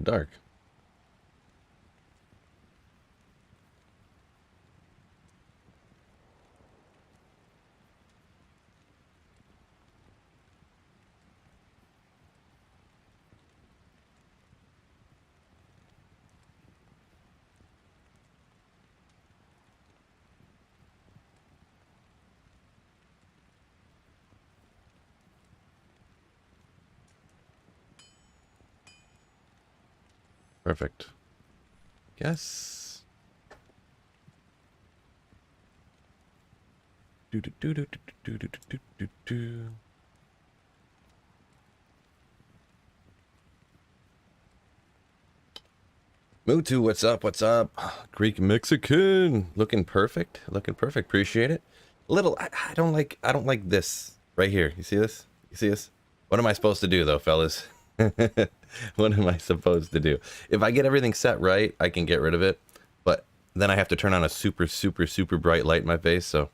get dark. Perfect. Guess. Do do do do do do do do do do. Mutu, what's up? What's up? Greek Mexican, looking perfect. Looking perfect. Appreciate it. Little, I don't like this right here. You see this? You see this? What am I supposed to do though, fellas? What am I supposed to do? If I get everything set right, I can get rid of it. But then I have to turn on a super bright light in my face. So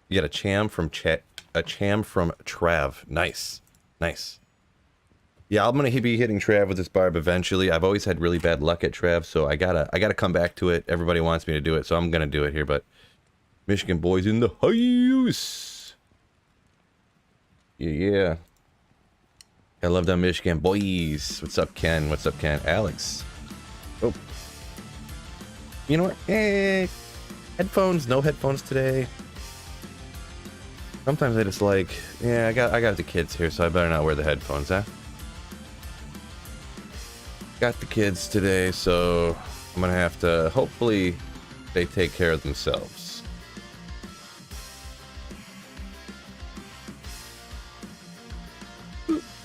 you get a cham from Trav. Nice, nice. Yeah, I'm gonna be hitting Trav with this Barb eventually. I've always had really bad luck at Trav, so I gotta come back to it. Everybody wants me to do it, so I'm gonna do it here. But Michigan boys in the house. Yeah. I love them Michigan boys. What's up, Ken? What's up, Ken? Alex. Oh. You know what? Hey. Headphones. No headphones today. Sometimes I just like, yeah, I got the kids here, so I better not wear the headphones, huh? Got the kids today, so I'm gonna have to, hopefully they take care of themselves.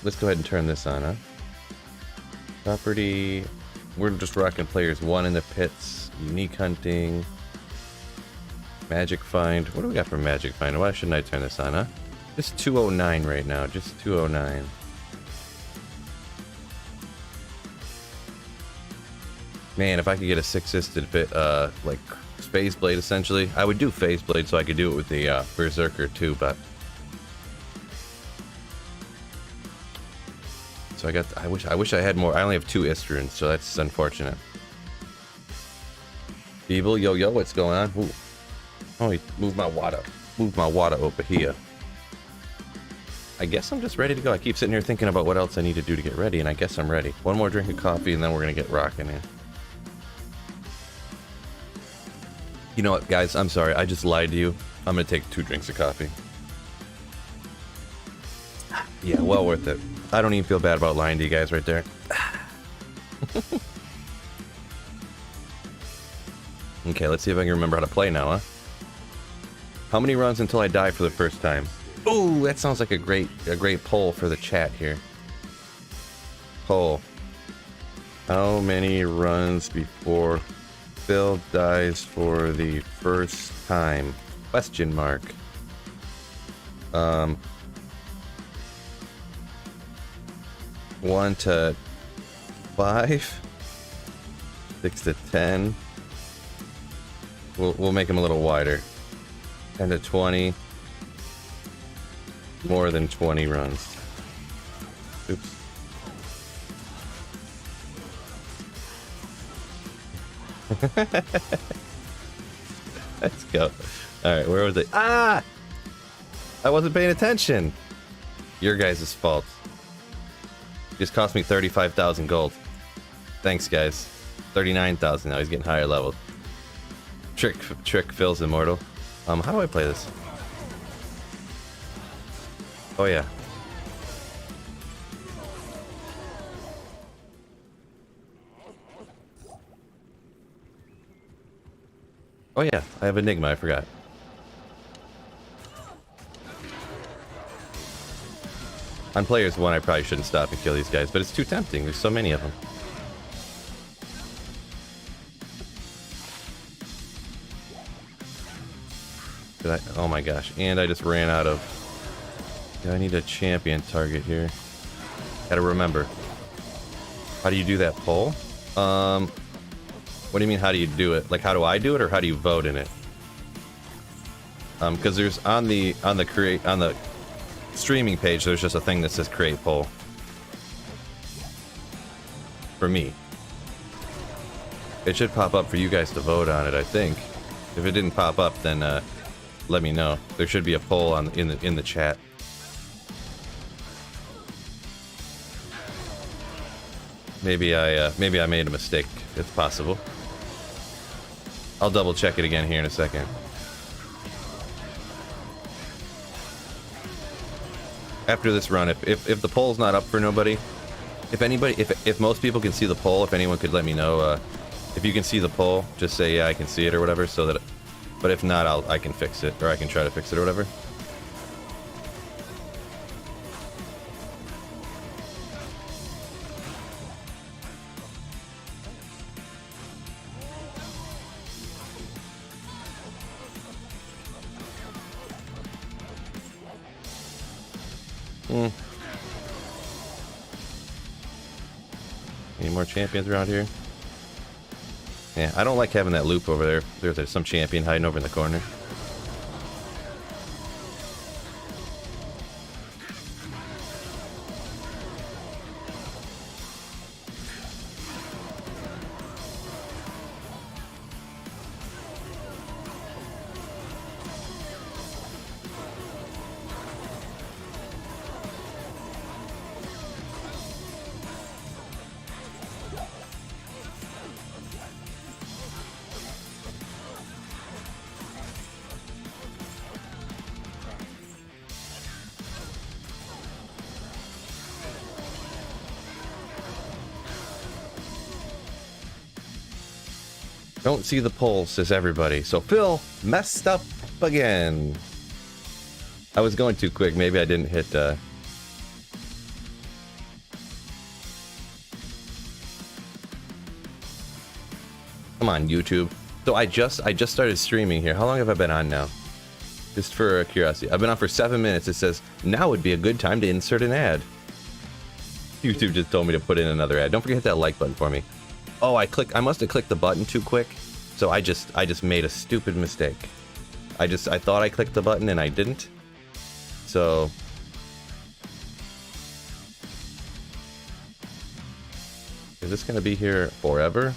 Let's go ahead and turn this on, huh? Property. We're just rocking players 1 in the pits. Unique hunting. Magic find. What do we got for magic find? Why shouldn't I turn this on, huh? Just 209 right now. Just 209. Man, if I could get a 6-assisted bit, like Phase Blade essentially. I would do Phase Blade so I could do it with the Berserker too, but so I wish I had more. I only have 2 Istruns, so that's unfortunate. Feeble, yo, what's going on? Ooh. Oh, move my water. Move my water over here. I guess I'm just ready to go. I keep sitting here thinking about what else I need to do to get ready, and I guess I'm ready. One more drink of coffee, and then we're gonna get rocking in. You know what, guys? I'm sorry. I just lied to you. I'm gonna take 2 drinks of coffee. Yeah, well worth it. I don't even feel bad about lying to you guys right there. Okay, let's see if I can remember how to play now, huh? How many runs until I die for the first time? Ooh, that sounds like a great poll for the chat here. Poll. How many runs before Phil dies for the first time? Question mark. 1 to 5, 6 to 10. We'll make them a little wider. 10 to 20. More than 20 runs. Oops. Let's go. Alright, where was it? Ah! I wasn't paying attention. Your guys' fault. Just cost me 35,000 gold. Thanks, guys. 39,000 now. He's getting higher levels. Trick Phil's immortal. How do I play this? Oh yeah. Oh yeah, I have Enigma, I forgot. On players 1, I probably shouldn't stop and kill these guys, but it's too tempting. There's so many of them. Oh my gosh, and I just ran out of... Yeah, I need a champion target here. Gotta remember. How do you do that poll? What do you mean, how do you do it? Like, how do I do it, or how do you vote in it? Because there's on the streaming page, there's just a thing that says create poll. for me. It should pop up for you guys to vote on it, I think. If it didn't pop up, then let me know. There should be a poll on in the chat. Maybe I made a mistake. It's possible. I'll double check it again here in a second. After this run, if the poll's not up for nobody, if most people can see the poll, if anyone could let me know, if you can see the poll, just say yeah I can see it or whatever, so that. But if not, I can fix it, or I can try to fix it or whatever. Any more champions around here? Yeah, I don't like having that loop over there. There's some champion hiding over in the corner. Don't see the poll, says everybody. So Phil messed up again. I was going too quick. Maybe I didn't hit. Come on, YouTube. So I just started streaming here. How long have I been on now? Just for curiosity. I've been on for 7 minutes. It says now would be a good time to insert an ad. YouTube just told me to put in another ad. Don't forget to hit that like button for me. Oh, I must have clicked the button too quick. So I just made a stupid mistake. I thought I clicked the button and I didn't. So is this gonna be here forever?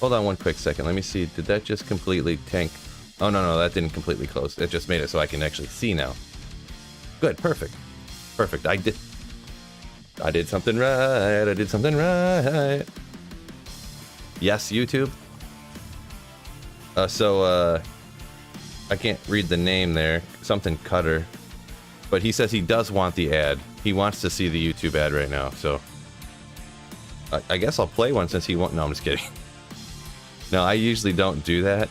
Hold on one quick second. Let me see. Did that just completely tank? Oh no, that didn't completely close. It just made it so I can actually see now. Good, perfect. Perfect. I did something right. I did something right. Yes, YouTube. I can't read the name there. Something Cutter. But he says he does want the ad. He wants to see the YouTube ad right now, so I guess I'll play one since he won't. No, I'm just kidding. No, I usually don't do that.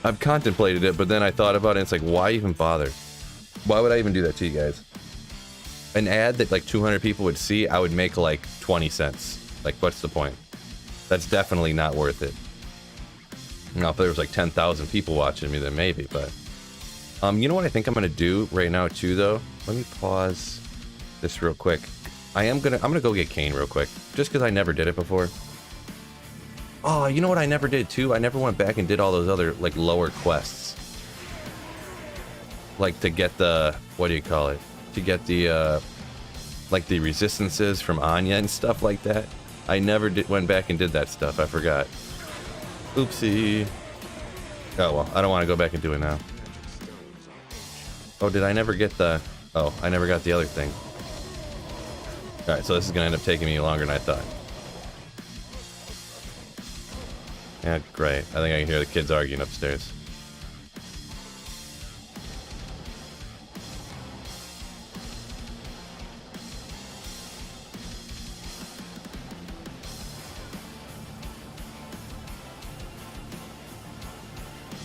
I've contemplated it, but then I thought about it, and it's like, why even bother? Why would I even do that to you guys? An ad that like 200 people would see, I would make like 20 cents. Like, what's the point? That's definitely not worth it. Now, if there was like 10,000 people watching me, then maybe, but... you know what I think I'm gonna do right now too, though? Let me pause this real quick. I'm gonna go get Kane real quick, just because I never did it before. Oh, you know what I never did too? I never went back and did all those other, like, lower quests. Like, to get the... what do you call it? To get the, like, the resistances from Anya and stuff like that. I never went back and did that stuff. I forgot. Oopsie. Oh, well, I don't want to go back and do it now. Oh, did I never get the... oh, I never got the other thing. Alright, so this is going to end up taking me longer than I thought. Yeah, great. I think I can hear the kids arguing upstairs.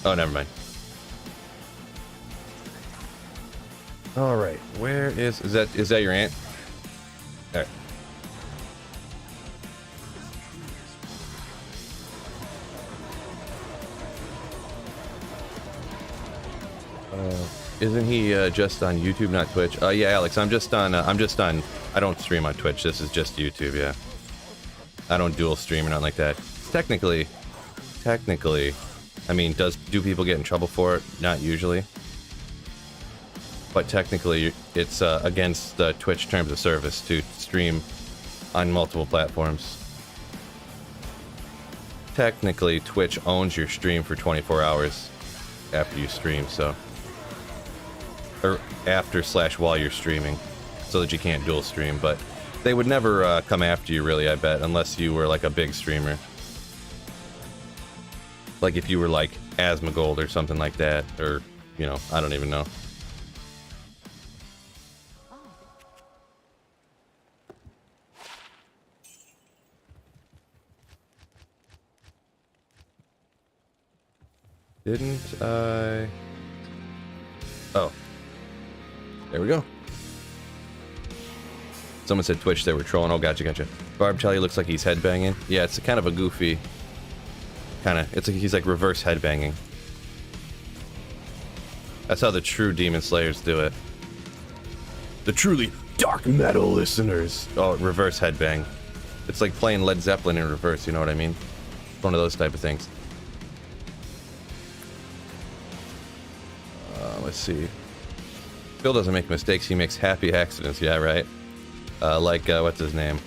Oh, never mind. All right, where is that your aunt? All right. Isn't he just on YouTube, not Twitch? Yeah, Alex, I'm just on. I don't stream on Twitch. This is just YouTube. Yeah. I don't dual stream or nothing like that. Technically. I mean, do people get in trouble for it? Not usually. But technically, it's against the Twitch terms of service to stream on multiple platforms. Technically, Twitch owns your stream for 24 hours after you stream, so... Or after/while you're streaming, so that you can't dual stream, but they would never come after you, really, I bet, unless you were, like, a big streamer. Like, if you were, like, Asmongold or something like that, or, you know, I don't even know. Didn't I... Oh. There we go. Someone said Twitch, they were trolling. Oh, gotcha. Barb Telly looks like he's headbanging. Yeah, it's kind of a goofy... he's like reverse headbanging. That's how the true Demon Slayers do it. The truly dark metal listeners. Oh, reverse headbang. It's like playing Led Zeppelin in reverse, you know what I mean? It's one of those type of things. Let's see. Phil doesn't make mistakes, he makes happy accidents. Yeah, right. Like, what's his name?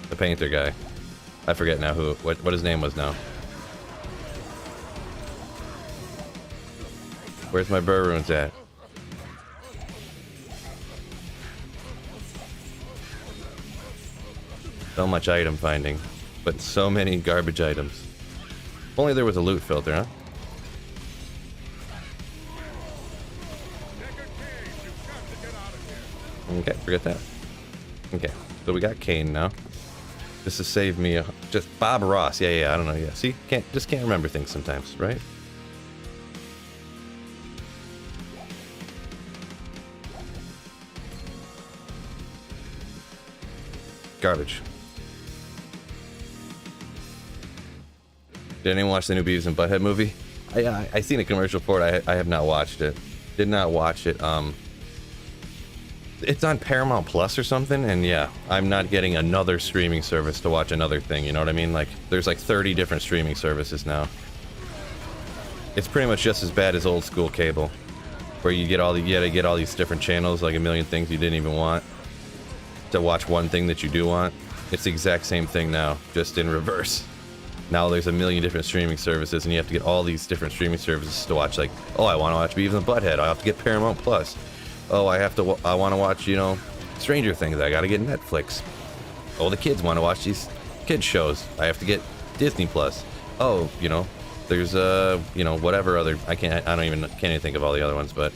The painter guy. I forget now what his name was now. Where's my burr runes at? So much item finding, but so many garbage items. If only there was a loot filter, huh? Okay, forget that. Okay, so we got Kane now. This has saved me just Bob Ross. Yeah, I don't know. Yeah, see, can't remember things sometimes, right? Garbage. Did anyone watch the new Beavis and Butthead movie? I seen a commercial for it. I have not watched it. Did not watch it. It's on Paramount Plus or something, and yeah, I'm not getting another streaming service to watch another thing, you know what I mean? Like, there's like 30 different streaming services now. It's pretty much just as bad as old school cable, where you gotta get all these different channels, like a million things you didn't even want, to watch one thing that you do want. It's the exact same thing now, just in reverse. Now there's a million different streaming services, and you have to get all these different streaming services to watch, like, oh, I want to watch Beavis and Butthead, I have to get Paramount Plus. Oh, I want to watch, you know, Stranger Things, I gotta get Netflix. Oh, the kids want to watch these kids shows, I have to get Disney Plus. Oh, you know, there's you know, whatever other, can't even think of all the other ones, but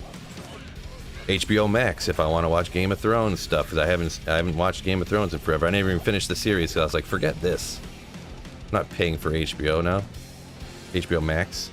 HBO Max if I want to watch Game of Thrones stuff, because I haven't watched Game of Thrones in forever. I never even finished the series, so I was like, forget this. I'm not paying for HBO now. HBO Max.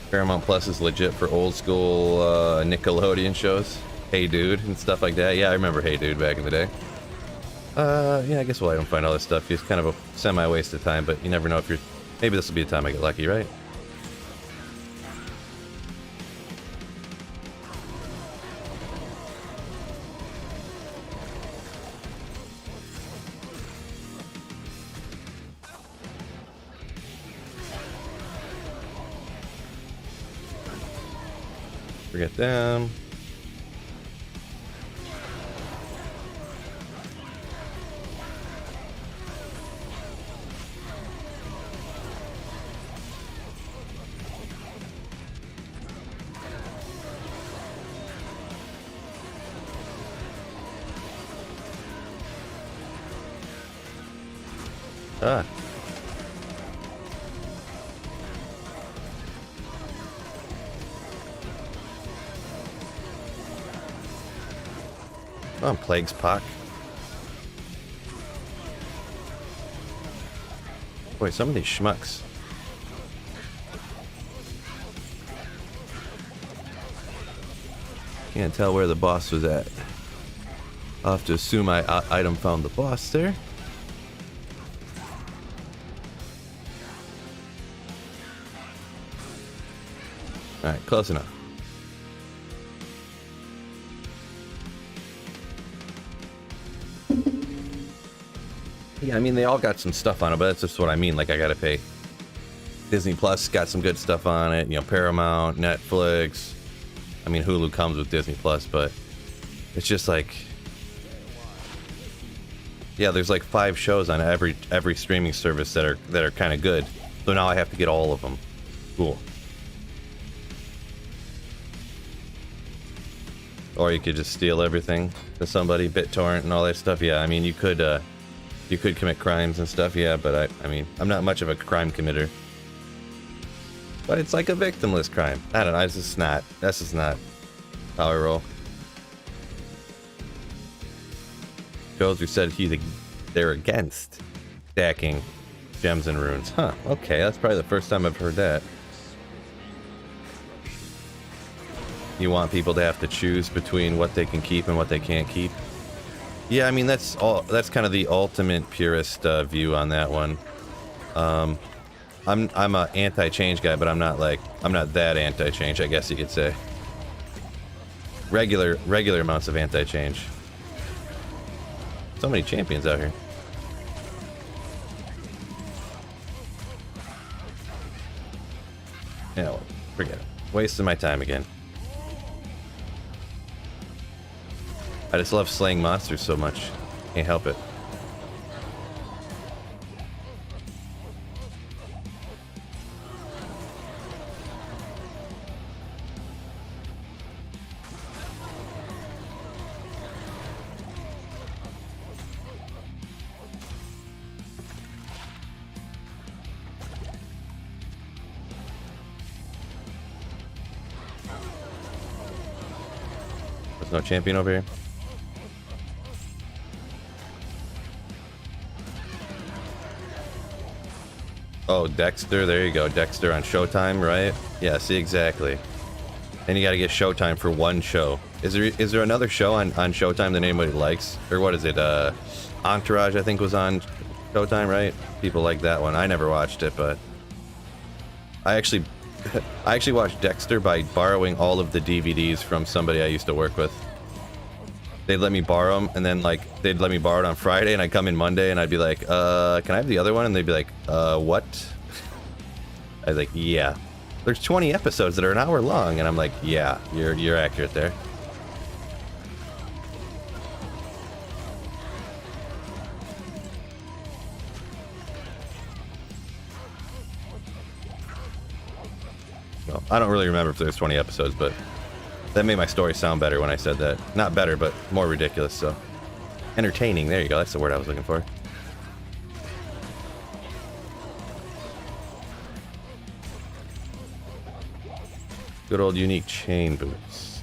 Paramount Plus is legit for old school Nickelodeon shows. Hey Dude and stuff like that. Yeah, I remember Hey Dude back in the day. Yeah, I guess I don't find all this stuff. It's kind of a semi-waste of time, but you never know if you're... Maybe this will be the time I get lucky, right? Forget them. Ah. Come on, Plague's Pock. Boy, some of these schmucks. Can't tell where the boss was at. I'll have to assume I item found the boss there. Alright, close enough. Yeah, I mean, they all got some stuff on it, but that's just what I mean. Like, I gotta pay. Disney Plus got some good stuff on it. You know, Paramount, Netflix. I mean, Hulu comes with Disney Plus, but it's just like, yeah, there's like 5 shows on every streaming service that are kind of good. So now I have to get all of them. Cool. Or you could just steal everything to somebody, BitTorrent and all that stuff. Yeah, I mean, you could commit crimes and stuff. Yeah, but I mean, I'm not much of a crime committer. But it's like a victimless crime. I don't know. That's just not how I roll. Shows who said they're against stacking gems and runes. Huh, okay, that's probably the first time I've heard that. You want people to have to choose between what they can keep and what they can't keep. Yeah, I mean, that's kind of the ultimate purist view on that one. I'm a anti-change guy, but I'm not that anti-change, I guess you could say. Regular amounts of anti-change. So many champions out here. Yeah, well, forget it. Wasting my time again. I just love slaying monsters so much. Can't help it. There's no champion over here. Oh, Dexter, there you go. Dexter on Showtime, right? Yeah, see, exactly. And you gotta get Showtime for one show. Is there another show on Showtime that anybody likes? Or what is it? Entourage, I think, was on Showtime, right? People like that one. I never watched it, but I actually watched Dexter by borrowing all of the DVDs from somebody I used to work with. They'd let me borrow them, and then, like, they'd let me borrow it on Friday, and I'd come in Monday, and I'd be like, can I have the other one? And they'd be like, what? I was like, yeah. There's 20 episodes that are an hour long, and I'm like, yeah, you're accurate there. Well, I don't really remember if there's 20 episodes, but that made my story sound better when I said that. Not better, but more ridiculous, so. Entertaining, there you go, that's the word I was looking for. Good old unique chain boots.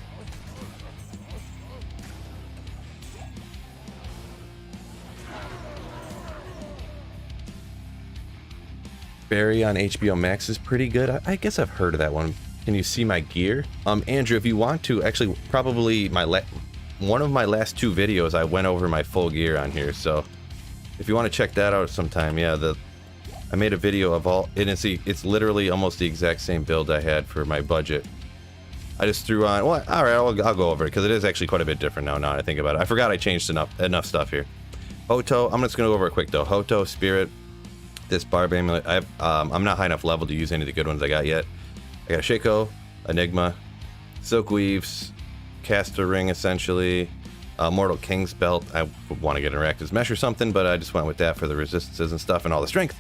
Barry on HBO Max is pretty good. I guess I've heard of that one. Can you see my gear? Andrew, if you want to, actually, probably one of my last 2 videos, I went over my full gear on here, so if you want to check that out sometime, yeah, I made a video of all, and it's literally almost the exact same build I had for my budget. I just threw on, well, alright, I'll go over it, because it is actually quite a bit different now that I think about it. I forgot I changed enough stuff here. Hoto, I'm just going to go over it quick, though. Hoto, Spirit, this Barb amulet, I'm not high enough level to use any of the good ones I got yet. I got a Shaco, Enigma, Silk Weaves, Caster Ring, essentially, Mortal King's Belt. I would want to get an Arachnid's Mesh or something, but I just went with that for the resistances and stuff and all the strength.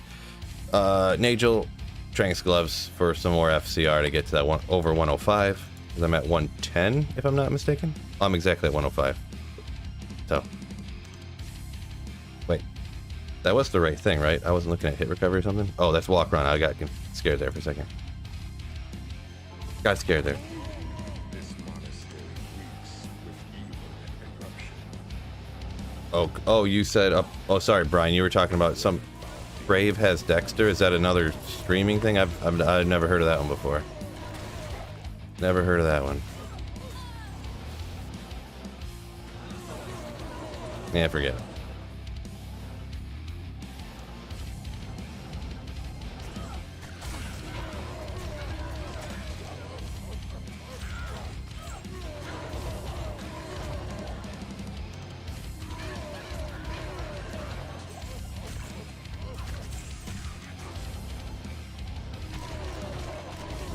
Nagel, Tranx Gloves for some more FCR to get to that one over 105, because I'm at 110, if I'm not mistaken. I'm exactly at 105. So, wait, that was the right thing, right? I wasn't looking at hit recovery or something? Oh, that's walk run. I got scared there for a second. Got scared there. Oh, you said, oh, sorry, Brian, you were talking about some Brave has Dexter. Is that another streaming thing? I've never heard of that one before. Never heard of that one. Yeah, forget it.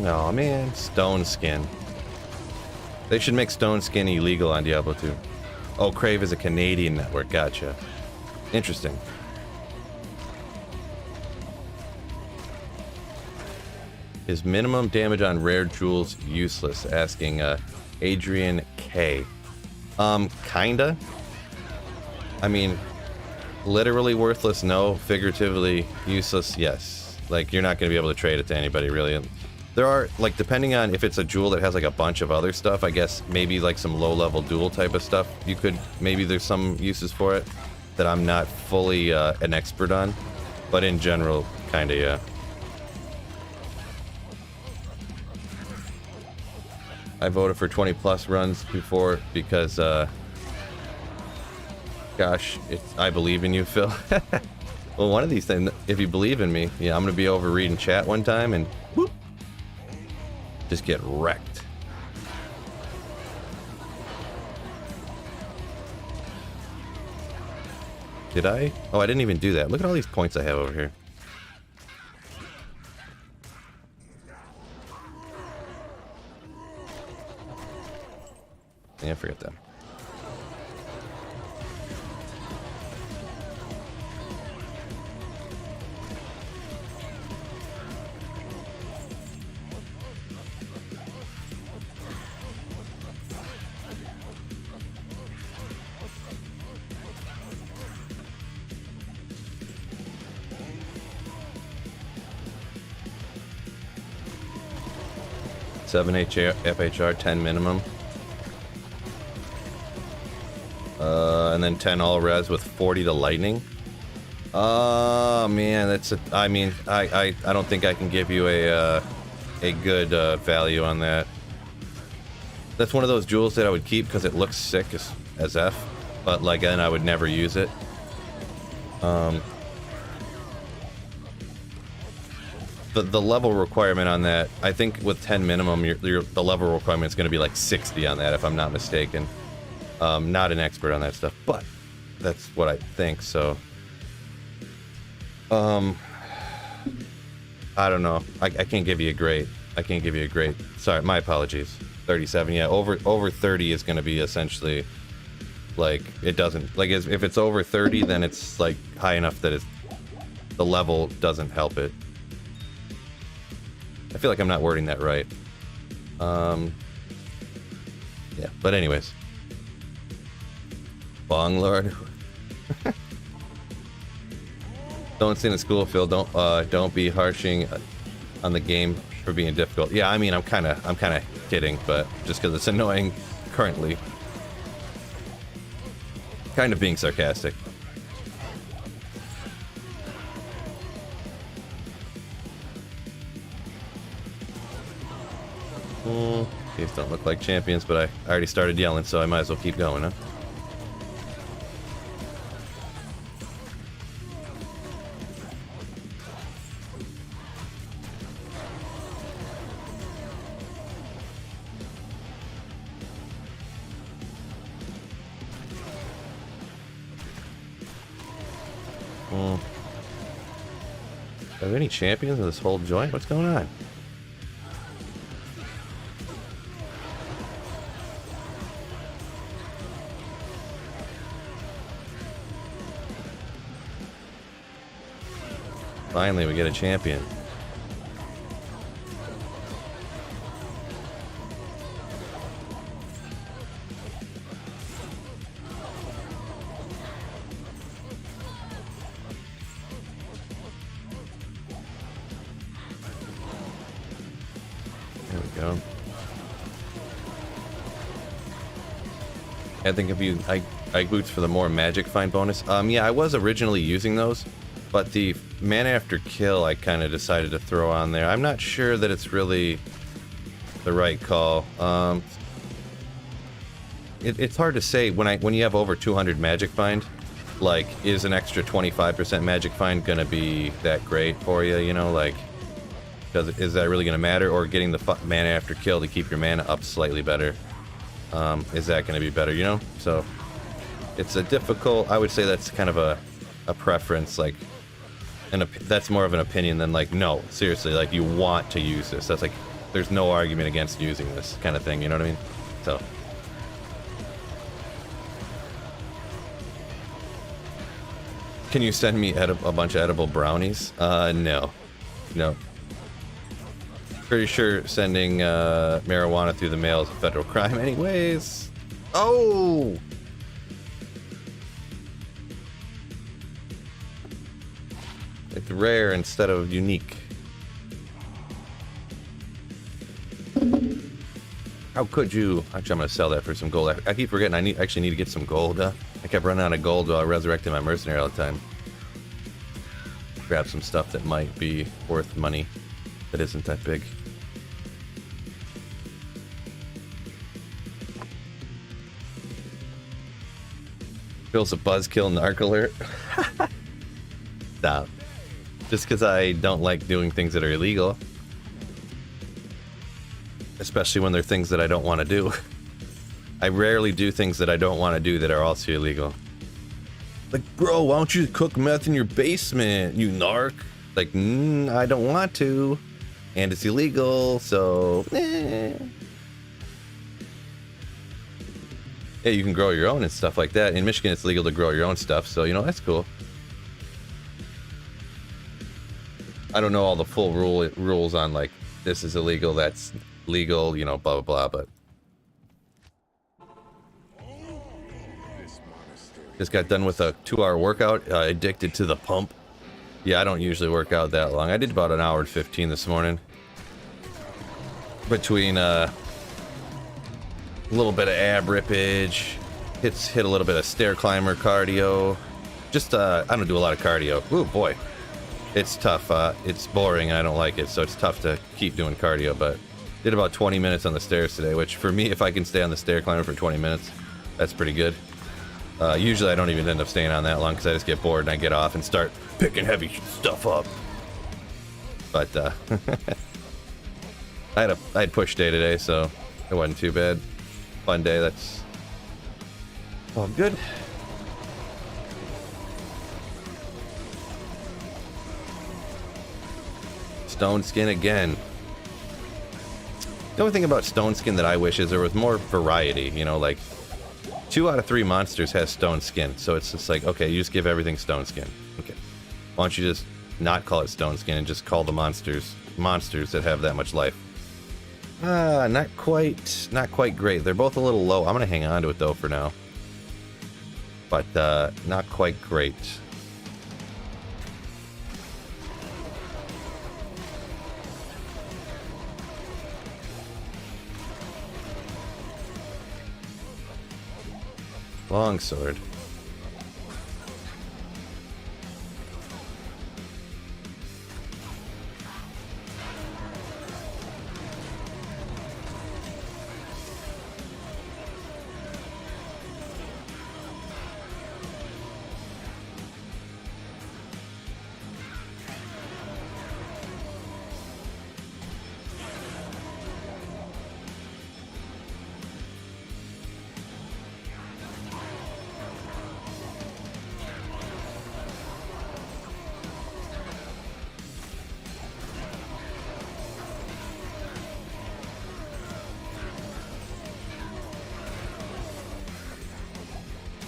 Oh man, stone skin. They should make stone skin illegal on Diablo 2. Oh, Crave is a Canadian network. Gotcha. Interesting. Is minimum damage on rare jewels useless? Asking Adrian K. Kinda. I mean, literally worthless, no. Figuratively useless, yes. Like, you're not going to be able to trade it to anybody, really. There are, like, depending on if it's a jewel that has, like, a bunch of other stuff, I guess maybe, like, some low-level duel type of stuff, you could, maybe there's some uses for it that I'm not fully an expert on. But in general, kinda, yeah. I voted for 20+ runs before because, gosh, I believe in you, Phil. Well, one of these things, if you believe in me, yeah, I'm gonna be over reading chat one time and whoop, just get wrecked. Did I? Oh, I didn't even do that. Look at all these points I have over here. Yeah, forget that. Seven FHR, 10 minimum. And then 10 all res with 40 to lightning. Oh man, that's a. I mean, I don't think I can give you a good value on that. That's one of those jewels that I would keep because it looks sick as F, but like then I would never use it. The level requirement on that, I think with 10 minimum, the level requirement is going to be like 60 on that, if I'm not mistaken. Not an expert on that stuff, but that's what I think, so. I don't know. I can't give you a grade. I can't give you a grade. Sorry, my apologies. 37, yeah, over 30 is going to be essentially, like, it doesn't, like, if it's over 30, then it's, like, high enough that the level doesn't help it. I feel like I'm not wording that right. Yeah, but anyways. Bong Lord. Don't sing the school, Phil. Don't be harshing on the game for being difficult. Yeah, I mean, I'm kind of kidding, but just because it's annoying currently. Kind of being sarcastic. These don't look like champions, but I already started yelling, so I might as well keep going, huh? Are there any champions in this whole joint? What's going on? Finally, we get a champion. There we go. I think if you I boots for the more magic find bonus. Yeah, I was originally using those, but the mana after kill I kind of decided to throw on there. I'm not sure that it's really the right call. It's hard to say when you have over 200 magic find. Like, is an extra 25% magic find gonna be that great for you? You know, like, is that really gonna matter? Or getting the mana after kill to keep your mana up slightly better? Is that gonna be better? You know, so it's a difficult. I would say that's kind of a preference, like. And that's more of an opinion than like, no, seriously, like you want to use this. That's like there's no argument against using this kind of thing, you know what I mean? So. Can you send me a bunch of edible brownies? No. No. Pretty sure sending marijuana through the mail is a federal crime anyways. Oh! It's rare instead of unique. How could you? Actually, I'm gonna sell that for some gold. I keep forgetting I actually need to get some gold. I kept running out of gold while resurrecting my mercenary all the time. Grab some stuff that might be worth money that isn't that big. Feels a buzzkill narc alert. Stop. Just because I don't like doing things that are illegal. Especially when they're things that I don't want to do. I rarely do things that I don't want to do that are also illegal. Like, bro, why don't you cook meth in your basement, you narc? Like, I don't want to. And it's illegal, so... Yeah, you can grow your own and stuff like that. In Michigan, it's legal to grow your own stuff, so, you know, that's cool. I don't know all the full rules on, like, this is illegal, that's legal, you know, blah, blah, blah, but... Just got done with a 2-hour workout, addicted to the pump. Yeah, I don't usually work out that long. I did about an hour and 15 this morning. Between, a little bit of ab rippage, hit a little bit of stair climber cardio. Just, I don't do a lot of cardio. Ooh, boy. It's tough. It's boring. I don't like it, so it's tough to keep doing cardio, but did about 20 minutes on the stairs today, which for me, if I can stay on the stair climber for 20 minutes, that's pretty good. Usually I don't even end up staying on that long because I just get bored and I get off and start picking heavy stuff up. But, I had push day today, so it wasn't too bad. Fun day, that's all good. Stone skin again. The only thing about stone skin that I wish is there was more variety, you know, like 2 out of 3 monsters has stone skin, so it's just like, okay, you just give everything stone skin. Okay, why don't you just not call it stone skin and just call the monsters that have that much life? Not quite great. They're both a little low. I'm gonna hang on to it though for now, but not quite great. Longsword.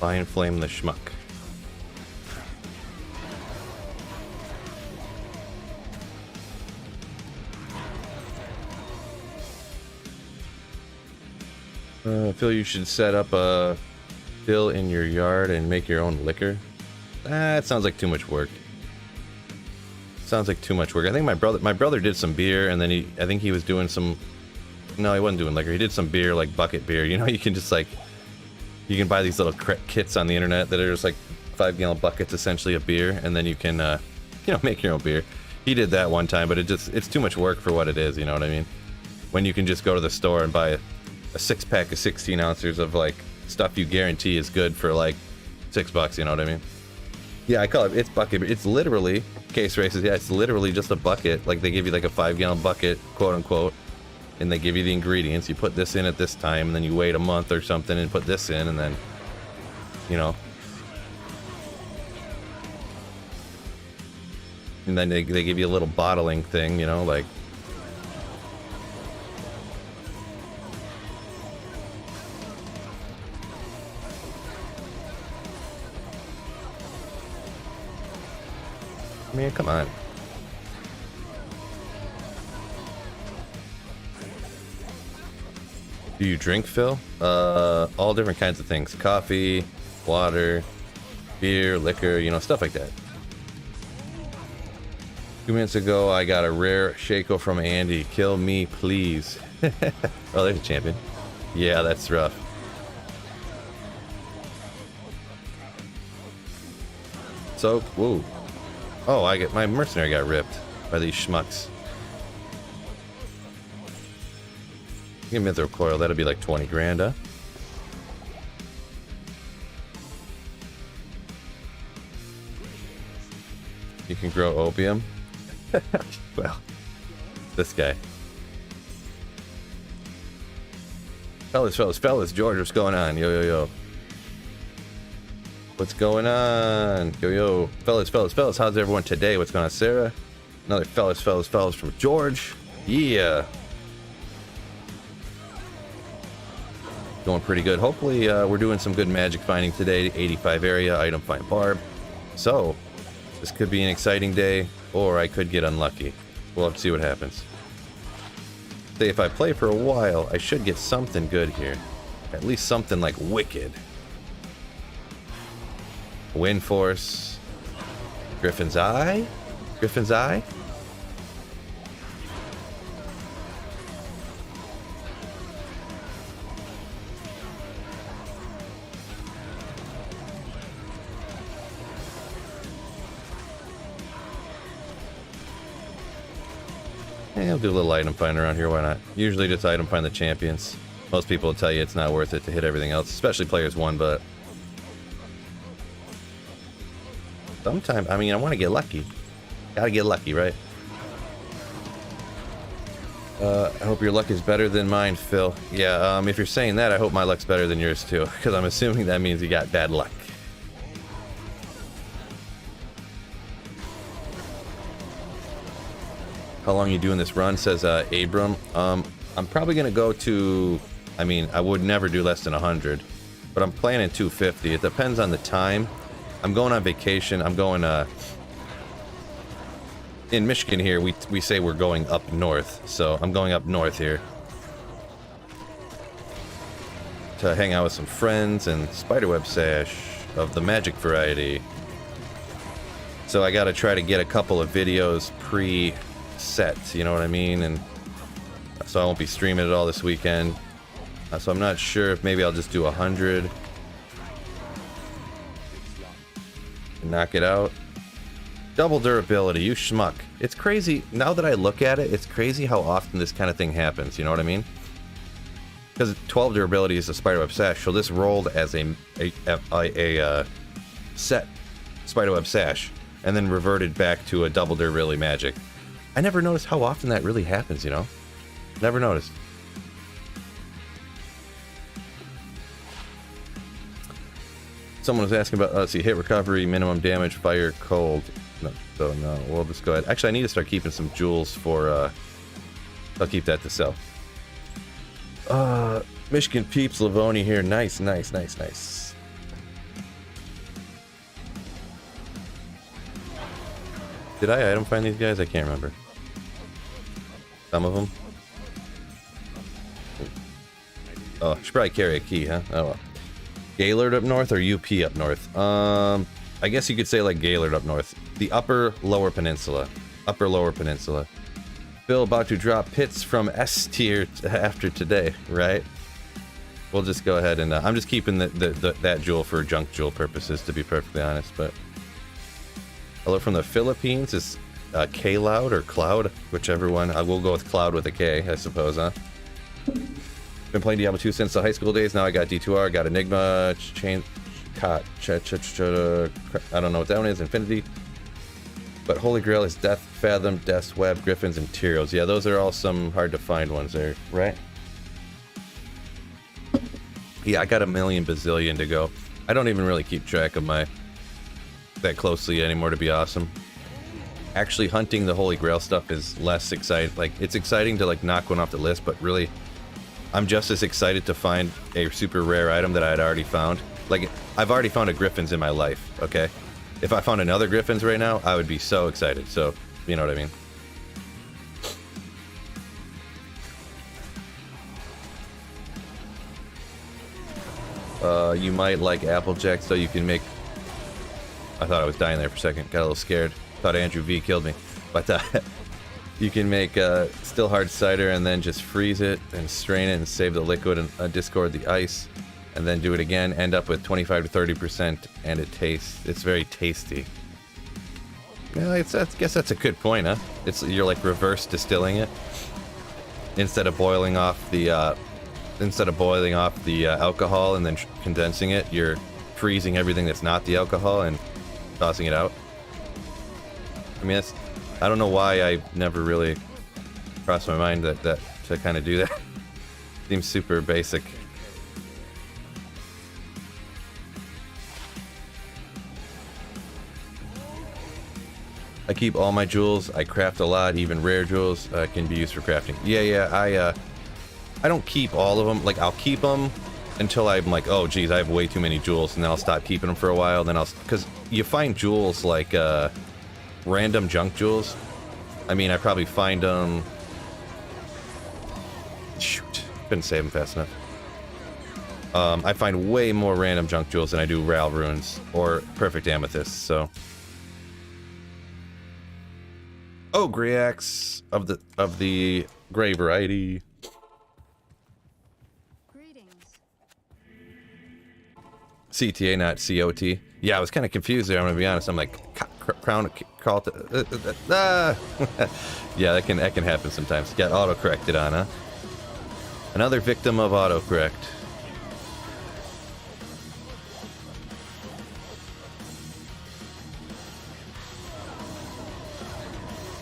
Lion Flame the Schmuck. I feel you should set up a fill in your yard and make your own liquor. That sounds like too much work. Sounds like too much work. I think my brother did some beer, and then I think he was doing some. No, he wasn't doing liquor. He did some beer, like bucket beer. You know, you can just like. You can buy these little kits on the internet that are just like 5-gallon buckets, essentially, of beer, and then you can, you know, make your own beer. He did that one time, but it's too much work for what it is, you know what I mean? When you can just go to the store and buy a 6-pack of 16 ounces of, like, stuff you guarantee is good for, like, $6, you know what I mean? Yeah, I call it's bucket beer. It's literally, case races, yeah, it's literally just a bucket. Like, they give you, like, a 5-gallon bucket, quote-unquote. And they give you the ingredients. You put this in at this time, and then you wait a month or something and put this in, and then, you know. And then they give you a little bottling thing, you know, like. I mean, come on. Do you drink, Phil? All different kinds of things. Coffee, water, beer, liquor, you know, stuff like that. 2 minutes ago, I got a rare Shaco from Andy. Kill me, please. Oh, there's a champion. Yeah, that's rough. So, whoa. Oh, my mercenary got ripped by these schmucks. Give me a mithril coil, that'll be like 20 grand, huh? You can grow opium. Well, this guy. Fellas, George, what's going on? Yo. What's going on? Yo. Fellas, how's everyone today? What's going on, Sarah? Another fellas from George. Yeah. Going pretty good. Hopefully, we're doing some good magic finding today. 85 area, item find Barb. So, this could be an exciting day, or I could get unlucky. We'll have to see what happens. Say, if I play for a while, I should get something good here. At least something like wicked. Wind Force. Griffin's Eye? Griffin's Eye? I'll do a little item find around here, why not? Usually just item find the champions. Most people will tell you it's not worth it to hit everything else, especially players 1, but... sometimes, I mean, I want to get lucky. Gotta get lucky, right? I hope your luck is better than mine, Phil. Yeah, if you're saying that, I hope my luck's better than yours too, because I'm assuming that means you got bad luck. How long are you doing this run, says Abram. I'm probably going to go to, I mean, I would never do less than 100, but I'm planning 250. It depends on the time. I'm going on vacation. I'm going, in Michigan here, we say we're going up north, so I'm going up north here to hang out with some friends and spiderweb sash of the magic variety. So I got to try to get a couple of videos pre-set, you know what I mean? And so I won't be streaming it all this weekend. So I'm not sure if maybe I'll just do 100 and knock it out. Double durability, you schmuck. It's crazy, now that I look at it, it's crazy how often this kind of thing happens, you know what I mean? Because 12 durability is a spiderweb sash, so this rolled as a set spiderweb sash, and then reverted back to a double durability magic. I never noticed how often that really happens, you know? Never noticed. Someone was asking about, let's see, hit recovery, minimum damage, fire, cold. No, so no, we'll just go ahead. Actually, I need to start keeping some jewels for, I'll keep that to sell. Michigan peeps, Livonia here. Nice. Did I item find these guys? I can't remember. Some of them. Oh, I should probably carry a key, huh? Oh well. Gaylord up north or UP up north? I guess you could say like Gaylord up north. The upper lower peninsula. Upper lower peninsula. Bill about to drop pits from S tier after today, right? We'll just go ahead and I'm just keeping that jewel for junk jewel purposes, to be perfectly honest. But hello from the Philippines is K-Loud or Cloud, whichever one. I will go with Cloud with a K, I suppose, huh? Been playing Diablo 2 since the high school days. Now I got D2R, got Enigma, Chain, I don't know what that one is, Infinity. But Holy Grail is Death, Fathom, Death's Web, Griffins, and Tyrios. Yeah, those are all some hard to find ones there, right? Yeah, I got a million bazillion to go. I don't even really keep track of my that closely anymore, to be awesome. Actually, hunting the Holy Grail stuff is less exciting. Like, it's exciting to like knock one off the list, but really, I'm just as excited to find a super rare item that I had already found. Like, I've already found a Griffin's in my life, okay? If I found another Griffins right now, I would be so excited. So, you know what I mean. You might like Applejack, so you can make... I thought I was dying there for a second. Got a little scared. Thought Andrew V killed me. But you can make still hard cider and then just freeze it and strain it and save the liquid and discard the ice. And then do it again. End up with 25 to 30%, and it's very tasty. Yeah, I guess that's a good point, huh? You're like reverse distilling it. Instead of boiling off the alcohol and then condensing it, you're freezing everything that's not the alcohol and tossing it out. I mean, I don't know why I never really crossed my mind that to kind of do that. Seems super basic. I keep all my jewels. I craft a lot, even rare jewels can be used for crafting. Yeah, I don't keep all of them. Like, I'll keep them until I'm like, oh geez, I have way too many jewels, and then I'll stop keeping them for a while. Then because you find jewels like random junk jewels. I mean, I probably find them. Shoot, couldn't say them fast enough. I find way more random junk jewels than I do Ral runes or perfect amethysts. So, oh, Griax of the gray variety. CTA, not COT. Yeah, I was kind of confused there, I'm gonna be honest. I'm like, crown, call it, yeah, that can happen sometimes. Got auto-corrected on, huh? Another victim of autocorrect.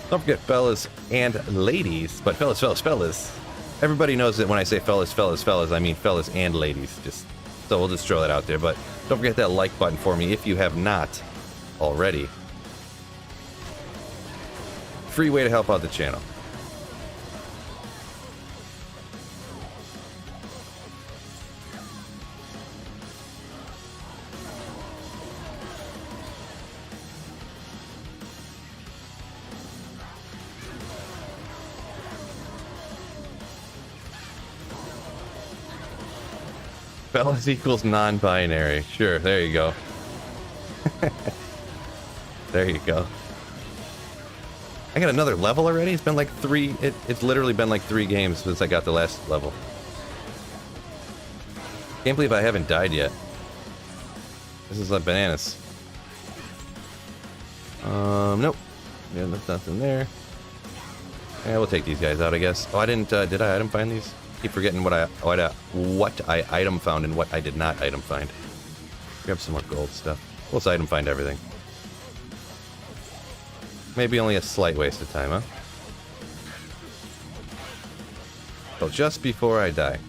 Don't forget fellas and ladies, but fellas. Everybody knows that when I say fellas, I mean fellas and ladies. So we'll just throw that out there, but don't forget that like button for me if you have not already. Free way to help out the channel. Fellas equals non-binary. Sure, there you go. There you go. I got another level already? It's been like it's literally been like 3 games since I got the last level. Can't believe I haven't died yet. This is like bananas. Nope. Yeah, there's nothing there. Yeah, we'll take these guys out, I guess. Oh, I didn't, did I item find these? Keep forgetting what I item found and what I did not item find. Grab some more gold stuff. Let's item find everything. Maybe only a slight waste of time, huh? Well, just before I die.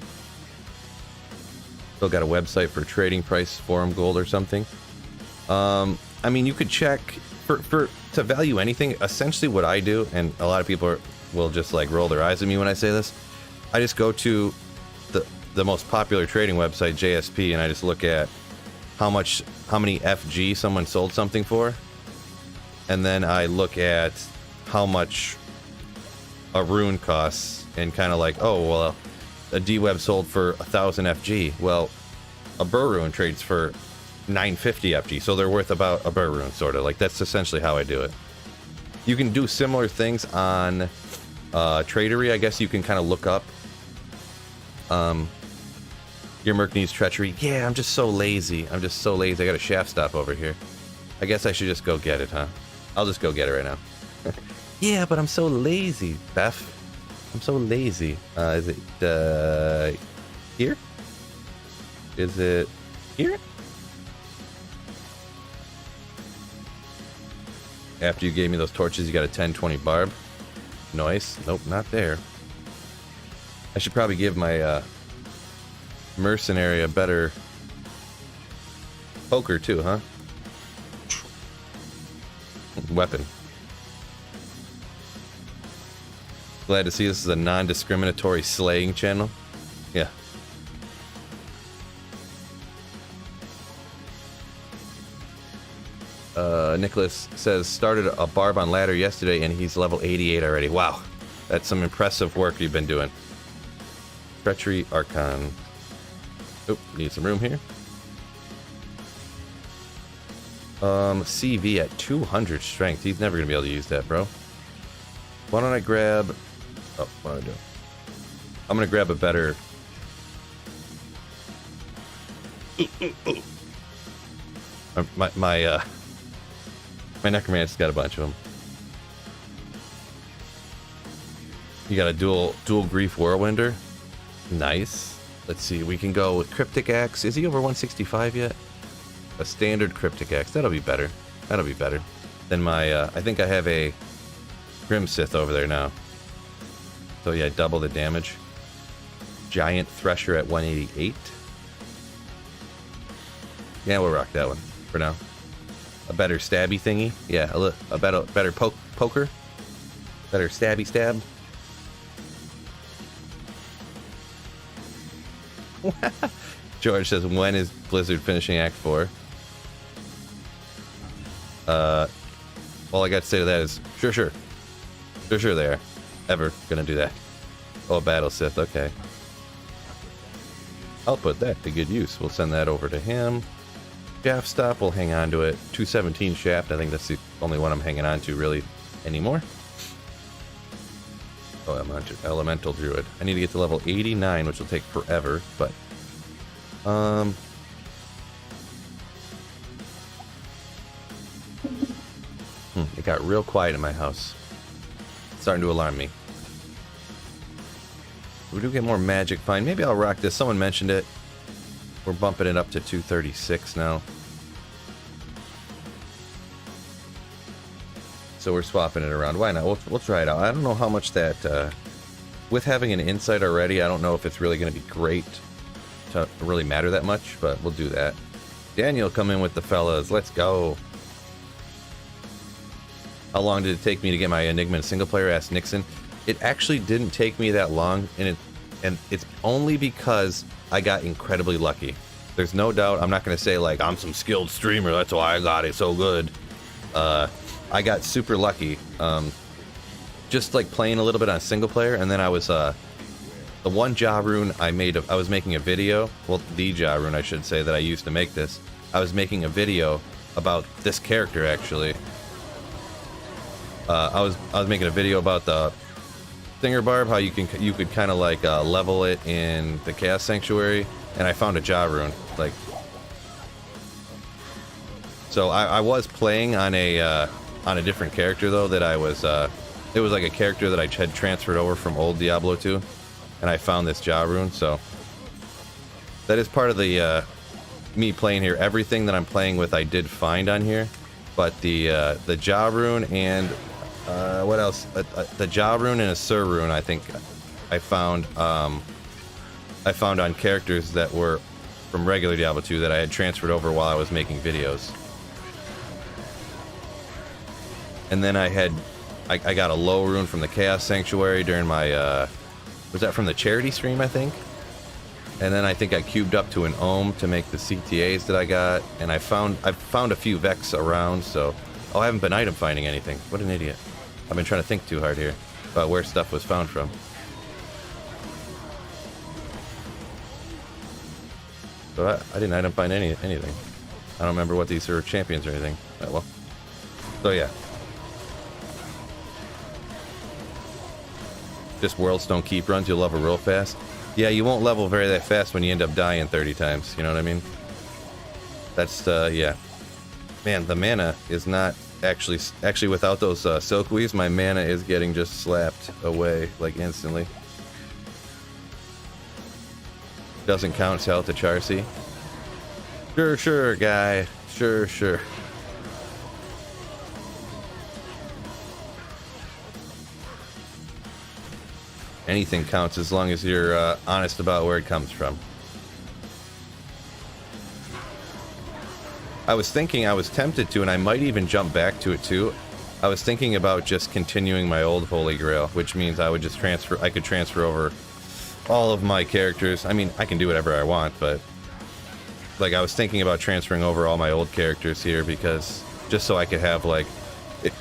Still got a website for trading price, forum gold or something. I mean, you could check to value anything. Essentially what I do, and a lot of people will just like roll their eyes at me when I say this, I just go to the most popular trading website, JSP, and I just look at how many FG someone sold something for, and then I look at how much a rune costs, and kind of like, oh well, a D-Web sold for 1,000 FG. Well, a Burr rune trades for 950 FG, so they're worth about a Burr rune, sort of. Like, that's essentially how I do it. You can do similar things on Tradery. I guess you can kind of look up your Merc needs treachery. Yeah, I'm just so lazy. I got a shaft stop over here. I guess I should just go get it, huh? I'll just go get it right now. Yeah, but I'm so lazy, Beth. I'm so lazy. Is it here? Is it here? After you gave me those torches, you got a 10-20 barb. Nice. Nope, not there. I should probably give my mercenary a better poker too, huh? Weapon. Glad to see this is a non-discriminatory slaying channel. Yeah. Nicholas says, started a Barb on ladder yesterday and he's level 88 already. Wow. That's some impressive work you've been doing. Treachery Archon. Oh, need some room here. CV at 200 strength. He's never going to be able to use that, bro. Why don't I grab... Oh, what do I do? I'm going to grab a better... My Necromancer's got a bunch of them. You got a dual Grief Whirlwinder. Nice. Let's see, we can go with Cryptic Axe. Is he over 165 yet? A standard Cryptic Axe. That'll be better. That'll be better than my, I think I have a Grim Sith over there now. So yeah, double the damage. Giant Thresher at 188. Yeah, we'll rock that one for now. A better stabby thingy. Yeah, a better poker. Better stabby stab. George says, when is Blizzard finishing Act 4? All I got to say to that is, sure they are. Ever gonna do that. Oh, Battle Sith, okay. I'll put that to good use. We'll send that over to him. Shaft Stop, we'll hang on to it. 217 Shaft, I think that's the only one I'm hanging on to really anymore. Oh, Elemental Druid. I need to get to level 89, which will take forever, but... It got real quiet in my house. It's starting to alarm me. We do get more magic, fine. Maybe I'll rock this. Someone mentioned it. We're bumping it up to 236 now. So we're swapping it around. Why not? We'll try it out. I don't know how much that... with having an insight already, I don't know if it's really going to be great to really matter that much, but we'll do that. Daniel, come in with the fellas. Let's go. How long did it take me to get my Enigma single player? Asked Nixon. It actually didn't take me that long, and it's only because I got incredibly lucky. There's no doubt. I'm not going to say like I'm some skilled streamer. That's why I got it so good. I got super lucky. Just like playing a little bit on single player, and then I was the one Ja rune I made. I was making a video. Well, the Ja rune I should say that I used to make this. I was making a video about this character actually. I was making a video about the Stinger Barb, how you could kind of like level it in the Chaos Sanctuary, and I found a Ja rune. Like, so I was playing on a different character though that I was. It was like a character that I had transferred over from old Diablo 2, and I found this Ja rune. So that is part of the me playing here. Everything that I'm playing with, I did find on here, but the Ja rune and what else? The Ja rune and a Sur rune, I think I found on characters that were from regular Diablo 2 that I had transferred over while I was making videos. And then I got a low rune from the Chaos Sanctuary during my was that from the charity stream, I think? And then I think I cubed up to an Ohm to make the CTAs that I got, and I've found a few Vex around, so I haven't been item finding anything. What an idiot. I've been trying to think too hard here about where stuff was found from. So I didn't item find anything. I don't remember what these were, champions or anything. Oh, well. So yeah. Just Worldstone keep runs, you'll level real fast. Yeah, you won't level very that fast when you end up dying 30 times, you know what I mean? That's, yeah. Man, the mana is not actually without those Silkweaves, my mana is getting just slapped away, like instantly. Doesn't count health to Charcy. Sure, guy. Sure. Anything counts as long as you're honest about where it comes from. I was tempted to, and I might even jump back to it too. I was thinking about just continuing my old Holy Grail, which means I would just I could transfer over all of my characters. I mean, I can do whatever I want, but like I was thinking about transferring over all my old characters here because just so I could have like,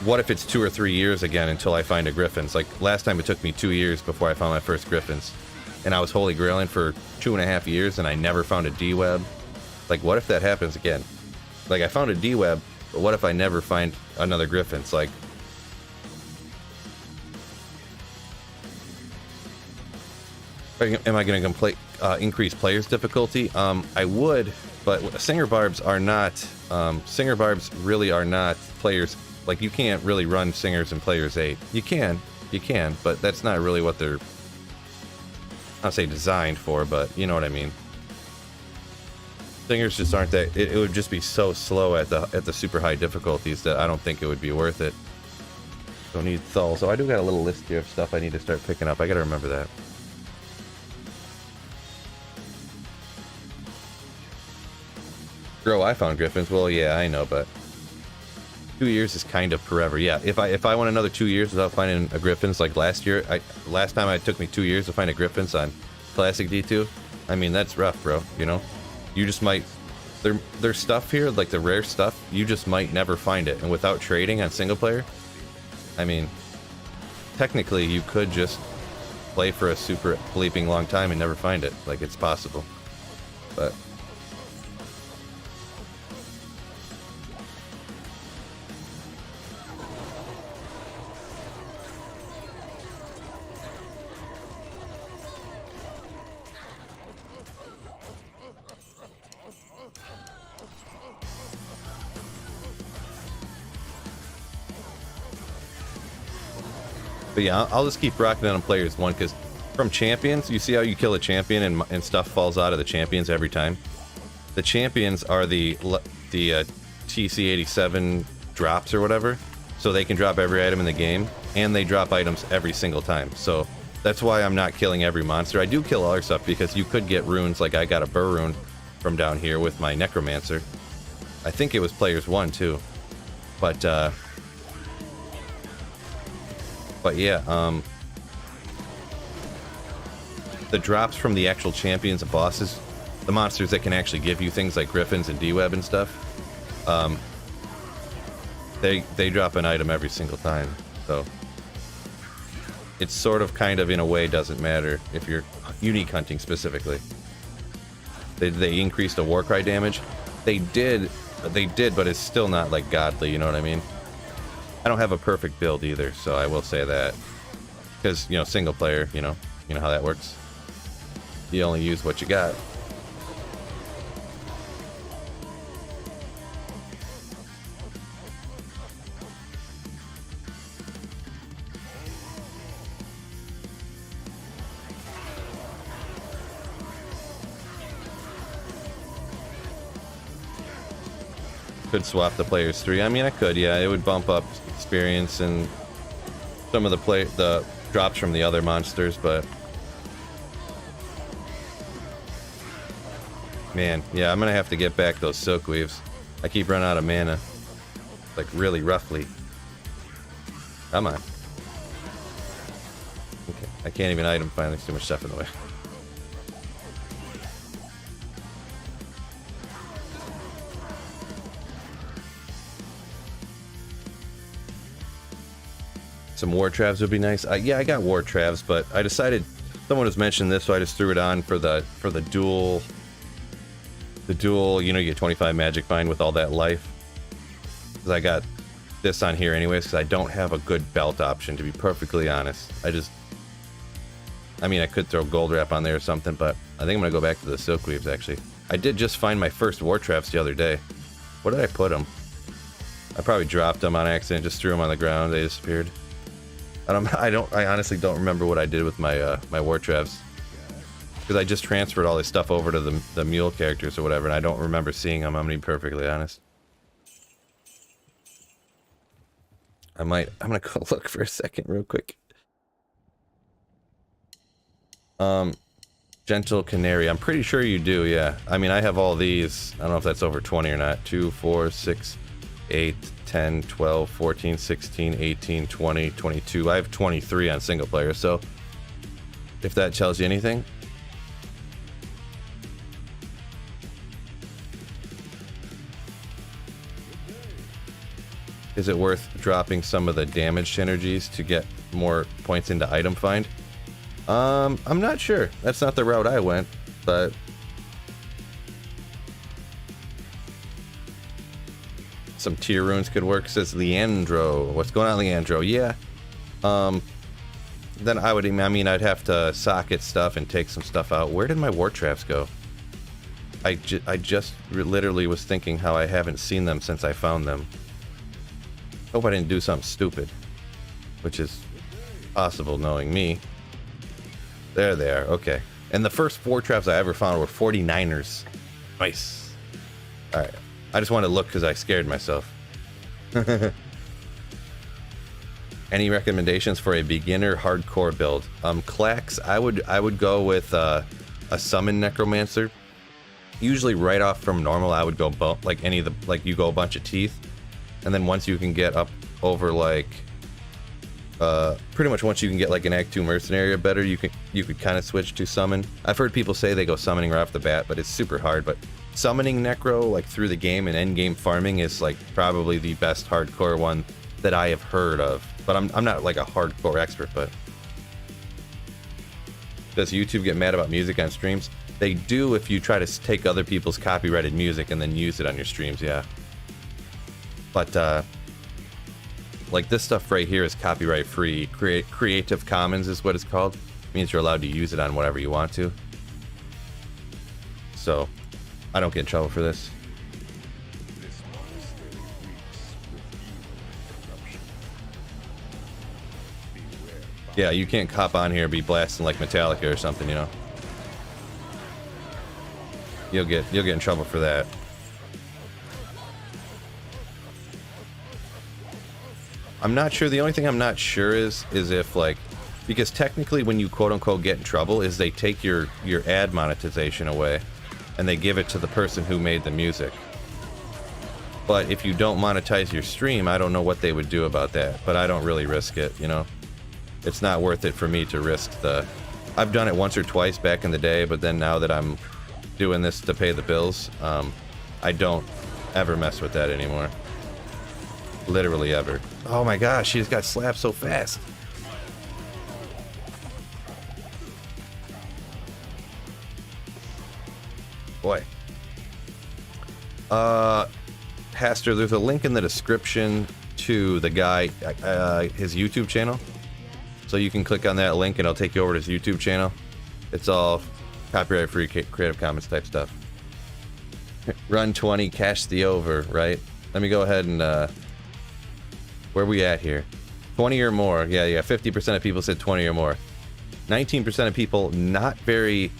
what if it's 2 or 3 years again until I find a Griffin's? Like last time it took me 2 years before I found my first Griffin's, and I was holy grailing for 2.5 years and I never found a D-web. Like what if that happens again? Like I found a D-web, but what if I never find another Griffin's? Like, am I going to increase players' difficulty? I would, but Singer Barbs are not. Singer Barbs really are not players. Like you can't really run Singers in Players 8. You can, but that's not really what they're. I'll say designed for, but you know what I mean. Singers just aren't that. It would just be so slow at the super high difficulties that I don't think it would be worth it. Don't need Thul. So I do got a little list here of stuff I need to start picking up. I got to remember that. Bro, I found Griffins. Well, yeah, I know, but 2 years is kind of forever. Yeah, if I went another 2 years without finding a Griffins like last year, last time it took me 2 years to find a Griffins on Classic D2. I mean, that's rough, bro. You know, you just might. There's stuff here, like the rare stuff. You just might never find it, and without trading on single player, I mean, technically you could just play for a super bleeping long time and never find it. Like it's possible, but. But yeah, I'll just keep rocking on Players 1 because from champions, you see how you kill a champion and stuff falls out of the champions every time? The champions are the TC87 drops or whatever, so they can drop every item in the game, and they drop items every single time. So that's why I'm not killing every monster. I do kill other stuff because you could get runes, like I got a Burr rune from down here with my Necromancer. I think it was Players 1 too. But yeah, the drops from the actual champions and bosses, the monsters that can actually give you things like Griffins and D-Web and stuff, they drop an item every single time. So it's sort of kind of in a way doesn't matter if you're unique hunting specifically. They increased the Warcry damage. They did, but it's still not like godly, you know what I mean? I don't have a perfect build either, so I will say that. Because, you know, single player, you know how that works. You only use what you got. Could swap the Players 3. I mean, I could, yeah. It would bump up experience and some of the drops from the other monsters, but man, yeah, I'm gonna have to get back those Silkweaves. I keep running out of mana, like really roughly. Come on. Okay, I can't even item find. There's too much stuff in the way. Some War Travs would be nice. Yeah, I got War Travs, but I decided someone was mentioning this, so I just threw it on for the dual. The dual, you know, you get 25 magic bind with all that life. Because I got this on here anyways, because I don't have a good belt option, to be perfectly honest. I mean, I could throw Gold Wrap on there or something, but I think I'm gonna go back to the Silkweaves actually. I did just find my first War Travs the other day. Where did I put them? I probably dropped them on accident, just threw them on the ground, they disappeared. I honestly don't remember what I did with my my War Travs, because I just transferred all this stuff over to the mule characters or whatever, and I don't remember seeing them. I'm gonna be perfectly honest. I'm gonna go look for a second real quick. Gentle Canary. I'm pretty sure you do, yeah. I mean, I have all these. I don't know if that's over 20 or not. 2, 4, 6, 8, 10, 12, 14, 16, 18, 20, 22. I have 23 on single player, so if that tells you anything. Is it worth dropping some of the damage synergies to get more points into item find? I'm not sure. That's not the route I went, but some tier runes could work, says Leandro. What's going on, Leandro? Yeah. Then I'd have to socket stuff and take some stuff out. Where did my war traps go? I just literally was thinking how I haven't seen them since I found them. Hope I didn't do something stupid, which is possible knowing me. There they are, okay. And the first 4 traps I ever found were 49ers. Nice. Alright, I just wanted to look because I scared myself. Any recommendations for a beginner hardcore build? Clax, I would go with a summon necromancer. Usually right off from normal, I would go like any of the, like you go a bunch of teeth, and then once you can get up over like pretty much once you can get like an Act 2 mercenary or better, you could kind of switch to summon. I've heard people say they go summoning right off the bat, but it's super hard. But summoning necro like through the game and end game farming is like probably the best hardcore one that I have heard of. But I'm not like a hardcore expert. But does YouTube get mad about music on streams? They do if you try to take other people's copyrighted music and then use it on your streams, yeah. But like this stuff right here is copyright free. Creative Commons is what it's called. It means you're allowed to use it on whatever you want to. So I don't get in trouble for this. Yeah, you can't cop on here and be blasting like Metallica or something, you know. You'll get in trouble for that. I'm not sure. The only thing I'm not sure is if like, because technically when you quote unquote get in trouble is they take your ad monetization away and they give it to the person who made the music. But if you don't monetize your stream, I don't know what they would do about that, but I don't really risk it, you know. It's not worth it for me to risk the... I've done it once or twice back in the day, but then now that I'm doing this to pay the bills, I don't ever mess with that anymore. Literally ever. Oh my gosh, she just got slapped so fast. Boy. Pastor, there's a link in the description to the guy, his YouTube channel. So you can click on that link and it'll take you over to his YouTube channel. It's all copyright free Creative Commons type stuff. Run 20, cash the over, right? Let me go ahead and where we at here? 20 or more. Yeah, 50% of people said 20 or more. 19% of people not very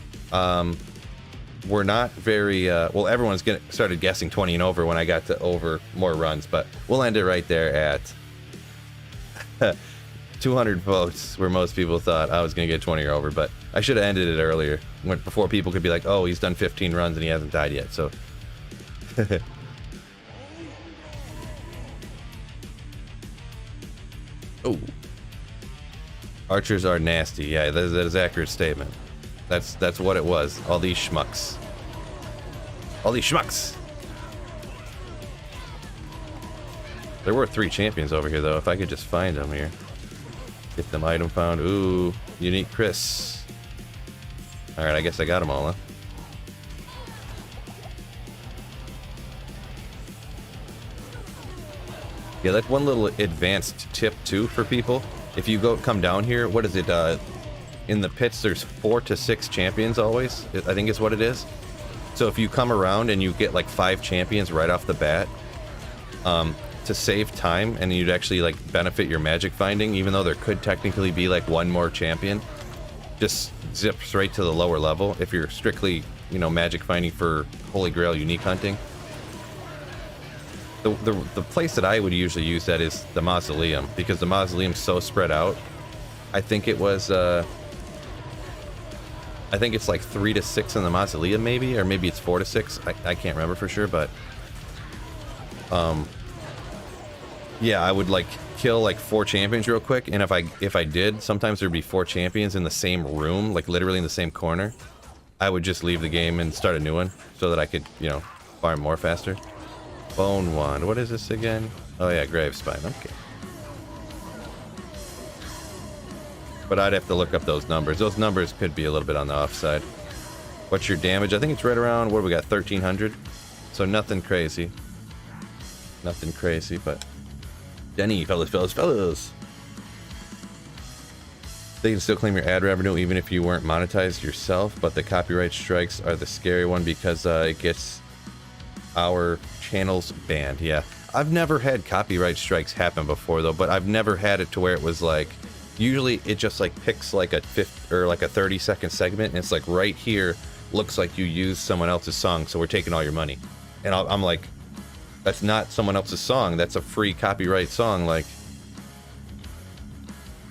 were not very well, everyone's started guessing 20 and over when I got to over more runs, but we'll end it right there at 200 votes where most people thought I was going to get 20 or over, but I should have ended it earlier before people could be like, oh, he's done 15 runs and he hasn't died yet. So oh, archers are nasty. Yeah, that is an accurate statement. That's what it was. All these schmucks. All these schmucks. There were 3 champions over here though. If I could just find them here. Get them item found. Ooh, unique Chris. Alright, I guess I got them all, huh? Yeah, that's one little advanced tip too for people. If you come down here, what is it? In the pits, there's 4 to 6 champions always. I think is what it is. So if you come around and you get like 5 champions right off the bat, to save time and you'd actually like benefit your magic finding, even though there could technically be like 1 more champion, just zip straight to the lower level if you're strictly, you know, magic finding for Holy Grail unique hunting. The place that I would usually use that is the mausoleum, because the mausoleum's so spread out. I think it was I think it's like 3 to 6 in the mausoleum maybe, or maybe it's 4 to 6. I can't remember for sure, but yeah, I would like kill like 4 champions real quick, and if I did, sometimes there'd be 4 champions in the same room, like literally in the same corner. I would just leave the game and start a new one so that I could, you know, farm more faster. Bone wand. What is this again? Oh yeah, grave spine. Okay. But I'd have to look up those numbers. Those numbers could be a little bit on the offside. What's your damage? I think it's right around, what do we got, 1,300? So nothing crazy. Nothing crazy, but... Denny, fellas. They can still claim your ad revenue even if you weren't monetized yourself, but the copyright strikes are the scary one because it gets our channels banned. Yeah. I've never had copyright strikes happen before, though, but I've never had it to where it was like... Usually it just like picks like a 30-second segment, and it's like right here looks like you used someone else's song, so we're taking all your money. And I'm like, that's not someone else's song, that's a free copyright song, like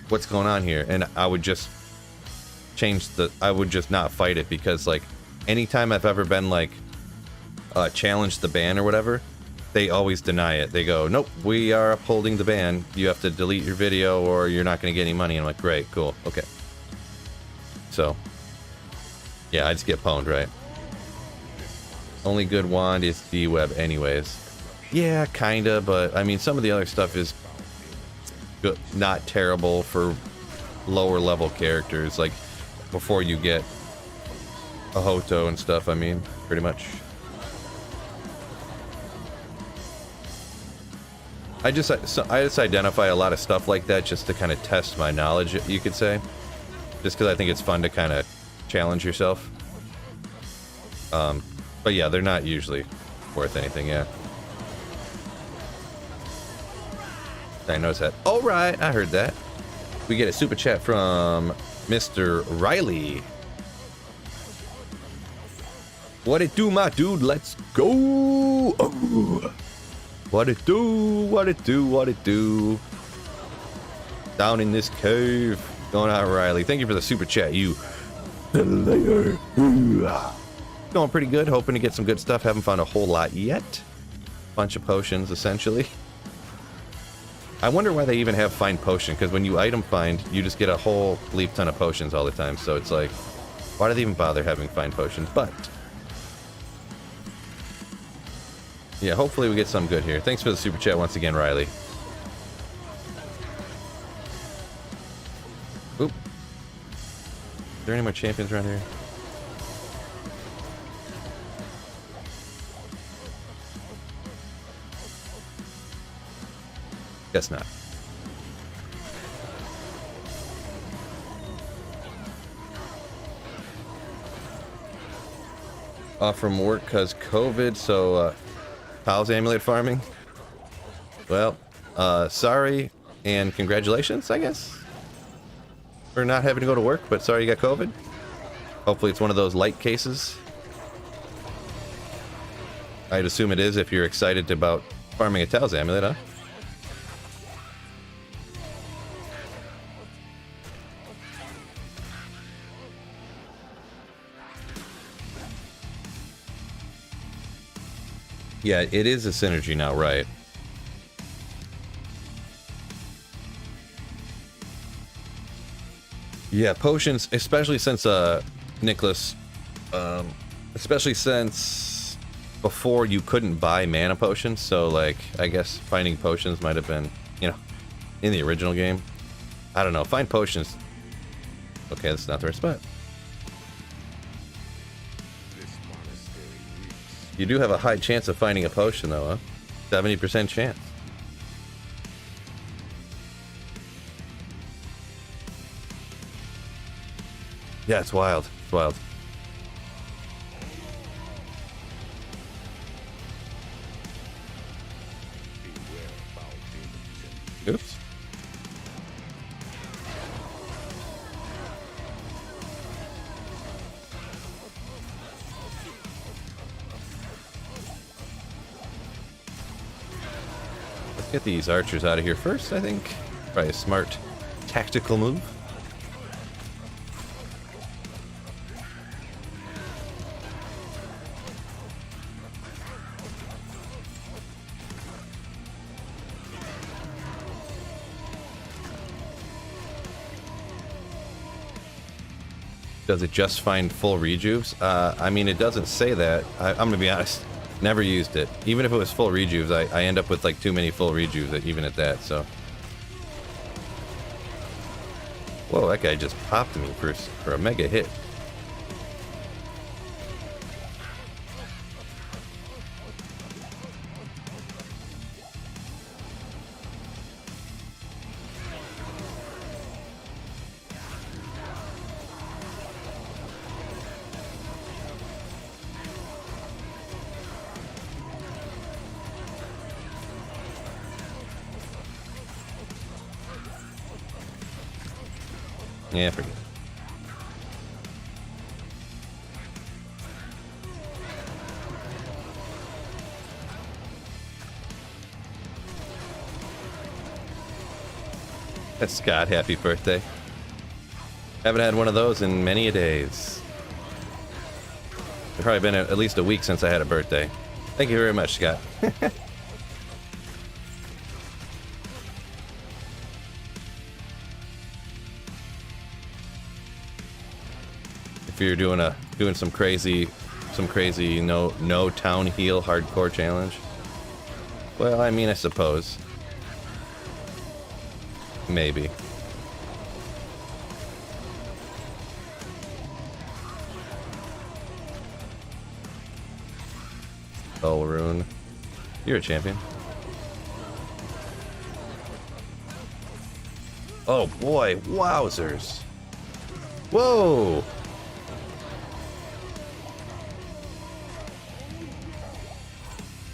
what's going on here? And I would just I would just not fight it, because like anytime I've ever been like challenged the ban or whatever, they always deny it. They go, nope, we are upholding the ban. You have to delete your video or you're not going to get any money. And I'm like, great, cool, okay. So, yeah, I just get pwned, right? Only good wand is D-Web anyways. Yeah, kinda, but I mean, some of the other stuff is good, not terrible for lower level characters, like before you get a Hoto and stuff, I mean, pretty much. I just identify a lot of stuff like that just to kind of test my knowledge, you could say. Just because I think it's fun to kind of challenge yourself. But yeah, they're not usually worth anything, yeah. I noticed that. All right, I heard that. We get a super chat from Mr. Riley. What it do, my dude? Let's go! Oh. What it do, what it do, what it do. Down in this cave. Going out, Riley. Thank you for the super chat, you. Later. Going pretty good. Hoping to get some good stuff. Haven't found a whole lot yet. Bunch of potions, essentially. I wonder why they even have find potion, because when you item find, you just get a whole bleep ton of potions all the time. So it's like, why do they even bother having find potions? But... yeah, hopefully we get some good here. Thanks for the super chat once again, Riley. Oop. Is there any more champions around here? Guess not. Off from work because COVID, so Powell's amulet farming. Well, sorry and congratulations, I guess, for not having to go to work, but sorry you got COVID. Hopefully it's one of those light cases. I'd assume it is if you're excited about farming a Tao's amulet, huh? Yeah, it is a synergy now, right? Yeah, potions, especially since Nicholas, especially since before you couldn't buy mana potions, so like I guess finding potions might have been, you know, in the original game. I don't know, find potions. Okay, that's not the right spot. You do have a high chance of finding a potion, though, huh? 70% chance. Yeah, it's wild. It's wild. Oops. Get these archers out of here first, I think. Probably a smart tactical move. Does it just find full rejuves? I mean, it doesn't say that. I'm gonna be honest. Never used it. Even if it was full rejuves, I end up with like too many full rejuves even at that, so. Whoa, that guy just popped me for a mega hit. Yeah, forget it. That's Scott, happy birthday. Haven't had one of those in many a days. It's probably been at least a week since I had a birthday. Thank you very much, Scott. If you're doing some crazy no town heal hardcore challenge. Well, I mean, I suppose. Maybe. Oh, Rune. You're a champion. Oh boy, wowzers. Whoa!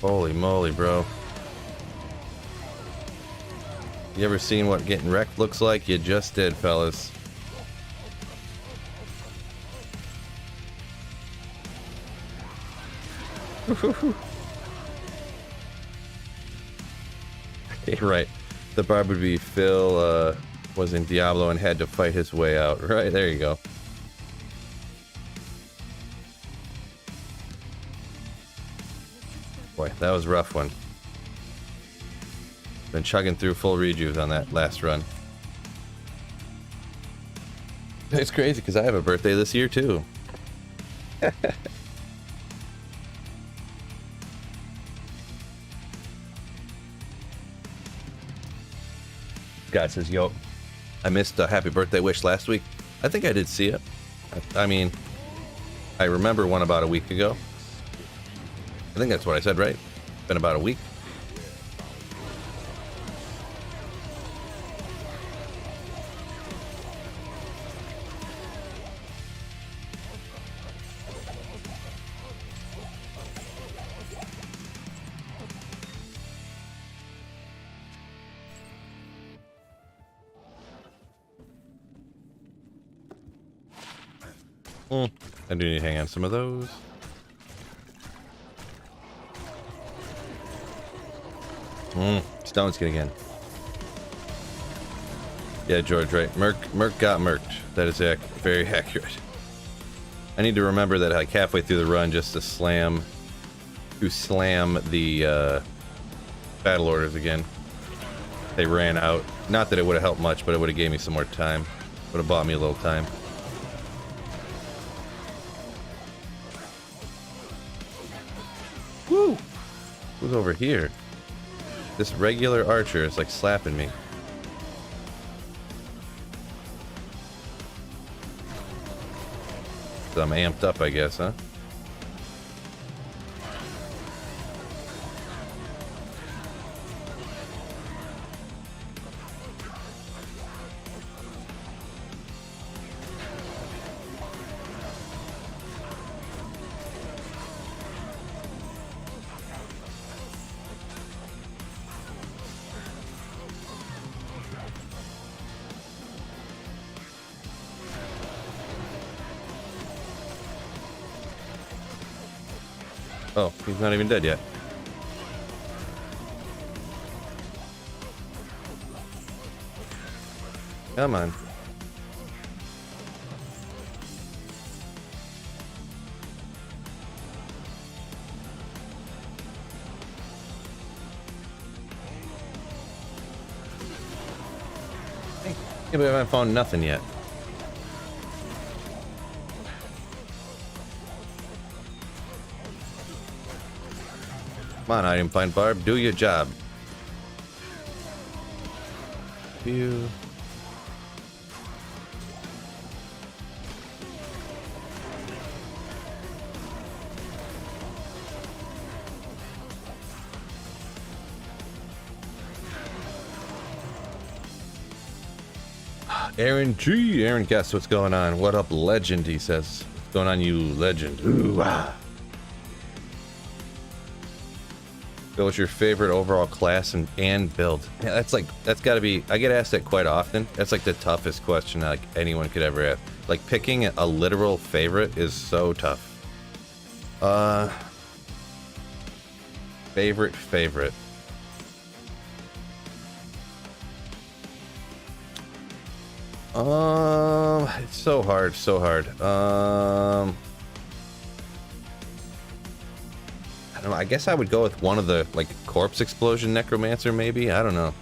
Holy moly, bro. You ever seen what getting wrecked looks like? You just did, fellas. Right. The Barb would be Phil was in Diablo and had to fight his way out. Right, there you go. Boy, that was a rough one. Been chugging through full rejuves on that last run. It's crazy because I have a birthday this year too. Guy says, yo, I missed a happy birthday wish last week. I think I did see it. I mean, I remember one about a week ago. I think that's what I said, right? Been about a week. I do need to hang on some of those. Stone skin again. Yeah, George, right. Merc got merked. That is very accurate. I need to remember that like halfway through the run just to slam the battle orders again. They ran out. Not that it would have helped much, but it would have gave me some more time. Would have bought me a little time. Woo! Who's over here? This regular archer is like slapping me. So I'm amped up, I guess, huh? Oh, he's not even dead yet. Come on. Hey, but I haven't found nothing yet. Come on, item find Barb, do your job. Phew. Aaron G. Aaron, guess what's going on? What up, legend? He says. What's going on, you legend? Ooh, ah. What's your favorite overall class and build? Yeah, that's gotta be, I get asked that quite often. That's like the toughest question like anyone could ever ask. Like picking a literal favorite is so tough. Favorite. It's so hard. I don't know, I guess I would go with one of the, like, corpse explosion necromancer, maybe? I don't know.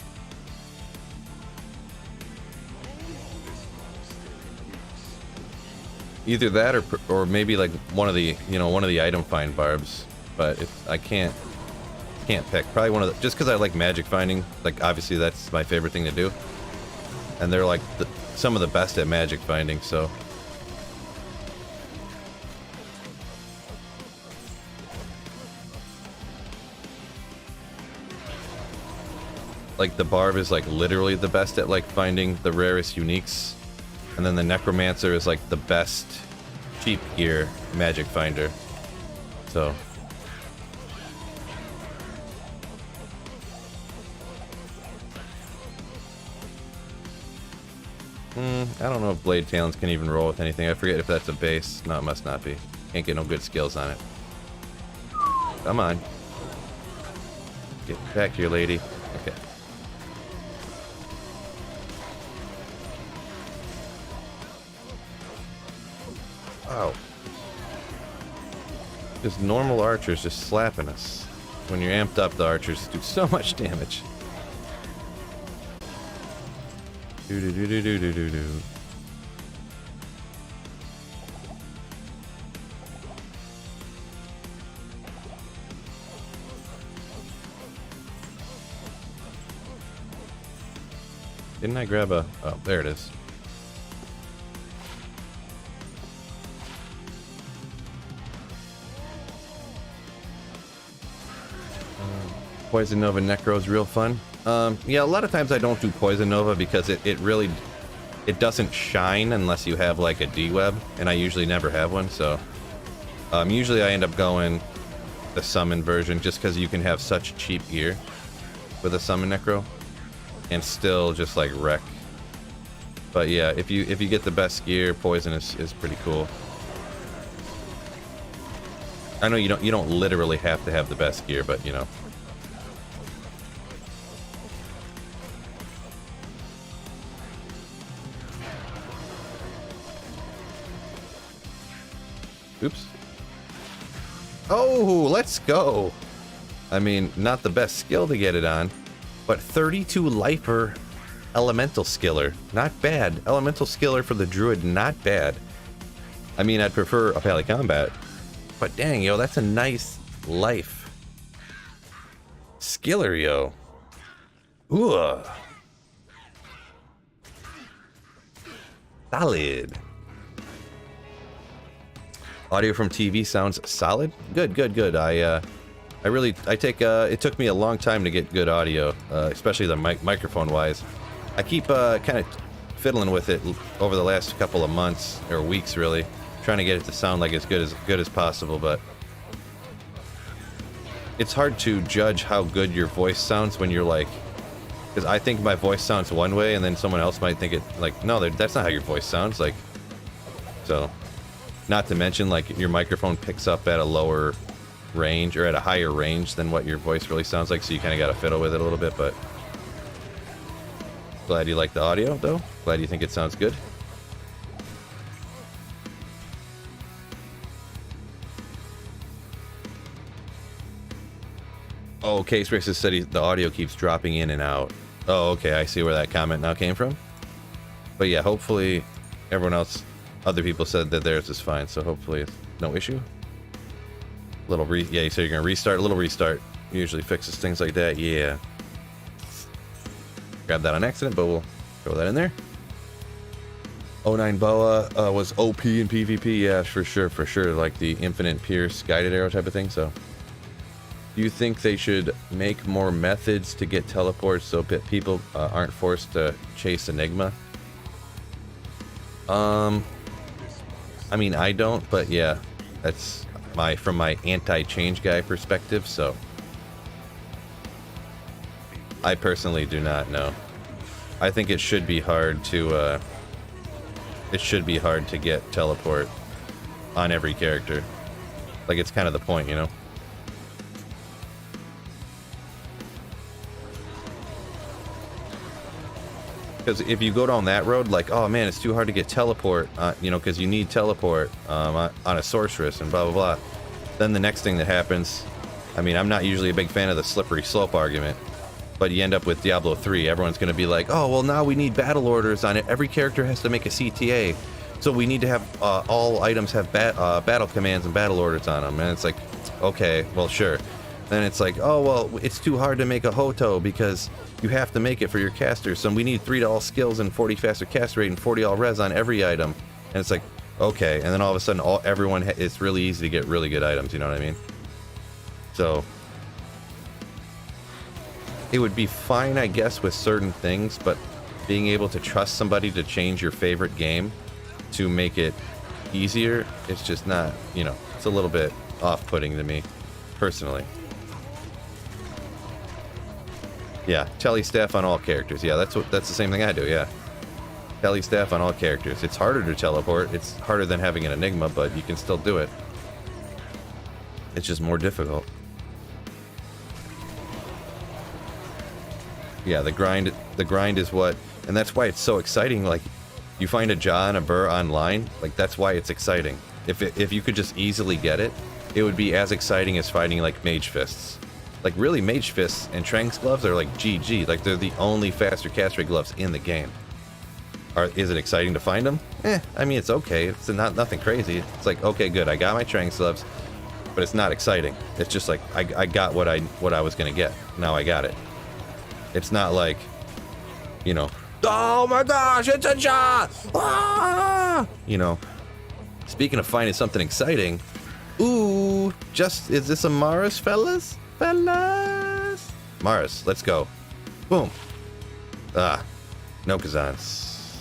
Either that or maybe like one of the, you know, one of the item find barbs. But I can't pick. Probably one of the, just because I like magic finding, like obviously that's my favorite thing to do. And they're like some of the best at magic finding, so. Like the Barb is like literally the best at like finding the rarest uniques. And then the Necromancer is like the best cheap gear magic finder. So. I don't know if Blade Talons can even roll with anything. I forget if that's a base. No, it must not be. Can't get no good skills on it. Come on. Get back here, lady. Okay. Wow. Just normal archers just slapping us. When you're amped up, the archers do so much damage. Do. Didn't I grab a... Oh, there it is. Poison Nova Necro is real fun. Yeah, a lot of times I don't do Poison Nova because it really... It doesn't shine unless you have like a D-web, and I usually never have one, so... usually I end up going the summon version just because you can have such cheap gear with a summon Necro. And still just like wreck. But yeah, if you get the best gear, poison is pretty cool. I know you don't literally have to have the best gear, but you know. Oops. Oh, let's go. I mean, not the best skill to get it on. But 32 lifer elemental skiller, not bad. Elemental skiller for the druid, not bad. I mean, I'd prefer a pally combat, but dang, yo, that's a nice life. Skiller, yo. Ooh. Solid. Audio from TV sounds solid. Good. It took me a long time to get good audio, especially the microphone wise. I keep kind of fiddling with it over the last couple of months or weeks, really, trying to get it to sound like as good as possible. But it's hard to judge how good your voice sounds when you're like, because I think my voice sounds one way, and then someone else might think it like, no, that's not how your voice sounds. Like, so, not to mention like your microphone picks up at a lower range or at a higher range than what your voice really sounds like, so you kind of got to fiddle with it a little bit. But glad you like the audio, though. Glad you think it sounds good. Oh, Case Races said the audio keeps dropping in and out. Oh, okay, I see where that comment now came from. But yeah, hopefully everyone else, other people said that theirs is fine, so hopefully it's no issue. Yeah, you said you're gonna restart. A little restart. usually fixes things like that. Yeah. Grabbed that on accident, but we'll throw that in there. 09 Boa was OP in PvP. Yeah, for sure. Like the infinite pierce guided arrow type of thing. So, do you think they should make more methods to get teleports so people aren't forced to chase Enigma? I mean, I don't, but yeah, that's from my anti-change guy perspective. So, I personally do not know. I think it should be hard to get teleport on every character. Like, it's kind of the point, you know? Because if you go down that road, like, oh man, it's too hard to get teleport, you know, because you need teleport on a sorceress and blah, blah, blah. Then the next thing that happens, I mean, I'm not usually a big fan of the slippery slope argument, but you end up with Diablo 3. Everyone's going to be like, oh, well, now we need battle orders on it. Every character has to make a CTA. So we need to have all items have battle commands and battle orders on them. And it's like, okay, well, sure. Then it's like, oh, well, it's too hard to make a Hoto because you have to make it for your casters. So we need 3 to all skills and 40 faster cast rate and 40 all res on every item. And it's like, okay. And then all of a sudden, it's really easy to get really good items. You know what I mean? So it would be fine, I guess, with certain things, but being able to trust somebody to change your favorite game to make it easier, it's just not, you know, it's a little bit off-putting to me, personally. Yeah, telly staff on all characters. Yeah, that's the same thing I do, yeah. Telly staff on all characters. It's harder to teleport. It's harder than having an Enigma, but you can still do it. It's just more difficult. Yeah, the grind is what, and that's why it's so exciting. Like, you find a Jaw and a Burr online, like, that's why it's exciting. If you could just easily get it, it would be as exciting as fighting, like, Mage Fists. Like, really, Mage Fists and Tranks gloves are, like, GG. Like, they're the only faster cast rate gloves in the game. Is it exciting to find them? I mean, it's okay. It's nothing crazy. It's like, okay, good, I got my Tranks gloves, but it's not exciting. It's just like, I got what I was gonna get. Now I got it. It's not like, you know, oh my gosh, it's a Jaw! Ah! You know, speaking of finding something exciting, ooh, is this a Mars, fellas? Mars, let's go. Boom. Nokazans.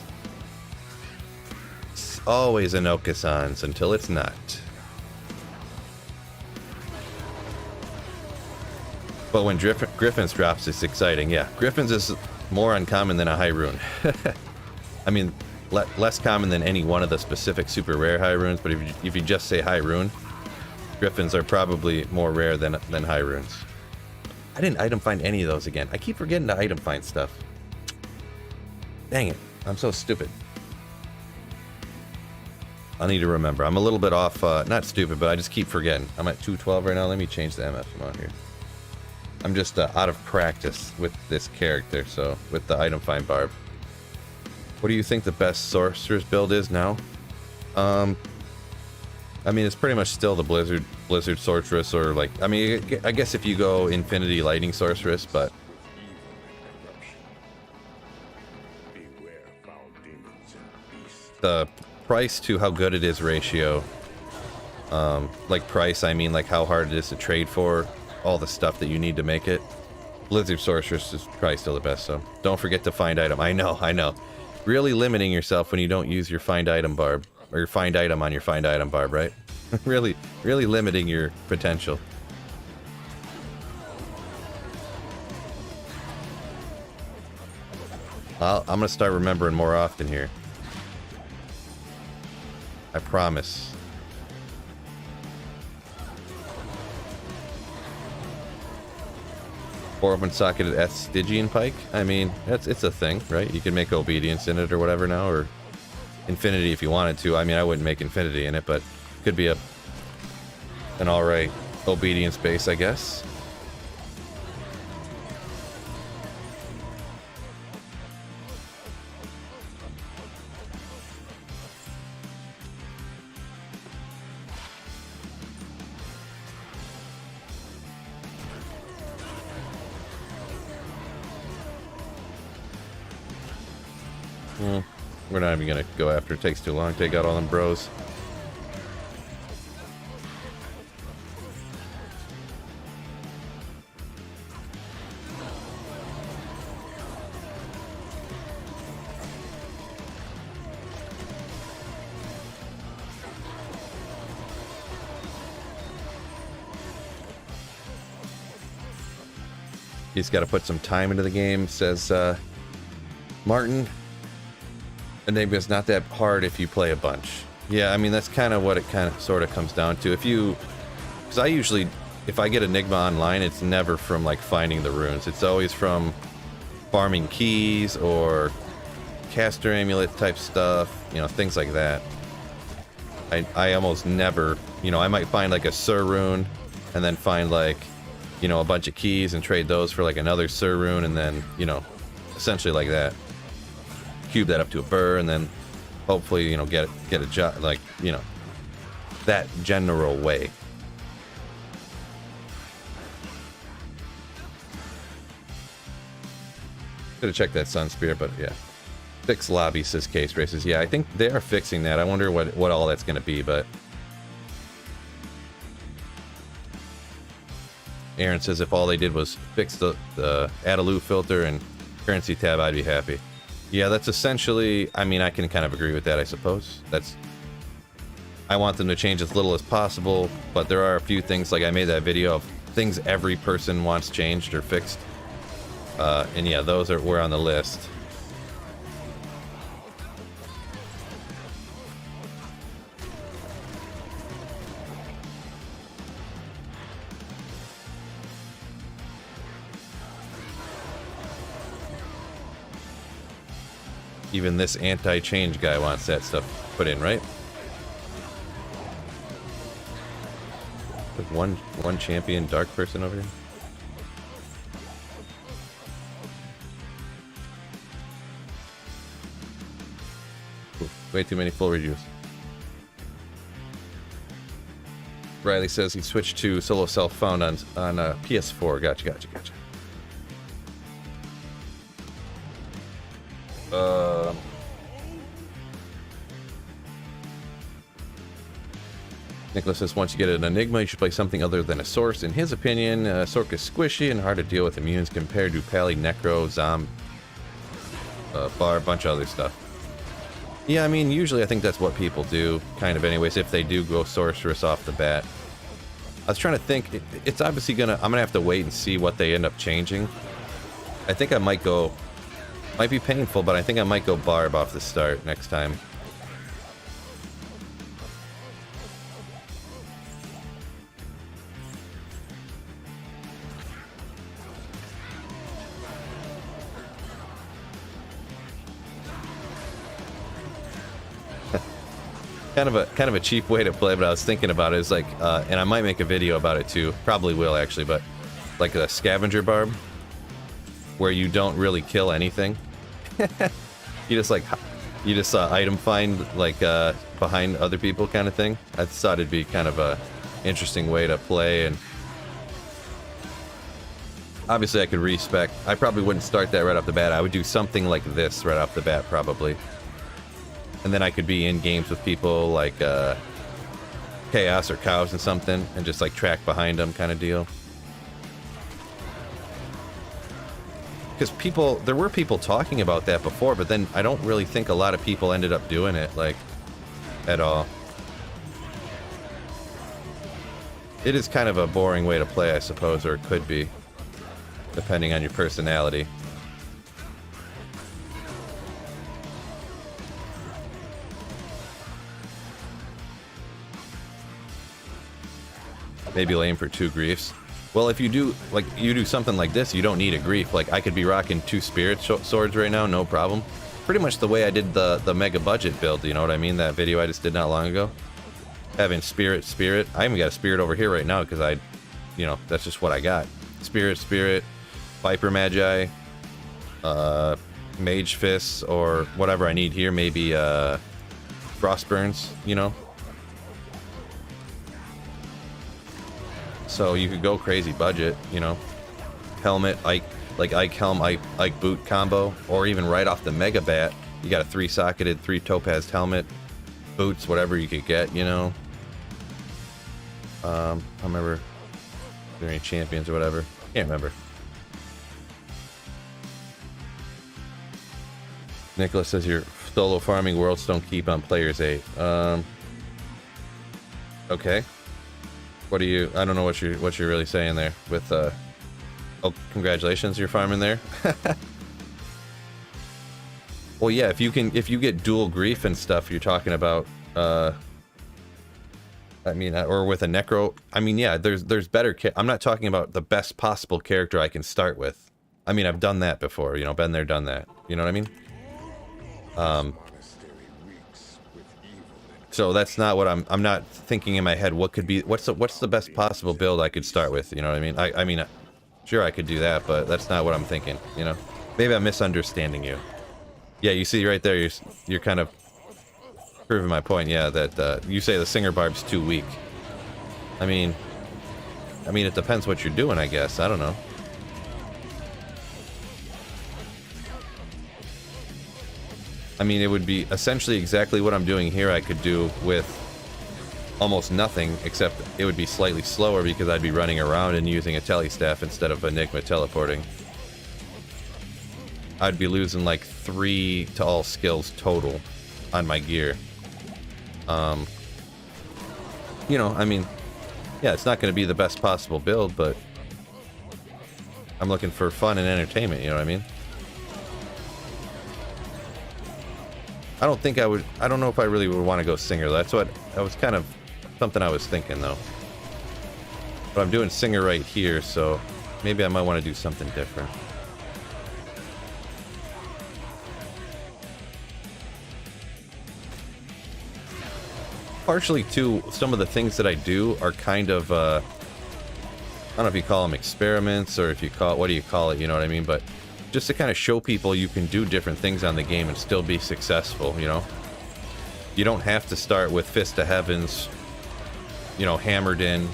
It's always a Nokazans until it's not. But when Griffins drops, it's exciting. Yeah, Griffins is more uncommon than a High Rune. I mean, less common than any one of the specific super rare High Runes, but if you just say High Rune, Griffins are probably more rare than High Runes. I didn't item find any of those again. I keep forgetting to item find stuff. Dang it. I'm so stupid. I need to remember. I'm a little bit off, not stupid, but I just keep forgetting. I'm at 212 right now. Let me change the MF amount here. I'm just out of practice with this character, so with the item find Barb. What do you think the best sorcerer's build is now? I mean, it's pretty much still the Blizzard sorceress, or like, I mean, I guess if you go Infinity Lightning sorceress, but the price to how good it is ratio, like price, I mean like how hard it is to trade for all the stuff that you need to make it. Blizzard sorceress is probably still the best, so don't forget to find item. I know. Really limiting yourself when you don't use your find item Barb, or your find item on your find item Barb, right? really limiting your potential. I'm gonna start remembering more often here. I promise. Or open socketed S Stygian Pike. I mean, it's a thing, right? You can make obedience in it or whatever now, or infinity if you wanted to. I mean, I wouldn't make infinity in it, but could be an alright obedience base, I guess. We're not even gonna go after it. Takes too long. Take out all them bros. He's got to put some time into the game, says Martin. Enigma's not that hard if you play a bunch. Yeah, I mean, that's kind of what it kind of sort of comes down to. If you... Because I usually, if I get Enigma online, it's never from, like, finding the runes. It's always from farming keys or caster amulet type stuff, you know, things like that. I almost never... You know, I might find, like, a Sur rune and then find, like... You know, a bunch of keys and trade those for like another Sur rune, and then, you know, essentially like that. Cube that up to a burr, and then hopefully, you know, get a job, like, you know, that general way. Could have checked that Sun Spirit, but yeah. Fix lobby, says Case Races. Yeah, I think they are fixing that. I wonder what all that's going to be, but... Aaron says if all they did was fix the add a loot filter and currency tab, I'd be happy. Yeah, that's essentially, I mean, I can kind of agree with that, I suppose. I want them to change as little as possible, but there are a few things, like I made that video of things every person wants changed or fixed. And yeah, those were on the list. Even this anti-change guy wants that stuff put in, right? One champion dark person over here. Ooh, way too many full reviews. Riley says he switched to solo self-found on PS4. Gotcha. Nicholas says once you get an Enigma, you should play something other than a Source. In his opinion, Sork is squishy and hard to deal with immunes compared to Pally, Necro, Zom, Barb, a bunch of other stuff. Yeah, I mean, usually I think that's what people do, kind of anyways, if they do go Sorceress off the bat. I was trying to think, it's obviously I'm gonna have to wait and see what they end up changing. I think I might go, might be painful, but I think I might go Barb off the start next time. Kind of a cheap way to play, but I was thinking about it. It's like, and I might make a video about it too. Probably will actually, but like a scavenger barb, where you don't really kill anything. you just item find like behind other people kind of thing. I thought it'd be kind of a interesting way to play, and obviously I could respec. I probably wouldn't start that right off the bat. I would do something like this right off the bat probably. And then I could be in games with people like Chaos or Cows and something, and just like track behind them kind of deal. Because there were people talking about that before, but then I don't really think a lot of people ended up doing it, like, at all. It is kind of a boring way to play, I suppose, or it could be, depending on your personality. Maybe you'll aim for 2 griefs. Well, if you do something like this, you don't need a grief. Like, I could be rocking 2 spirit swords right now, no problem. Pretty much the way I did the mega budget build, you know what I mean? That video I just did not long ago. Having spirit. I even got a spirit over here right now because you know, that's just what I got. Spirit, Viper Magi, Mage Fists, or whatever I need here. Maybe Frostburns, you know? So you could go crazy budget, you know, helmet, Ike, like Ike helm, Ike boot combo, or even right off the Mega Bat, You got a 3-socketed, 3-topaz helmet, boots, whatever you could get, you know. I remember if there any champions or whatever. Can't remember. Nicholas says you're solo farming worlds don't keep on players 8. Okay. What do you? I don't know what you're really saying there. With oh, congratulations, you're farming there. Well, yeah, if you get dual grief and stuff, you're talking about. I mean, or with a necro. I mean, yeah, there's better. I'm not talking about the best possible character I can start with. I mean, I've done that before. You know, been there, done that. You know what I mean? So that's not what I'm not thinking in my head. What could be? What's the best possible build I could start with? You know what I mean? I mean, sure I could do that, but that's not what I'm thinking. You know, maybe I'm misunderstanding you. Yeah, you see right there, you're kind of proving my point. Yeah, that you say the Singer Barb's too weak. I mean, it depends what you're doing, I guess. I don't know. I mean, it would be essentially exactly what I'm doing here. I could do with almost nothing, except it would be slightly slower because I'd be running around and using a telestaff instead of Enigma teleporting. I'd be losing like 3 to all skills total on my gear. You know, I mean, yeah, it's not going to be the best possible build, but I'm looking for fun and entertainment, you know what I mean? I don't think I would, I don't know if I really would want to go Singer. That was kind of something I was thinking, though. But I'm doing Singer right here, so maybe I might want to do something different. Partially, too, some of the things that I do are kind of, I don't know if you call them experiments, or if you call it, what do you call it, you know what I mean? But just to kind of show people you can do different things on the game and still be successful, you know? You don't have to start with Fist of Heavens, you know, hammered in,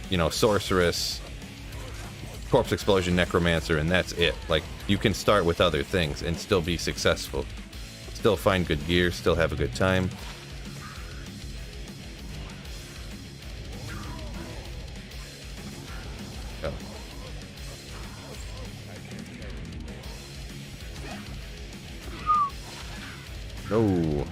you know, Sorceress, Corpse Explosion, Necromancer, and that's it. Like, you can start with other things and still be successful. Still find good gear, still have a good time. No.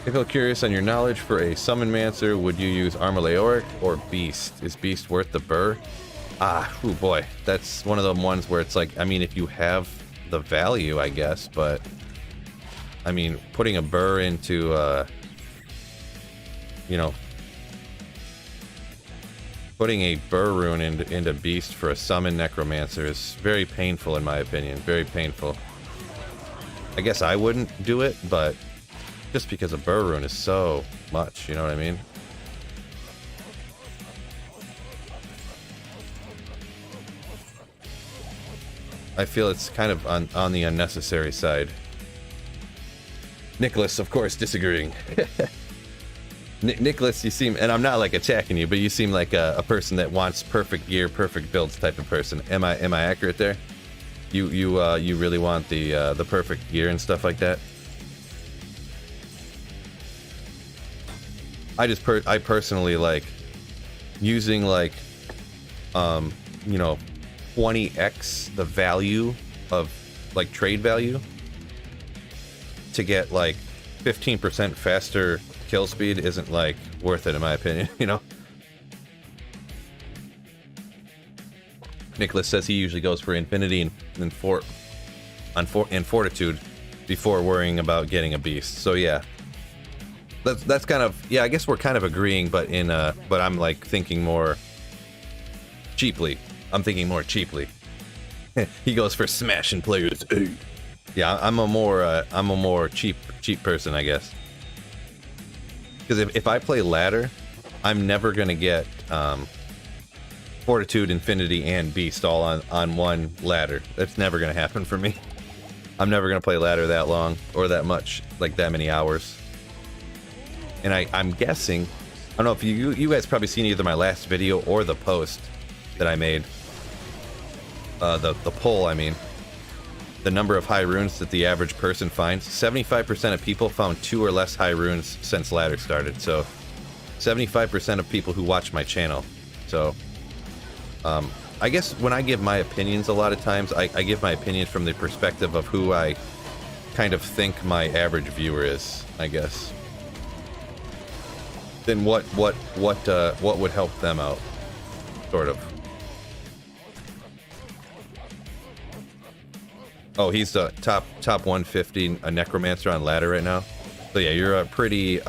If you're curious on your knowledge for a Summon Mancer, would you use Armaleoric or Beast? Is Beast worth the burr? Ah, oh boy. That's one of the ones where it's like, I mean, if you have the value, I guess, but I mean, putting a burr into, you know, putting a burr rune into Beast for a Summon Necromancer is very painful in my opinion. Very painful. I guess I wouldn't do it, but just because a burr rune is so much, you know what I mean? I feel it's kind of on the unnecessary side. Nicholas, of course, disagreeing. Nicholas, you seem, and I'm not like attacking you, but you seem like a person that wants perfect gear, perfect builds type of person. Am I accurate there? You really want the perfect gear and stuff like that? I personally like using like you know, 20x the value of like trade value to get like 15% faster kill speed isn't like worth it in my opinion, you know. Nicholas says he usually goes for Infinity and Fortitude before worrying about getting a Beast. So yeah, that's kind of, yeah, I guess we're kind of agreeing, but in but I'm like thinking more cheaply. I'm thinking more cheaply. He goes for smashing players. Yeah, I'm a more cheap person, I guess. Because if I play ladder, I'm never gonna get Fortitude, Infinity, and Beast all on one ladder. That's never gonna happen for me. I'm never gonna play ladder that long or that much, like that many hours. And I'm guessing, I don't know if you guys probably seen either my last video or the post. that I made. The poll, I mean. The number of high runes that the average person finds. 75% of people found 2 or less high runes since ladder started. So 75% of people who watch my channel. So I guess when I give my opinions a lot of times, I give my opinions from the perspective of who I kind of think my average viewer is, I guess. Then what would help them out, sort of. Oh, he's the top 150 a necromancer on ladder right now. So yeah, you're a pretty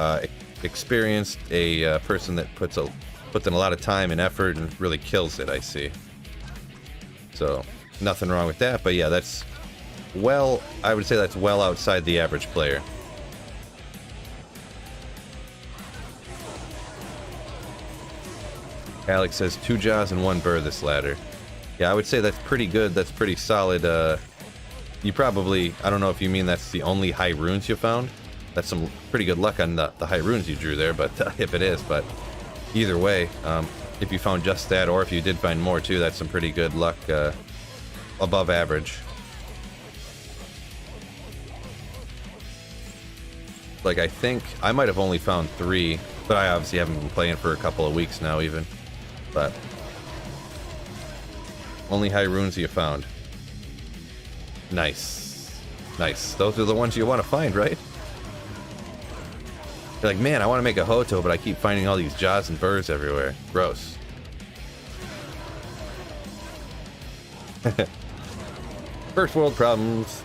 experienced person that puts in a lot of time and effort and really kills it, I see. So nothing wrong with that, but yeah, that's well, I would say that's well outside the average player. Alex says 2 jaws and 1 burr this ladder. Yeah, I would say that's pretty good. That's pretty solid. You probably, I don't know if you mean that's the only high runes you found. That's some pretty good luck on the high runes you drew there, but if it is, but either way, if you found just that, or if you did find more too, that's some pretty good luck, above average. Like, I think I might have only found 3, but I obviously haven't been playing for a couple of weeks now even. But only high runes you found. Nice. Nice. Those are the ones you want to find, right? You're like, man, I want to make a Hoto, but I keep finding all these jaws and burrs everywhere. Gross. First world problems.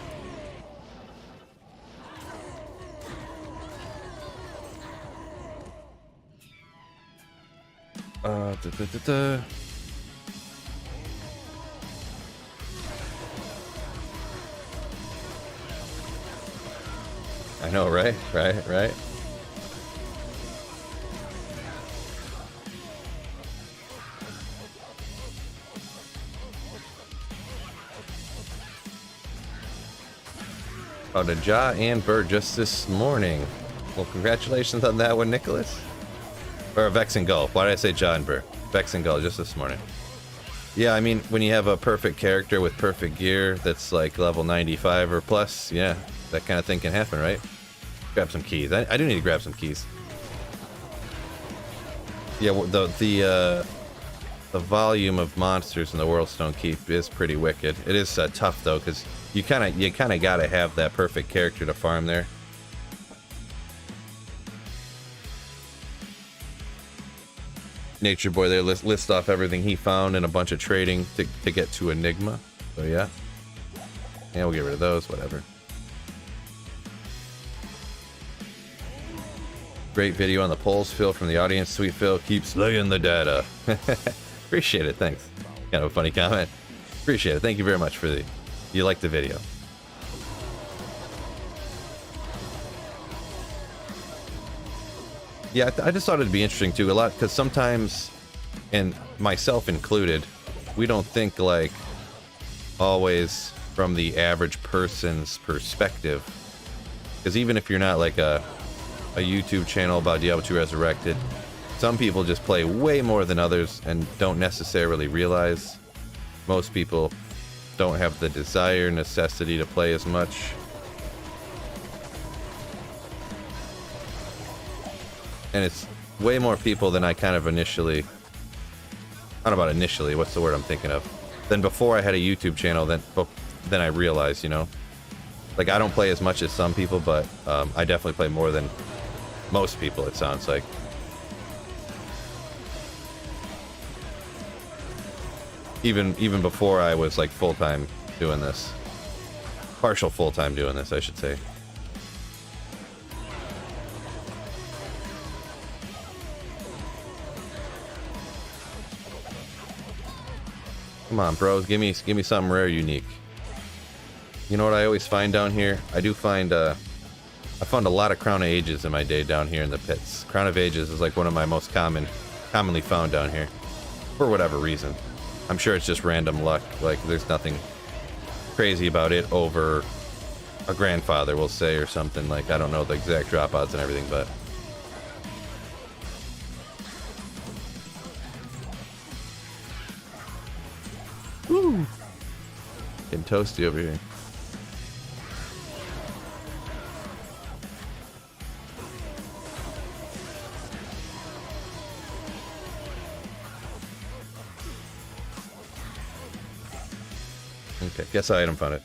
I know, right? Right. Found a jaw and bird just this morning. Well, congratulations on that one, Nicholas. Or a Vex and Gull. Why did I say jaw and bird? Vex and Gull just this morning. Yeah, I mean, when you have a perfect character with perfect gear that's like level 95 or plus, yeah, that kind of thing can happen, right? Grab some keys. I do need to grab some keys. Yeah, the volume of monsters in the Worldstone Keep is pretty wicked. It is tough though, because you kind of gotta have that perfect character to farm there. Nature Boy there lists off everything he found and a bunch of trading to get to Enigma. So yeah. Yeah, we'll get rid of those, whatever. Great video on the polls, Phil from the audience. Sweet Phil keeps laying the data. Appreciate it, thanks. Kind of a funny comment. Appreciate it. Thank you very much for you liked the video. Yeah, I just thought it'd be interesting too, a lot, because sometimes, and myself included, we don't think like always from the average person's perspective. Because even if you're not like a YouTube channel about Diablo 2 Resurrected, some people just play way more than others and don't necessarily realize. Most people don't have the desire, necessity to play as much. And it's way more people than I kind of initially, I don't know about initially, what's the word I'm thinking of, than before I had a YouTube channel, than I realized, you know? Like, I don't play as much as some people, but I definitely play more than most people, it sounds like. Even before I was like full-time doing this. Partial full-time doing this, I should say. Come on, bros, give me something rare, unique. You know what I always find down here? I do find I found a lot of Crown of Ages in my day down here in the pits. Crown of Ages is like one of my most commonly found down here, for whatever reason. I'm sure it's just random luck. Like, there's nothing crazy about it over a grandfather, we'll say, or something. Like, I don't know the exact drop odds and everything, but Woo! Getting toasty over here. Okay, guess I item found it.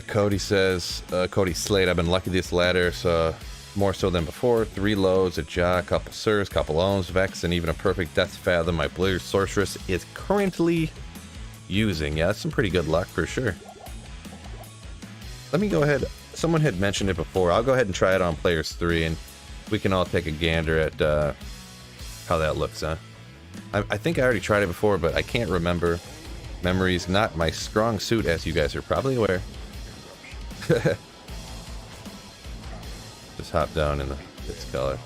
Cody says, Cody Slade, I've been lucky this ladder, so more so than before. 3 loads, a Jaw, couple Sirs, couple Ohms, Vex, and even a perfect Death Fathom my Blizzard Sorceress is currently using. Yeah, that's some pretty good luck for sure. Let me go ahead. Someone had mentioned it before. I'll go ahead and try it on Players 3, and we can all take a gander at how that looks, huh? I think I already tried it before, but I can't remember. Memory's not my strong suit, as you guys are probably aware. Just hop down in this color.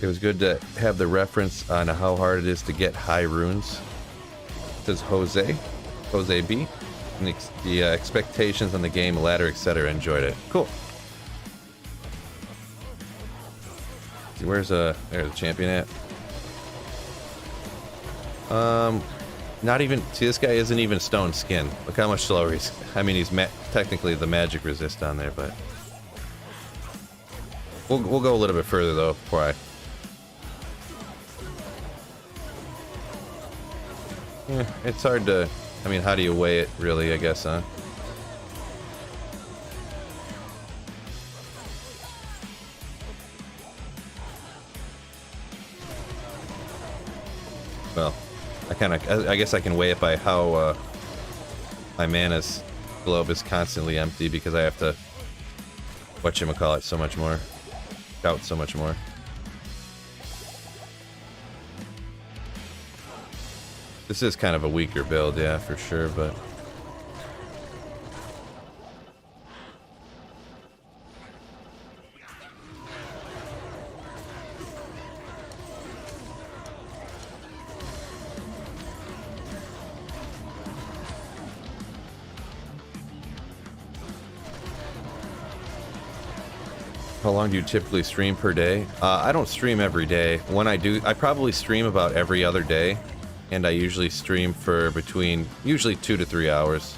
It was good to have the reference on how hard it is to get high runes. It says Jose B. And the expectations on the game, ladder, etc. Enjoyed it. Cool. See, where's there's the champion at? Not even, see, this guy isn't even stone skin. Look how much slower he's, I mean, he's technically the magic resist on there, but we'll go a little bit further though before it's hard to, I mean, how do you weigh it really, I guess, huh? Well, I guess I can weigh it by how my mana's globe is constantly empty because I have to, whatchamacallit, so much more. Scout so much more. This is kind of a weaker build, yeah, for sure, but how long do you typically stream per day? I don't stream every day. When I do, I probably stream about every other day, and I usually stream for between usually 2 to 3 hours,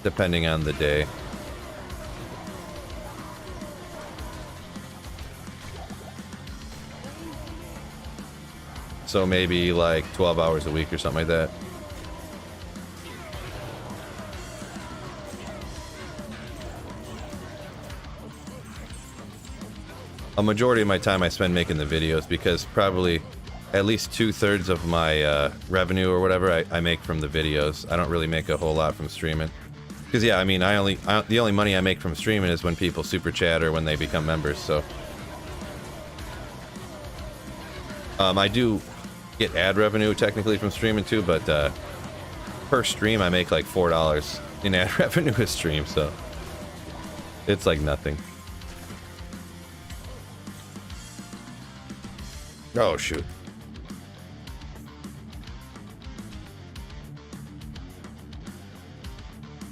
depending on the day. So maybe like 12 hours a week or something like that. A majority of my time I spend making the videos because probably at least 2/3 of my revenue or whatever I make from the videos. I don't really make a whole lot from streaming. Because yeah, I mean, the only money I make from streaming is when people super chat or when they become members. So I do get ad revenue technically from streaming too, but per stream I make like $4 in ad revenue a stream, so it's like nothing. Oh, shoot.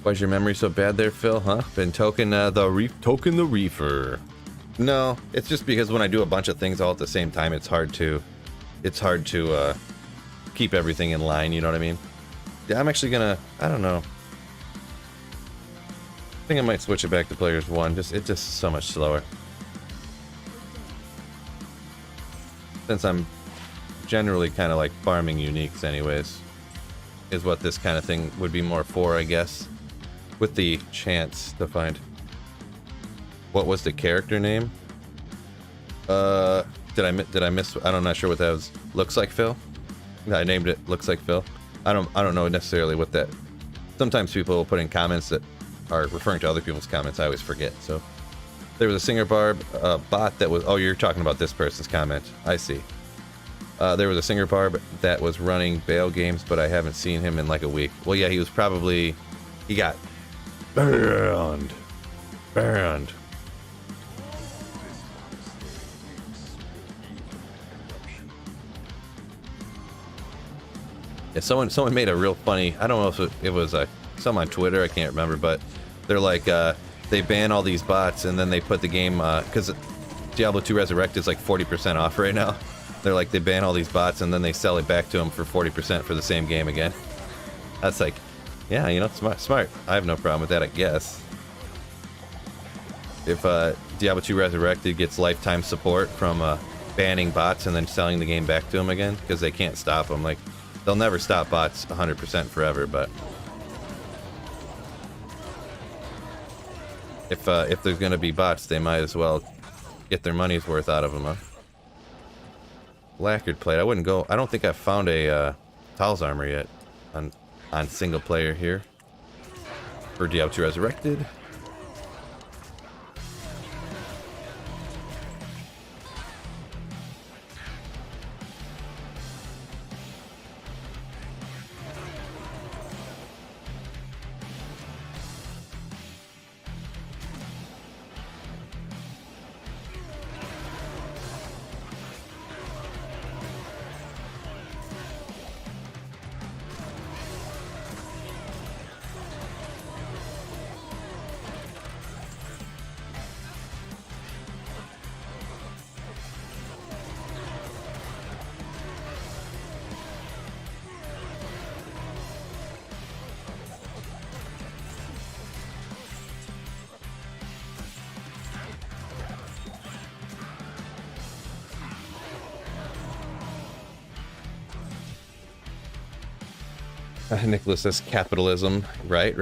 Why's your memory so bad there, Phil, huh? Been token the reefer. No, it's just because when I do a bunch of things all at the same time, it's hard to keep everything in line, you know what I mean? Yeah, I'm actually gonna, I don't know. I think I might switch it back to players 1. It's just so much slower. Since I'm generally kind of like farming uniques anyways, is what this kind of thing would be more for, I guess, with the chance to find. What was the character name? Did I miss? I'm not sure what that was. Looks like Phil. I named it Looks Like Phil. I don't know necessarily what that. Sometimes people will put in comments that are referring to other people's comments. I always forget. So there was a singer Barb bot that was. Oh, you're talking about this person's comment. I see. There was a singer Barb that was running bail games, but I haven't seen him in like a week. Well, yeah, he was probably. He got burned. Burned. Yeah, someone made a real funny. I don't know if it was some on Twitter. I can't remember, but they're like, they ban all these bots and then they put the game, because Diablo 2 Resurrected is like 40% off right now. They're like, they ban all these bots and then they sell it back to them for 40% for the same game again. That's like, yeah, you know, smart. I have no problem with that, I guess. If Diablo 2 Resurrected gets lifetime support from banning bots and then selling the game back to them again, because they can't stop them. Like, they'll never stop bots 100% forever, but if there's gonna be bots, they might as well get their money's worth out of them, huh? Lacquered plate. I wouldn't go. I don't think I've found a Tal's armor yet on single player here for Diablo 2 Resurrected. Nicholas says capitalism. Right.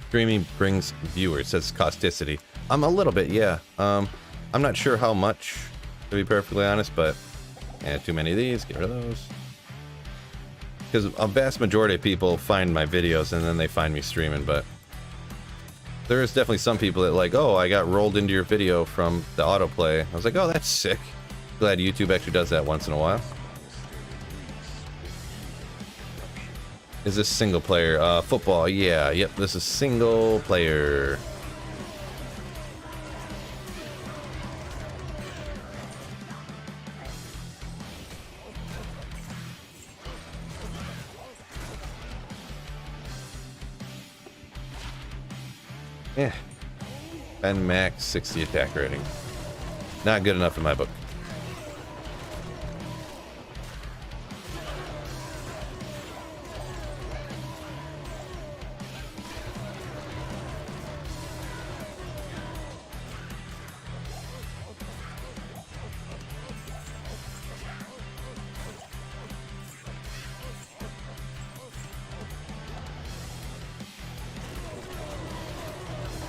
Streaming brings viewers, says causticity. A little bit, yeah. I'm not sure how much, to be perfectly honest, but too many of these, get rid of those. Because a vast majority of people find my videos and then they find me streaming, but there is definitely some people that like, oh, I got rolled into your video from the autoplay. I was like, oh, that's sick. Glad YouTube actually does that once in a while. Is this single player? Football, yeah, yep, this is single player. Yeah. And max 60 attack rating. Not good enough in my book.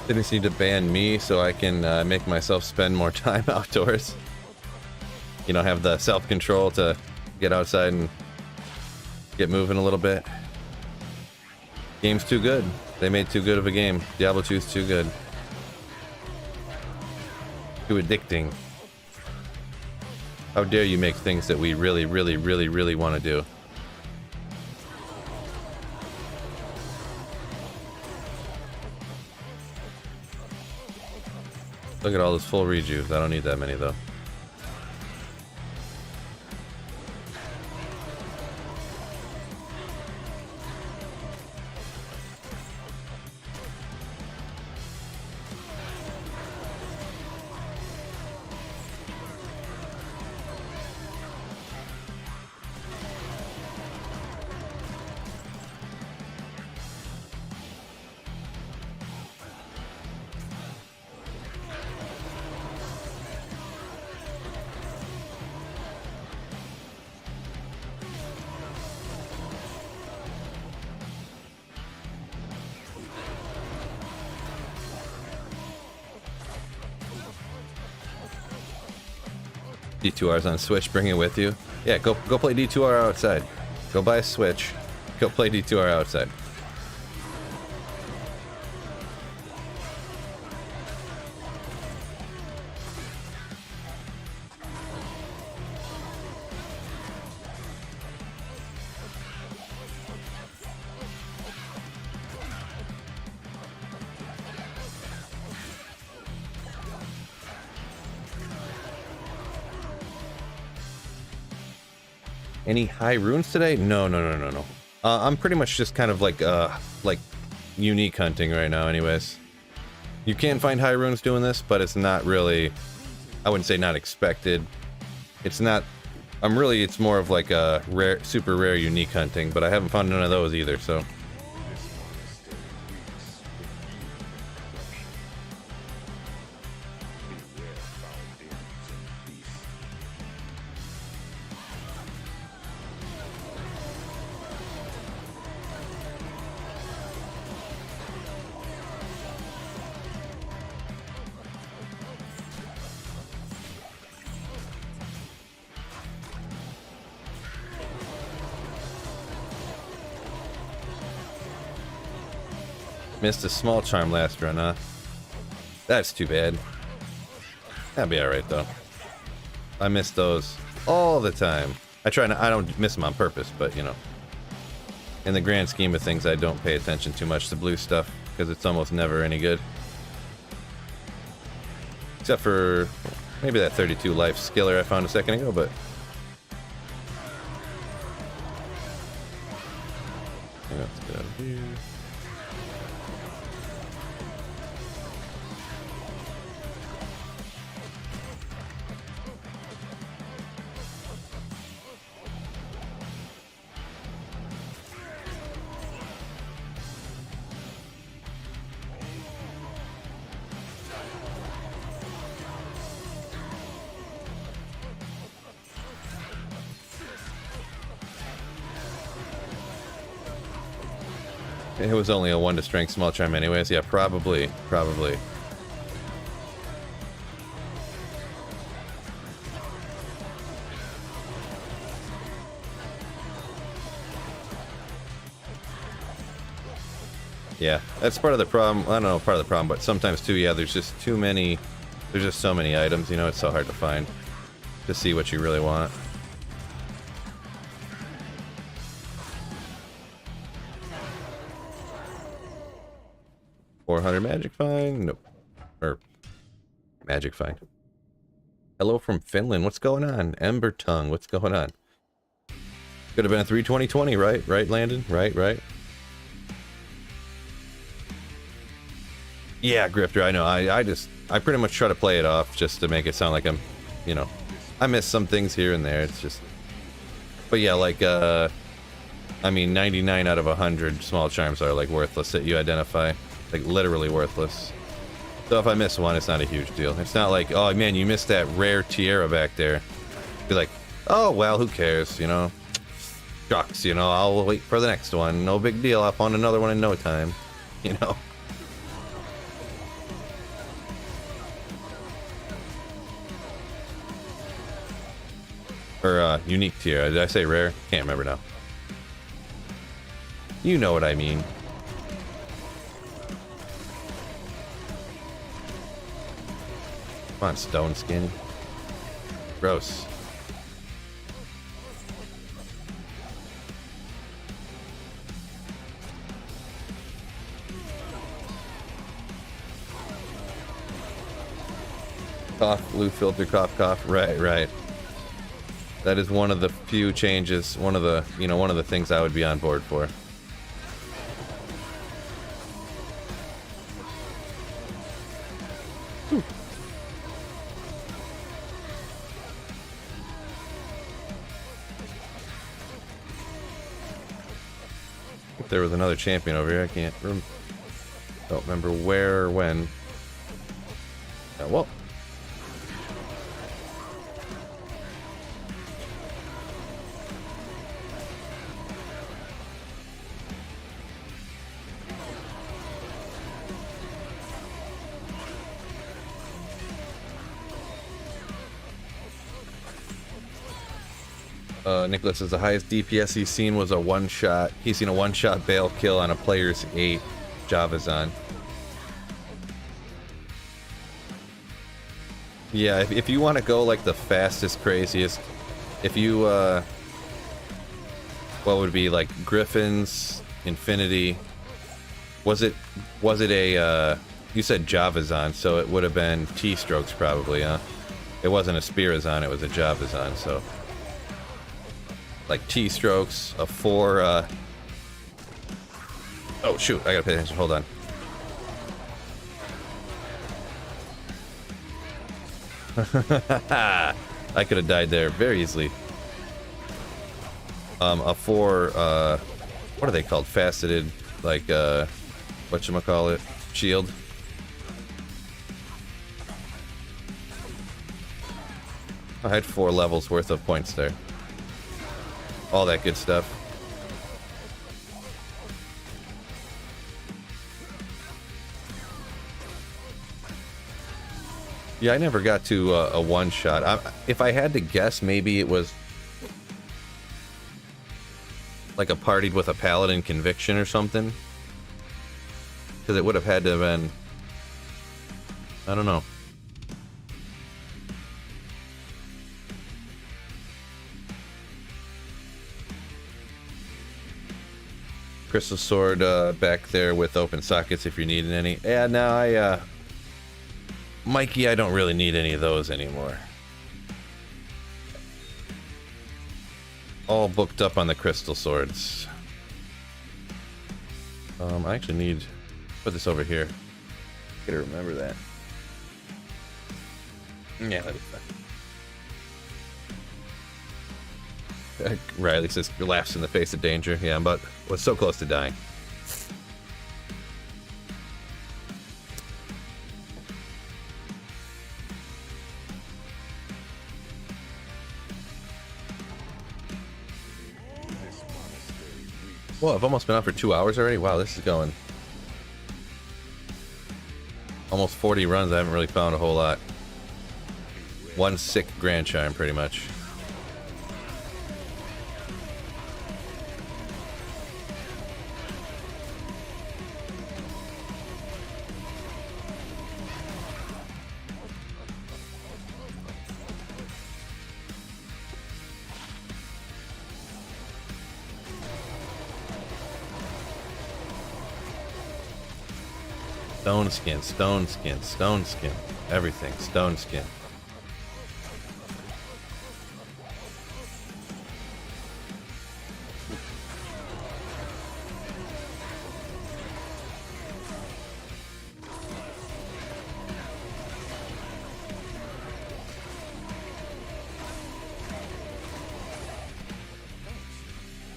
They just need to ban me so I can make myself spend more time outdoors. You know, have the self-control to get outside and get moving a little bit. Game's too good. They made too good of a game. Diablo 2 is too good. Too addicting. How dare you make things that we really want to do. Look at all those full rejuves. I don't need that many though. D2Rs on Switch, bring it with you. Yeah, go play D2R outside. Go buy a Switch. Go play D2R outside. Any high runes today? No. I'm pretty much just kind of like unique hunting right now anyways. You can find high runes doing this, but it's not really, I wouldn't say not expected. It's not, it's more of like a rare, super rare unique hunting, but I haven't found none of those either, so. Missed a small charm last run, huh? That's too bad. That'll be alright though. I miss those all the time. I don't miss them on purpose, but you know. In the grand scheme of things, I don't pay attention too much to blue stuff, because it's almost never any good. Except for maybe that 32 life skiller I found a second ago, but... Let's get out of here. It was only a 1 to strength small charm anyways. Yeah, probably. Yeah, that's part of the problem. I don't know, part of the problem, but sometimes too, yeah, there's just too many, there's just so many items, you know, it's so hard to find, to see what you really want. $400 magic find? Nope. Or magic find. Hello from Finland. What's going on? Ember tongue. What's going on? Could have been a 32020, right? Right, Landon? Right. Yeah, Grifter. I know. I pretty much try to play it off just to make it sound like I'm, you know, I miss some things here and there. It's just, but yeah, like, I mean, 99 out of 100 small charms are like worthless that you identify. Like literally worthless. So if I miss one, it's not a huge deal. It's not like, oh man, you missed that rare tiara back there. Be like, oh well, who cares, you know? Shucks, you know, I'll wait for the next one. No big deal. I'll find another one in no time. You know? Or unique tiara. Did I say rare? Can't remember now. You know what I mean. Come on, stone skin. Gross. Cough, blue filter, cough, cough. Right. That is one of the few changes, one of the things I would be on board for. There was another champion over here. I don't remember where or when. Yeah, well. Nicholas says the highest DPS he's seen was a one-shot. He's seen a one-shot bail kill on a player's 8 Javazan. Yeah, if you want to go like the fastest, craziest, if you what would be like Griffins, Infinity? Was it a you said Javazan, so it would have been T-strokes probably, huh? It wasn't a Spirazon, it was a Javazan, so. Like T-strokes, a 4 Oh shoot, I gotta pay attention. Hold on. I could have died there very easily. A 4, what are they called? Faceted, like, whatchamacallit? Shield. I had 4 levels worth of points there. All that good stuff. Yeah, I never got to a one-shot. If I had to guess, maybe it was like a partied with a paladin conviction or something. Because it would have had to have been... I don't know. Crystal sword back there with open sockets if you're needing any. Yeah, no, Mikey, I don't really need any of those anymore. All booked up on the crystal swords. I actually need... put this over here. Gotta remember that. Yeah, that'd be fine. Riley says, laughs in the face of danger. Yeah, but was so close to dying. Whoa, I've almost been on for 2 hours already? Wow, this is going... almost 40 runs. I haven't really found a whole lot. One sick Grand Chime, pretty much. Stone skin, stone skin, stone skin. Everything, stone skin.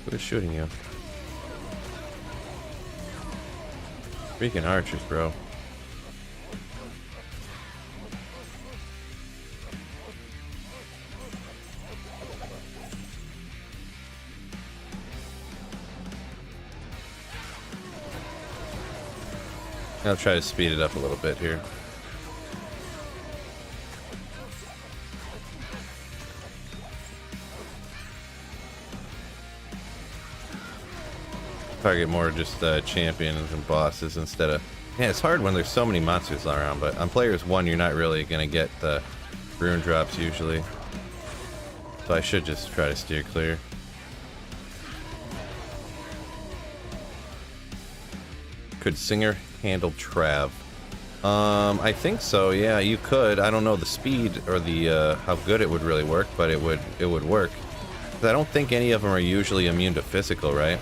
Who is shooting you? Freaking archers, bro. I'll try to speed it up a little bit here. Target more just champions and bosses instead of... Yeah, it's hard when there's so many monsters around, but on players 1 you're not really going to get the rune drops usually. So I should just try to steer clear. Could Singer handle Trav? I think so, yeah, you could. I don't know the speed or the how good it would really work, but it would work. 'Cause I don't think any of them are usually immune to physical, right?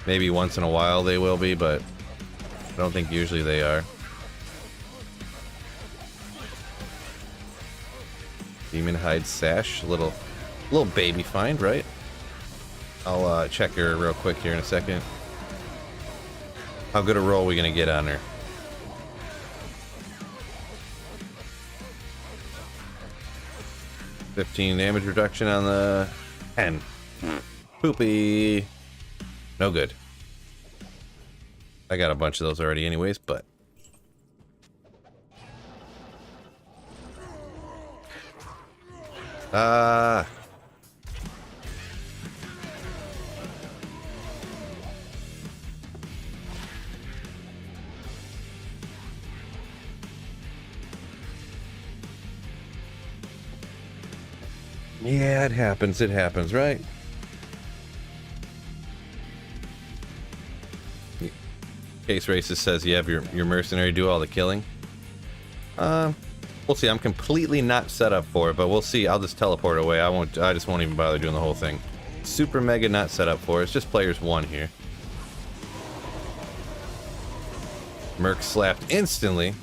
Maybe once in a while they will be, but I don't think usually they are. Demon Hide Sash, little baby find, right? I'll check her real quick here in a second. How good a roll are we gonna get on her? $15 damage reduction on the 10. Poopy. No good. I got a bunch of those already anyways, but... Yeah, it happens, right? Case Racist says you have your mercenary do all the killing. We'll see. I'm completely not set up for it, but we'll see. I'll just teleport away. I just won't even bother doing the whole thing. super mega not set up for. It's just players 1 here. Merc slapped instantly.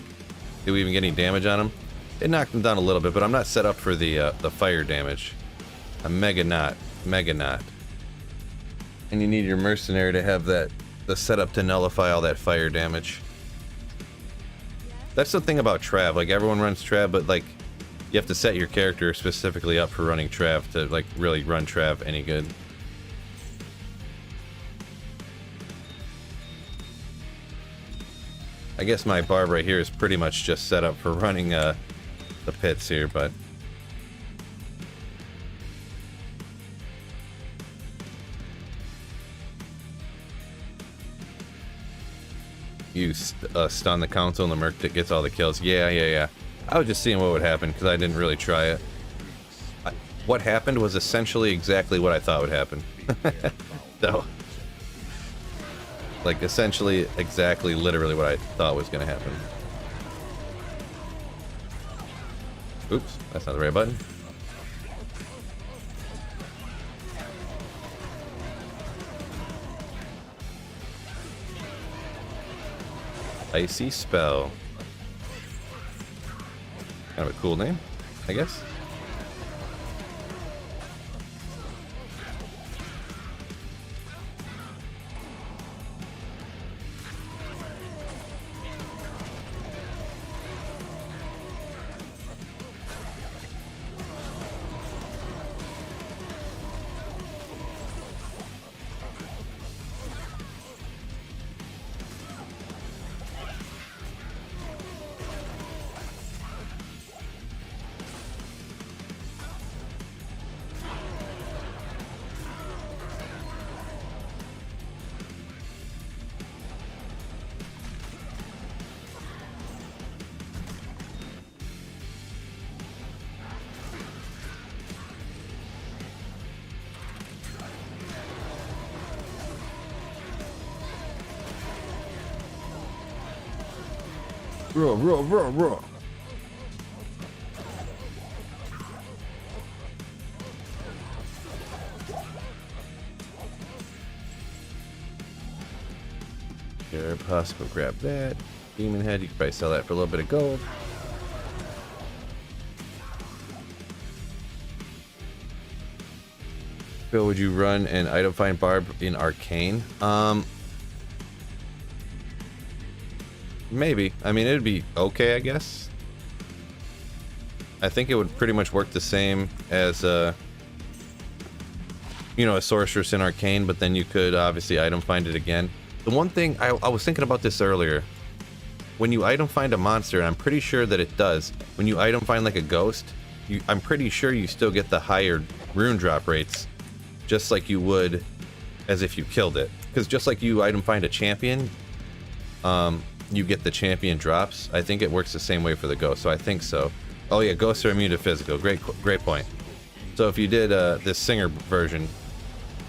Did we even get any damage on him? It knocked him down a little bit, but I'm not set up for the fire damage. A mega not. Mega not. And you need your mercenary to have the setup to nullify all that fire damage. That's the thing about Trav. Like, everyone runs Trav, but like, you have to set your character specifically up for running Trav to like really run Trav any good. I guess my Barb right here is pretty much just set up for running the pits here, but you stun the council and the merc that gets all the kills. Yeah. I was just seeing what would happen because I didn't really try it. What happened was essentially exactly what I thought would happen. So, like, essentially exactly literally what I thought was going to happen. Oops, that's not the right button. Icy Spell. Kind of a cool name, I guess. Raw. Here, possible, grab that. Demon head, you can probably sell that for a little bit of gold. Bill, would you run an item find Barb in Arcane? Maybe. I mean, it'd be okay, I guess. I think it would pretty much work the same as, you know, a sorceress in Arcane, but then you could obviously item find it again. The one thing, I was thinking about this earlier. When you item find a monster, and I'm pretty sure that it does, when you item find like a ghost, I'm pretty sure you still get the higher rune drop rates, just like you would as if you killed it. Because just like you item find a champion, you get the champion drops. I think it works the same way for the ghost, so I think so. Oh yeah, ghosts are immune to physical. Great point. So if you did this singer version,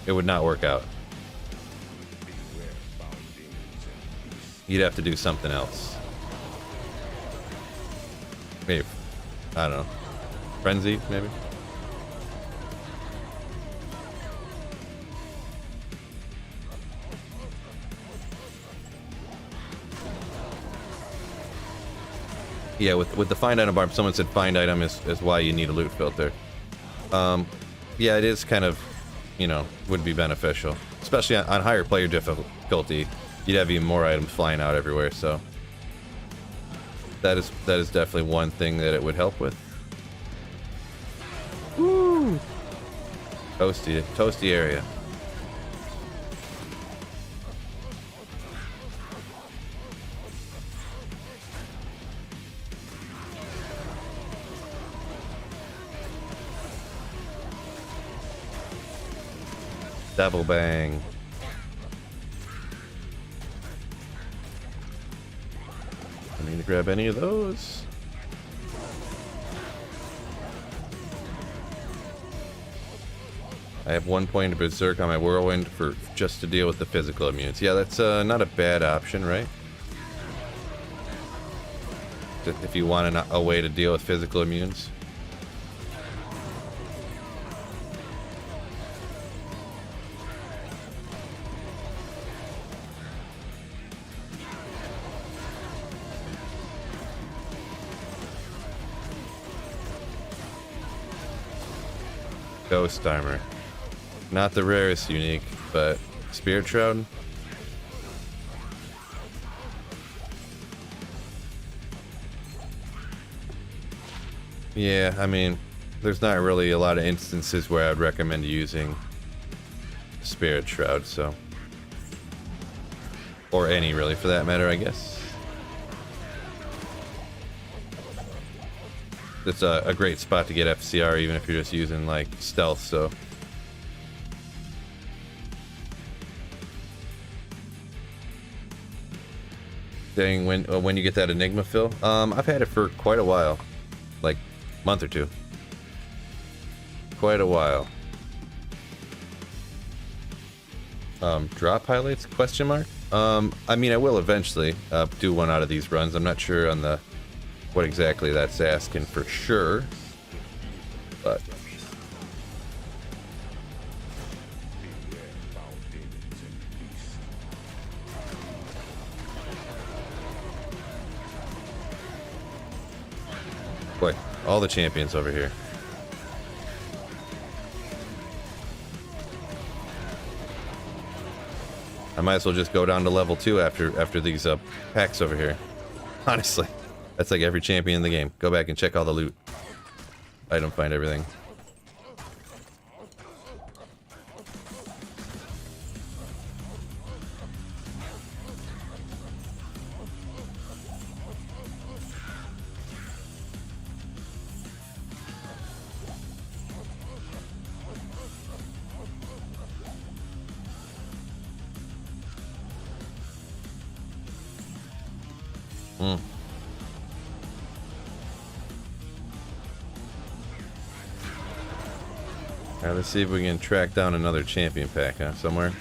it would not work out. You'd have to do something else. Maybe, I don't know. Frenzy, maybe? Yeah, with the find item Barb, someone said find item is why you need a loot filter. Yeah, it is kind of, you know, would be beneficial. Especially on higher player difficulty, you'd have even more items flying out everywhere, so. That is definitely one thing that it would help with. Woo! Toasty area. Double bang. I need to grab any of those. I have 1 point of berserk on my whirlwind for just to deal with the physical immunities. Yeah, that's not a bad option, right? If you want a way to deal with physical immunes. Ghost armor. Not the rarest unique, but Spirit Shroud. Yeah, I mean, there's not really a lot of instances where I'd recommend using Spirit Shroud, so. Or any, really, for that matter, I guess. It's a great spot to get FCR, even if you're just using, like, stealth, so. Dang, when you get that Enigma fill? I've had it for quite a while. Like, month or two. Quite a while. Drop highlights? Question mark? I mean, I will eventually do one out of these runs. I'm not sure on the what exactly that's asking for sure, but boy, all the champions over here. I might as well just go down to level 2 after these packs over here. Honestly, that's like every champion in the game. Go back and check all the loot. Item find everything. Alright, let's see if we can track down another champion pack, huh? Somewhere.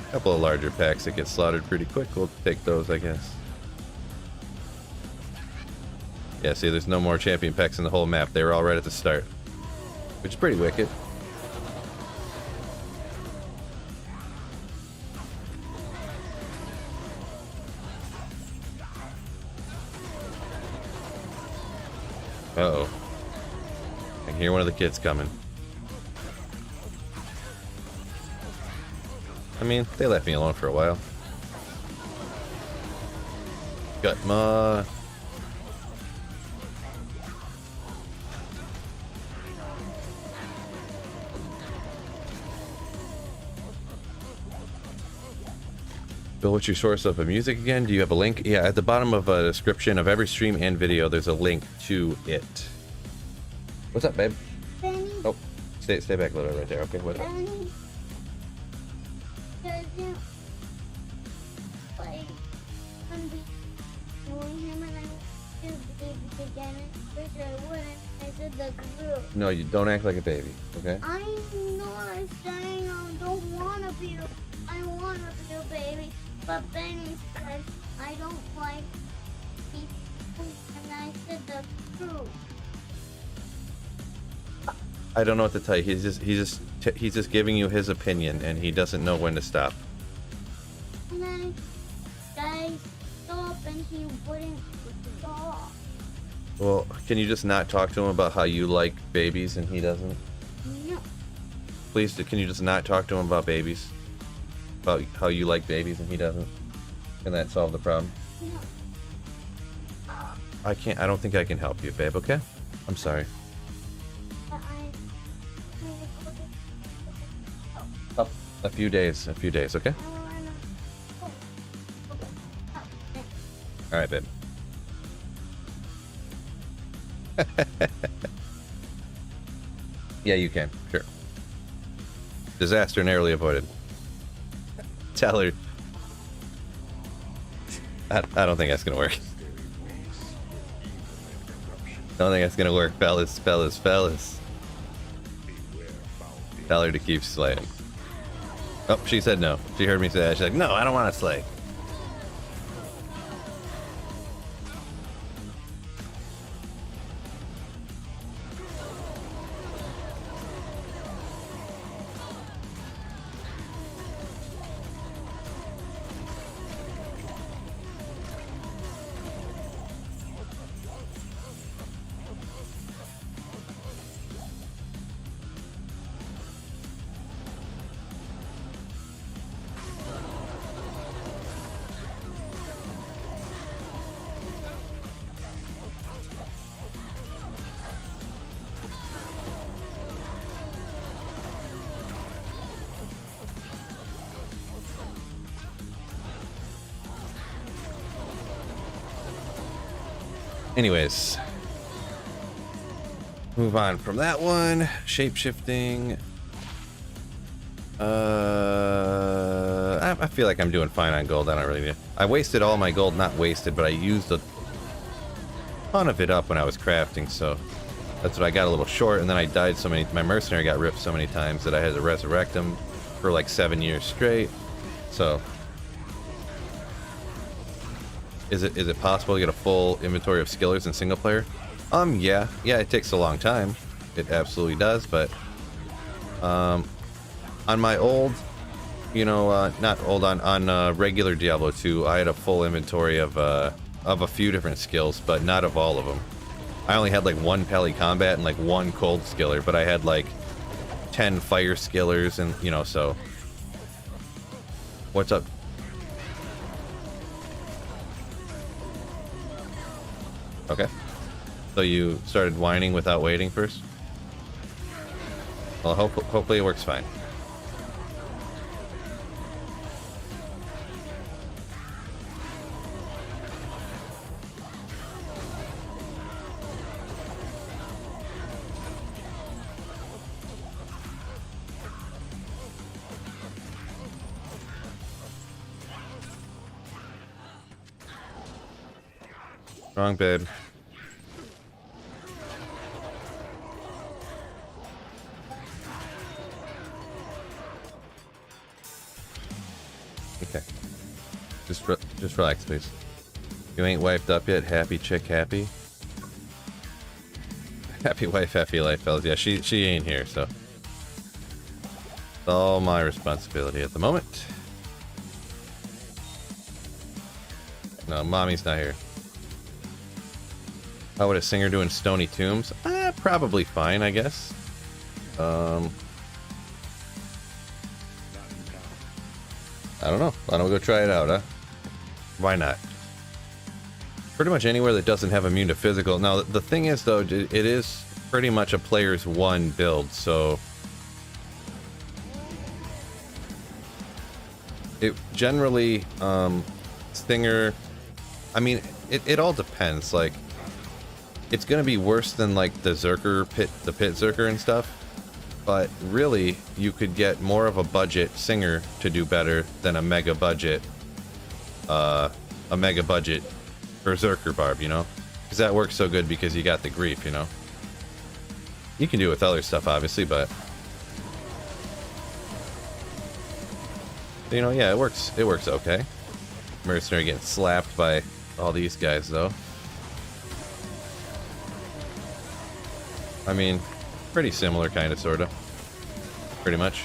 A couple of larger packs that get slaughtered pretty quick. We'll take those, I guess. Yeah, see, there's no more champion packs in the whole map. They were all right at the start. Which is pretty wicked. Uh-oh. I can hear one of the kids coming. I mean, they left me alone for a while. Gutma. Bill, what's your source of music again? Do you have a link? Yeah, at the bottom of a description of every stream and video, there's a link to it. What's up, babe? Benny. Oh, stay back a little bit right there. Okay, what up? Benny doesn't like knowing him, and I just baby again, which I wouldn't. I said the group. No, you don't act like a baby, okay? I know I'm saying I don't want to be. I want to be a baby. But Benny said, I don't like people, and I said the truth. I don't know what to tell you. He's just giving you his opinion, and he doesn't know when to stop. And then guys stop, and he wouldn't stop. Well, can you just not talk to him about how you like babies and he doesn't? No. Please, can you just not talk to him about babies? About how you like babies and he doesn't? Can that solve the problem? No. I don't think I can help you, babe, okay? I'm sorry. But A few days, okay? Alright, babe. Yeah, you can, sure. Disaster narrowly avoided. Tell her. I don't think that's gonna work. Don't think that's gonna work, fellas. Tell her to keep slaying. Oh, she said no. She heard me say that. She's like, no, I don't want to slay. Anyways, move on from that one. Shape shifting. I feel like I'm doing fine on gold. I don't really need it. I wasted all my gold, not wasted, but I used a ton of it up when I was crafting, so that's what I got a little short, and then I died so many, my mercenary got ripped so many times that I had to resurrect him for like 7 years straight. So is it possible to get a full inventory of skillers in single player? Yeah, it takes a long time. It absolutely does, but on my old, not old, on regular Diablo 2, I had a full inventory of a few different skills, but not of all of them. I only had like 1 Pally Combat and like 1 Cold Skiller, but I had like 10 Fire Skillers and, so. What's up? Okay. So you started whining without waiting first? Well, hopefully it works fine. Wrong bed. Okay. Just relax, please. You ain't wiped up yet. Happy chick, happy. Happy wife, happy life, fellas. Yeah, she ain't here, so it's all my responsibility at the moment. No, mommy's not here. How would a singer do in Stony Tombs? Probably fine, I guess. I don't know. Why don't we go try it out, huh? Why not? Pretty much anywhere that doesn't have immune to physical. Now, the thing is, though, it is pretty much a player's one build, so it generally, Stinger, I mean, it all depends. Like, it's gonna be worse than like the Zerker pit Zerker and stuff, but really you could get more of a budget singer to do better than a mega budget Berserker Barb, because that works so good because you got the grief, You can do it with other stuff, obviously, but yeah, it works okay. Mercenary getting slapped by all these guys, though. I mean, pretty similar, kind of, sort of. Pretty much.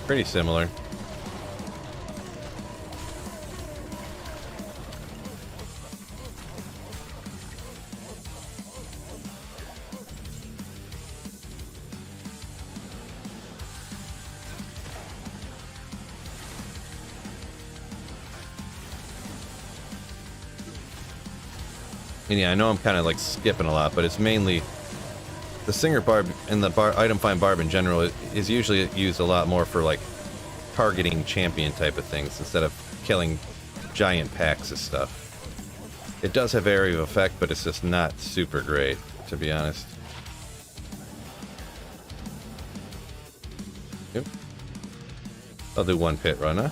Pretty similar. And yeah, I know I'm kind of like skipping a lot, but it's mainly the Singer Barb and the item find Barb in general is usually used a lot more for like targeting champion type of things instead of killing giant packs of stuff. It does have area of effect, but it's just not super great, to be honest. Yep. I'll do 1 pit run, huh?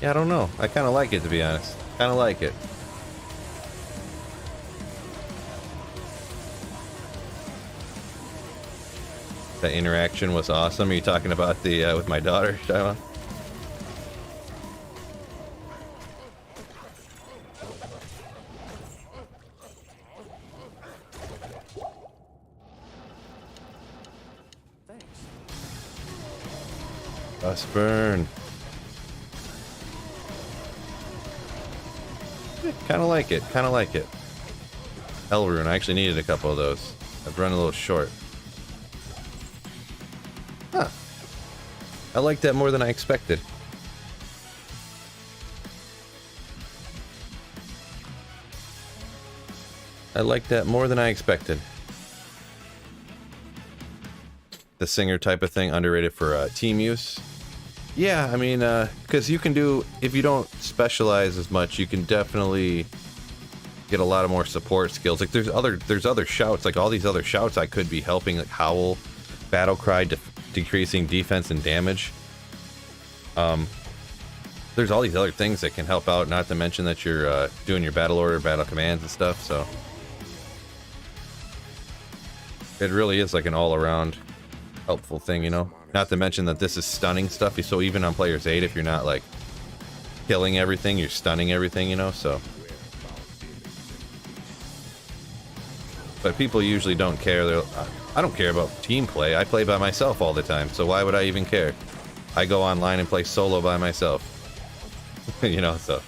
Yeah, I don't know. I kind of like it, to be honest. Kind of like it. That interaction was awesome. Are you talking about the with my daughter, Shyla? Us burn. Kind of like it. Kind of like it. Hell Rune. I actually needed a couple of those. I've run a little short. Huh. I like that more than I expected. I like that more than I expected. The singer type of thing, underrated for team use. Yeah, I mean, because you can do, if you don't specialize as much, you can definitely get a lot of more support skills. Like there's other shouts, like all these other shouts I could be helping, like Howl, Battle Cry, decreasing defense and damage. There's all these other things that can help out, not to mention that you're doing your battle order, battle commands and stuff, so it really is like an all-around helpful thing, you know? Not to mention that this is stunning stuff, so even on player's 8, if you're not like killing everything, you're stunning everything, you know, so. But people usually don't care. I don't care about team play. I play by myself all the time, so why would I even care? I go online and play solo by myself. You know, so.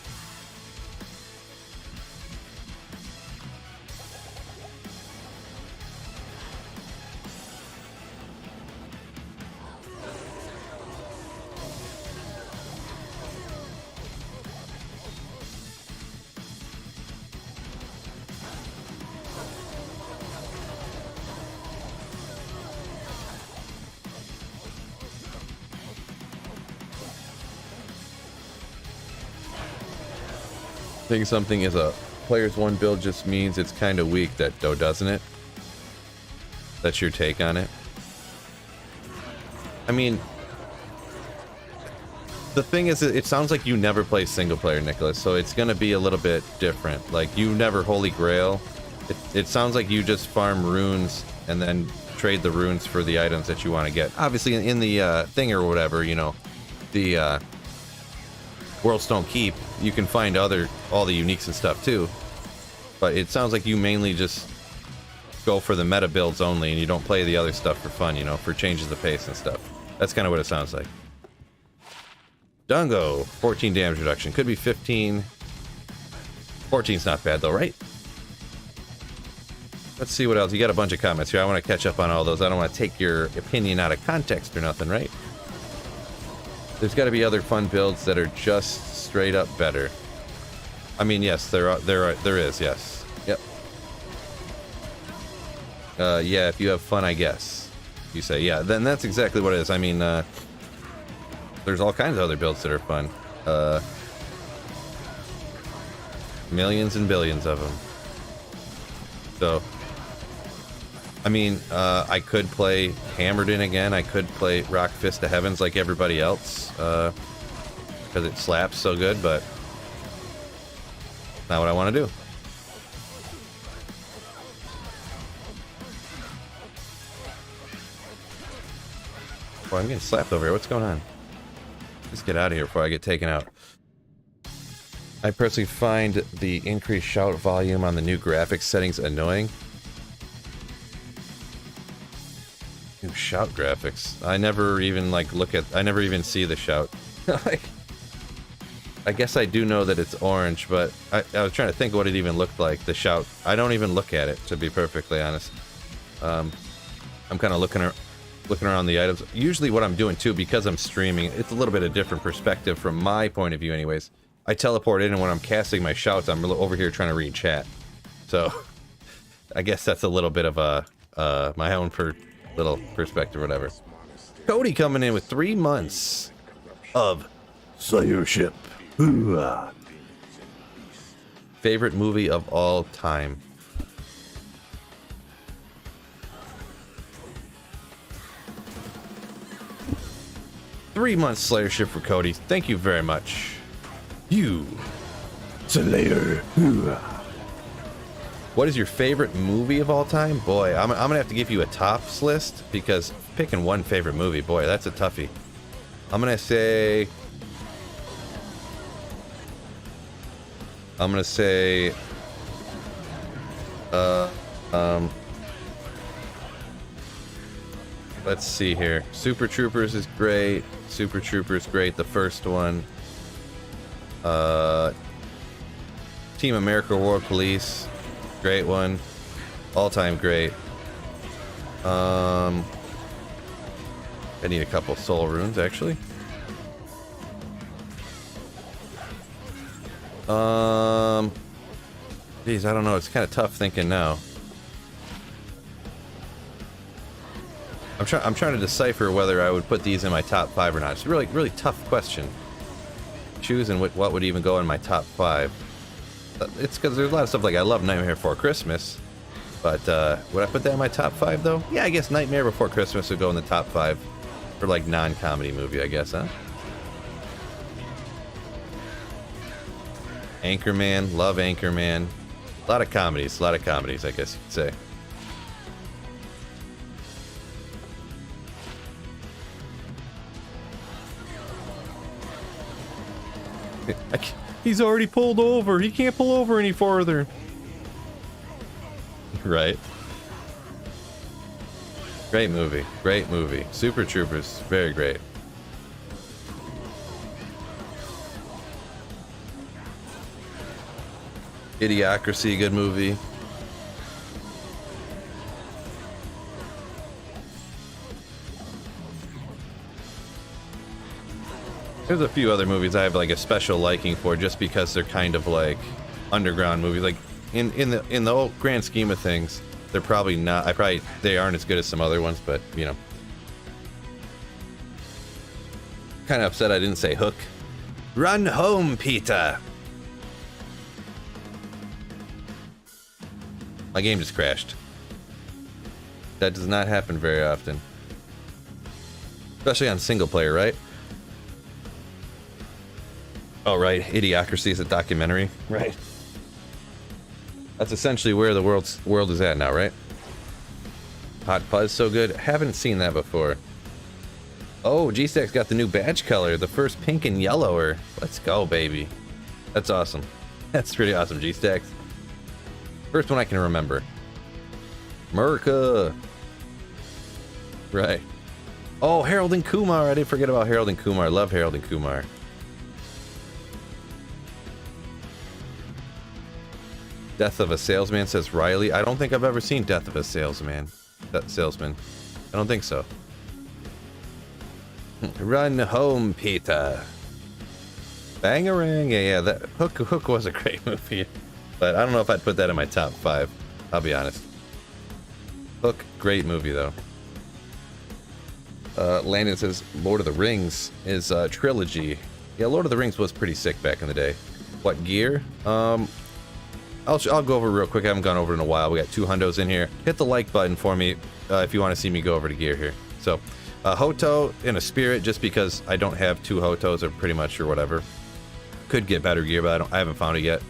Think something is a player's 1 build just means it's kind of weak, that though, doesn't it? That's your take on it? I mean, the thing is, it sounds like you never play single player, Nicholas, so it's gonna be a little bit different. Like, you never Holy Grail. It sounds like you just farm runes and then trade the runes for the items that you want to get. Obviously, in the thing or whatever, you know, the Worlds Don't Keep, you can find all the uniques and stuff too. But it sounds like you mainly just go for the meta builds only, and you don't play the other stuff for fun, you know, for changes of pace and stuff. That's kind of what it sounds like. Dungo, 14 damage reduction. Could be 15. 14's not bad though, right? Let's see what else. You got a bunch of comments here. I want to catch up on all those. I don't want to take your opinion out of context or nothing, right? There's got to be other fun builds that are just straight up better. I mean, yes, there is, yes. Yep. Yeah, if you have fun, I guess. You say, yeah, then that's exactly what it is. I mean, there's all kinds of other builds that are fun. Millions and billions of them. So, I mean, I could play Hammered In again. I could play Rock Fist of Heavens like everybody else, because it slaps so good, but not what I want to do. Boy, I'm getting slapped over here. What's going on? Just get out of here before I get taken out. I personally find the increased shout volume on the new graphics settings annoying. New shout graphics. I never even like look at. I never even see the shout. Like, I guess I do know that it's orange, but I was trying to think what it even looked like. The shout. I don't even look at it, to be perfectly honest. I'm kind of looking around the items. Usually, what I'm doing too, because I'm streaming, it's a little bit of different perspective from my point of view, anyways. I teleport in, and when I'm casting my shouts, I'm over here trying to read chat. So, I guess that's a little bit of a my own little perspective, or whatever. Cody coming in with 3 months of Slayership. Favorite movie of all time. Three months Slayership for Cody. Thank you very much. You Slayer. What is your favorite movie of all time? Boy, I'm gonna have to give you a tops list, because picking one favorite movie, boy, that's a toughie. I'm gonna say let's see here. Super Troopers is great. Super Troopers great, the first one. Team America World Police, great one. All time great. I need a couple soul runes, actually. Geez, I don't know. It's kind of tough thinking now. I'm trying to decipher whether I would put these in my top 5 or not. It's a really, really tough question. Choosing what would even go in my top 5. It's because there's a lot of stuff like I love Nightmare Before Christmas, but would I put that in my top 5 though? Yeah, I guess Nightmare Before Christmas would go in the top 5 for like non-comedy movie, I guess, huh? Anchorman, love Anchorman. A lot of comedies, I guess you could say. He's already pulled over. He can't pull over any farther. Right. Great movie. Great movie. Super Troopers. Very great. Idiocracy. Good movie. There's a few other movies I have like a special liking for just because they're kind of like underground movies. Like in the whole grand scheme of things, they're probably not. They aren't as good as some other ones, but you know. Kind of upset I didn't say Hook. Run home, Peter. My game just crashed. That does not happen very often, especially on single player, right? Oh, right. Idiocracy is a documentary. Right. That's essentially where the world is at now, right? Hot Fuzz, so good. Haven't seen that before. Oh, G-Stack's got the new badge color. The first pink and yellower. Let's go, baby. That's awesome. That's pretty awesome, G-Stacks. First one I can remember. Merca. Right. Oh, Harold and Kumar. I didn't forget about Harold and Kumar. Love Harold and Kumar. Death of a Salesman, says Riley. I don't think I've ever seen Death of a Salesman. Salesman. I don't think so. Run home, Peter. Bangarang. Yeah, that Hook was a great movie. But I don't know if I'd put that in my top 5. I'll be honest. Hook, great movie though. Landon says Lord of the Rings is a trilogy. Yeah, Lord of the Rings was pretty sick back in the day. What gear? I'll go over real quick. I haven't gone over in a while. We got 2 hundos in here. Hit the like button for me if you want to see me go over to gear here. So, Hoto and a Spirit, just because I don't have 2 Hotos or pretty much or whatever. Could get better gear, but I haven't found it yet.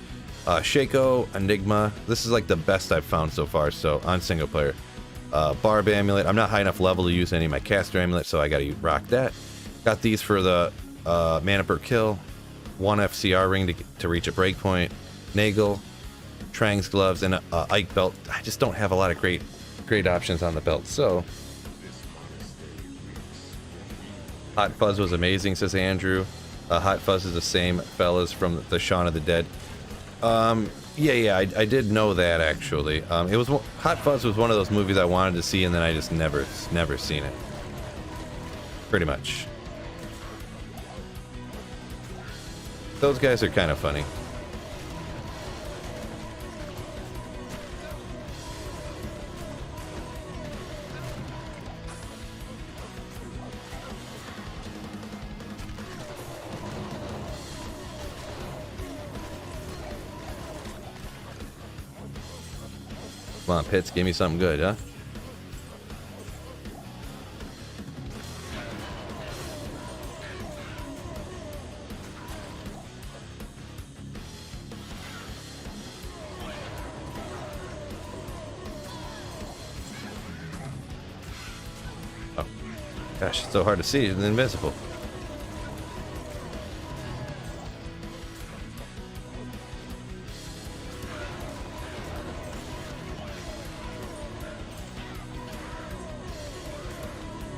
Shaco, Enigma. This is like the best I've found so far. So on single player. Barb amulet. I'm not high enough level to use any of my caster amulets, so I gotta rock that. Got these for the mana per kill. 1 FCR ring to reach a breakpoint. Nagel. Trang's gloves and a Ike belt. I just don't have a lot of great options on the belt. So Hot Fuzz was amazing, says Andrew. Hot Fuzz is the same fellas from the Shaun of the Dead. Yeah, I did know that actually. It was Hot Fuzz was one of those movies I wanted to see, and then I just never seen it. Pretty much. Those guys are kind of funny. Come on, Pitts, give me something good, huh? Oh, gosh, it's so hard to see. It's invisible.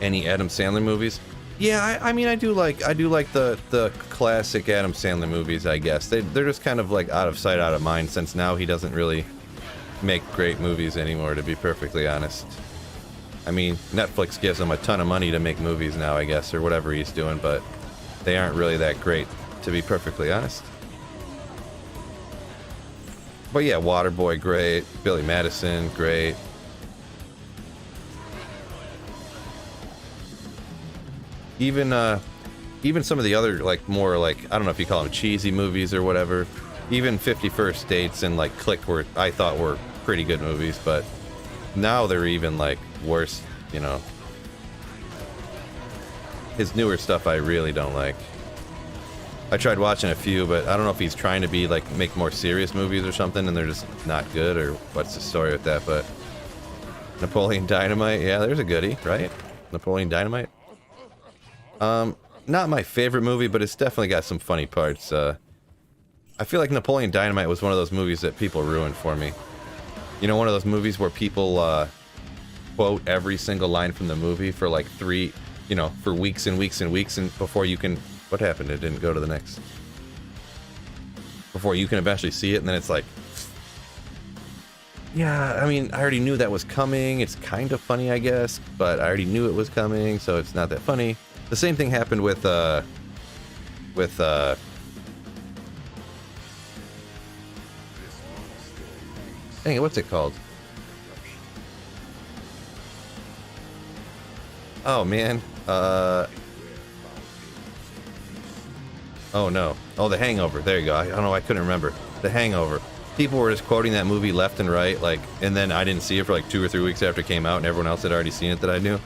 Any Adam Sandler movies? Yeah, I mean I do like the classic Adam Sandler movies, I guess. They're just kind of like out of sight, out of mind, since now he doesn't really make great movies anymore, to be perfectly honest. I mean, Netflix gives him a ton of money to make movies now, I guess, or whatever he's doing, but they aren't really that great, to be perfectly honest. But yeah, Waterboy, great. Billy Madison, great. Even some of the other, like, more, like, I don't know if you call them cheesy movies or whatever. Even 51st Dates and, like, Click were, I thought, were pretty good movies, but now they're even, like, worse, you know. His newer stuff I really don't like. I tried watching a few, but I don't know if he's trying to be, like, make more serious movies or something, and they're just not good, or what's the story with that, but... Napoleon Dynamite, yeah, there's a goodie, right? Napoleon Dynamite? Not my favorite movie, but it's definitely got some funny parts. I feel like Napoleon Dynamite was one of those movies that people ruined for me. You know, one of those movies where people, quote every single line from the movie for, like, for weeks and weeks and weeks, and before you can... What happened? It didn't go to the next. Before you can eventually see it, and then it's like... Yeah, I mean, I already knew that was coming. It's kind of funny, I guess, but I already knew it was coming, so it's not that funny. The same thing happened with dang it, what's it called? Oh, man. Oh, no. Oh, The Hangover. There you go. I don't know. I couldn't remember. The Hangover. People were just quoting that movie left and right, like, and then I didn't see it for like 2 or 3 weeks after it came out, and everyone else had already seen it that I knew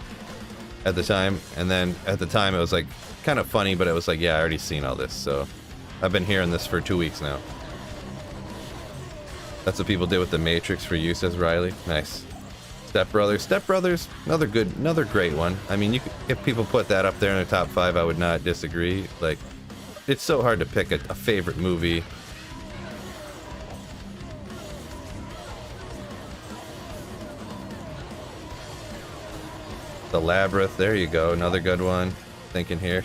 at the time. And then at the time, it was like kind of funny, but it was like, yeah, I already seen all this, so I've been hearing this for 2 weeks now. That's what people did with The Matrix for you, says Riley. Nice. Step Brothers. Step Brothers, another great one. I mean, you could, if people put that up there in the top 5, I would not disagree. Like, it's so hard to pick a favorite movie. The Labyrinth, there you go, another good one. Thinking here.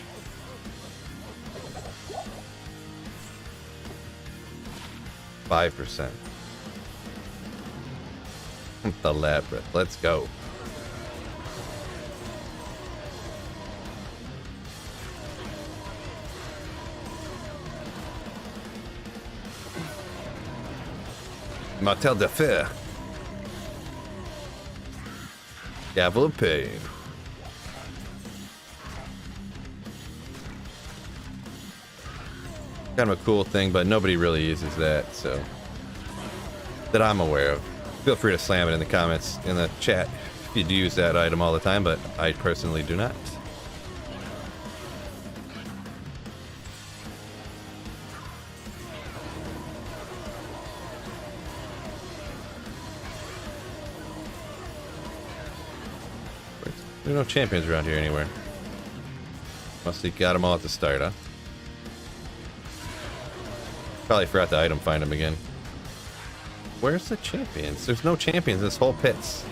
%. The Labyrinth, let's go. Martel de Fer. Gavel of Pain. Kind of a cool thing, but nobody really uses that, so... That I'm aware of. Feel free to slam it in the comments, in the chat, if you do use that item all the time, but I personally do not. There's no champions around here anywhere. Must have got them all at the start, huh? Probably forgot to item find them again. Where's the champions? There's no champions in this whole pits.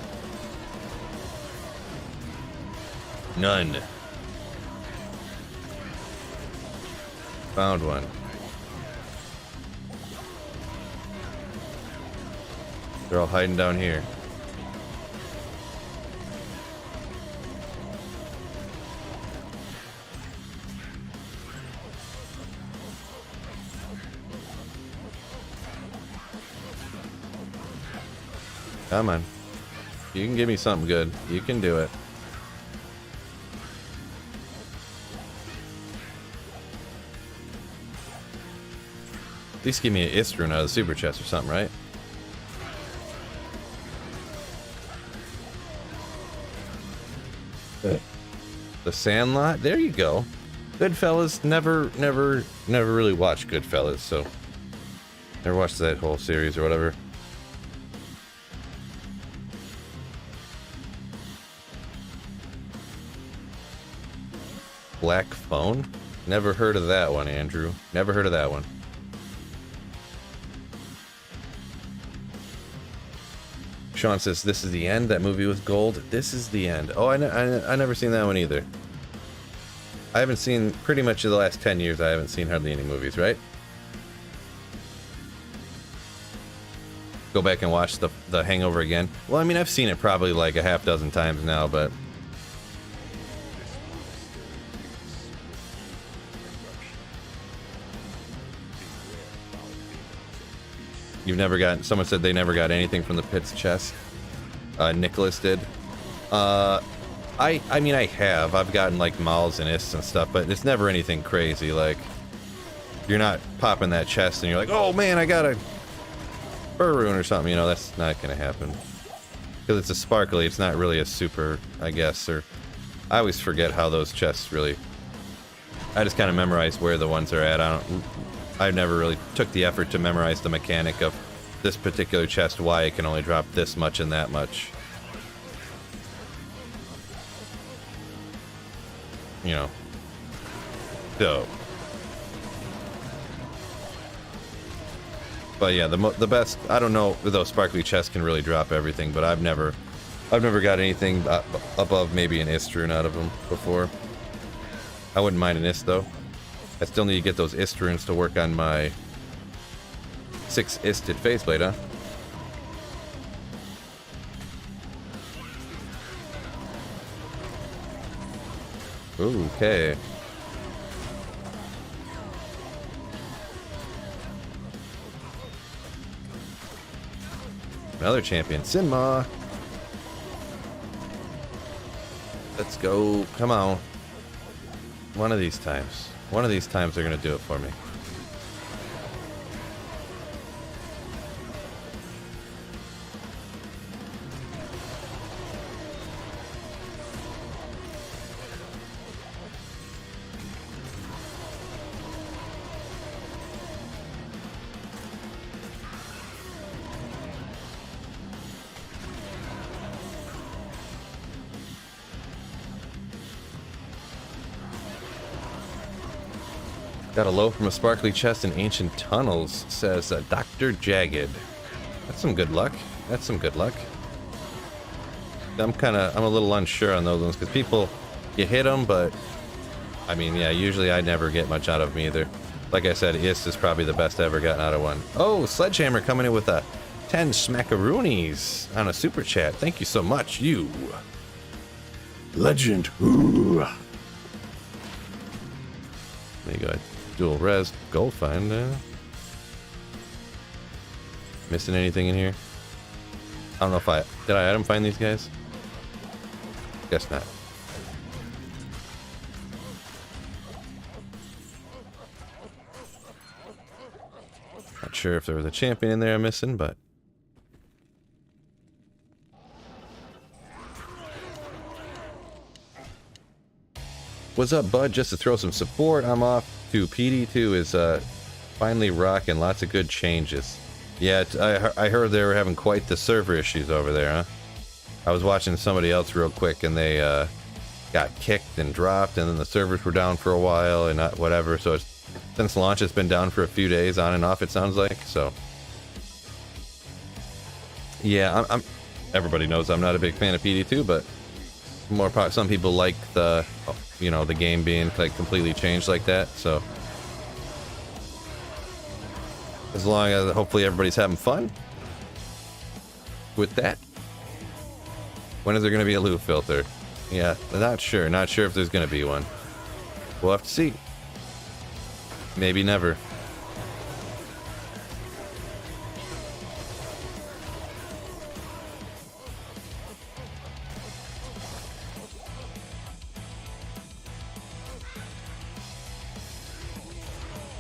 None. Found one. They're all hiding down here. Come on. You can give me something good. You can do it. At least give me an Istrun out of the super chest or something, right? The Sandlot? There you go. Goodfellas, never really watched Goodfellas, so... Never watched that whole series or whatever. Black Phone? Never heard of that one, Andrew. Never heard of that one. Sean says, this is the end? That movie was gold? This is the end. Oh, I never seen that one either. I haven't seen, pretty much in the last 10 years, I haven't seen hardly any movies, right? go back and watch the Hangover again. Well, I mean, I've seen it probably like a half dozen times now, but you've never got. Someone said they never got anything from the Pit's chest. Nicholas did. I mean, I have. I've gotten like mauls and ists and stuff, but it's never anything crazy. Like, you're not popping that chest and you're like, oh man, I got a Burroon or something. You know, that's not gonna happen. Because it's a sparkly, it's not really a super, I guess. Or I always forget how those chests really. I just kind of memorize where the ones are at. I never really took the effort to memorize the mechanic of this particular chest, why it can only drop this much and that much. You know. So. But yeah, the best, I don't know if those sparkly chests can really drop everything, but I've never got anything above maybe an ist rune out of them before. I wouldn't mind an ist though. I still need to get those ist runes to work on my 6 isted faceplate, huh? Okay. Another champion, Sinma. Let's go. Come on. One of these times. One of these times they're gonna do it for me. Got a low from a sparkly chest in ancient tunnels, says Dr. Jagged. That's some good luck. That's some good luck. I'm a little unsure on those ones because people, you hit them, but I mean, yeah, usually I never get much out of them either. Like I said, Ist is probably the best I ever gotten out of one. Oh, Sledgehammer coming in with a 10 smackaroonies on a super chat. Thank you so much, you legend. Ooh. There you go. Dual res gold find. Missing anything in here? I don't know if did I item find these guys? Guess not. Not sure if there was a champion in there I'm missing, but what's up, bud? Just to throw some support, I'm off to PD2 is finally rocking. Lots of good changes. Yeah, I heard they were having quite the server issues over there, huh? I was watching somebody else real quick, and they got kicked and dropped, and then the servers were down for a while, and whatever. So since launch, it's been down for a few days, on and off. It sounds like. So yeah, everybody knows I'm not a big fan of PD2, but some people like the, you know, the game being like completely changed like that. So as long as hopefully everybody's having fun with that. When is there going to be a loot filter? Yeah, not sure if there's going to be one. We'll have to see. Maybe never.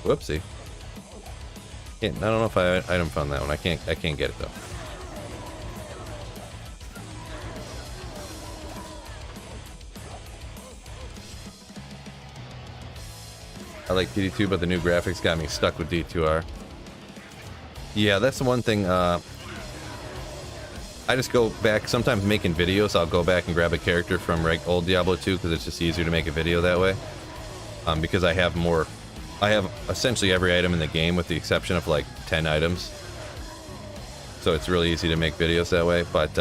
Whoopsie. I don't know if I item found that one. I can't get it though. I like PD2, but the new graphics got me stuck with D2R. Yeah, that's the one thing. I just go back, sometimes making videos, I'll go back and grab a character from old Diablo 2 because it's just easier to make a video that way. Because I have essentially every item in the game with the exception of like 10 items. So it's really easy to make videos that way. But,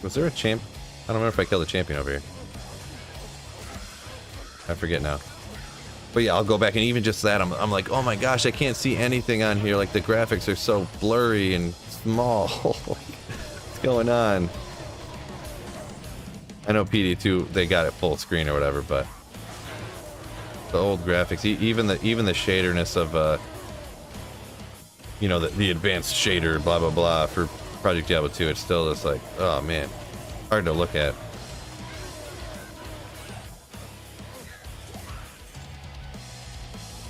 was there a champ? I don't remember if I killed a champion over here. I forget now. But yeah, I'll go back and even just that, I'm like, oh my gosh, I can't see anything on here. Like the graphics are so blurry and small. What's going on? I know PD2 they got it full screen or whatever, but the old graphics, even the shaderness of you know, the advanced shader, blah blah blah for Project Diablo 2, it's still just like, oh man, hard to look at.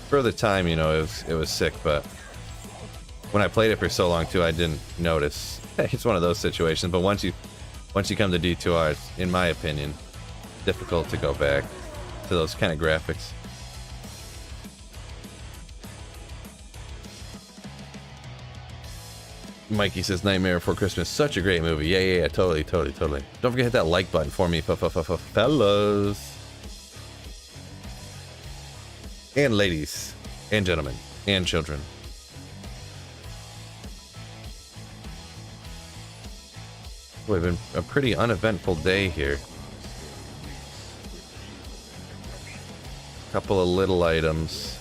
For the time, you know, it was sick, but when I played it for so long too, I didn't notice. It's one of those situations. But once you come to D2R, it's, in my opinion, difficult to go back to those kind of graphics. Mikey says Nightmare Before Christmas, such a great movie. Yeah, totally. Don't forget to hit that like button for me, fellas. And ladies, and gentlemen, and children. Boy, it's been a pretty uneventful day here. Couple of little items.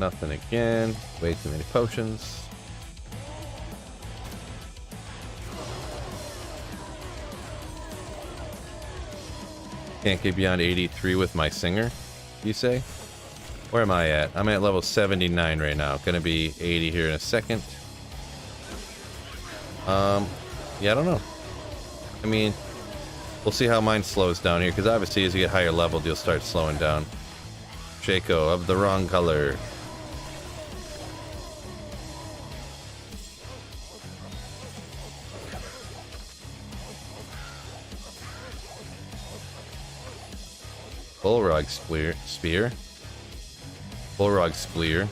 Nothing again. Way too many potions. Can't get beyond 83 with my singer, you say? Where am I at? I'm at level 79 right now. Gonna be 80 here in a second. Yeah, I don't know. I mean, we'll see how mine slows down here, because obviously as you get higher leveled, you'll start slowing down. Shaco of the wrong color. Bullrog spear. Bullrog spear.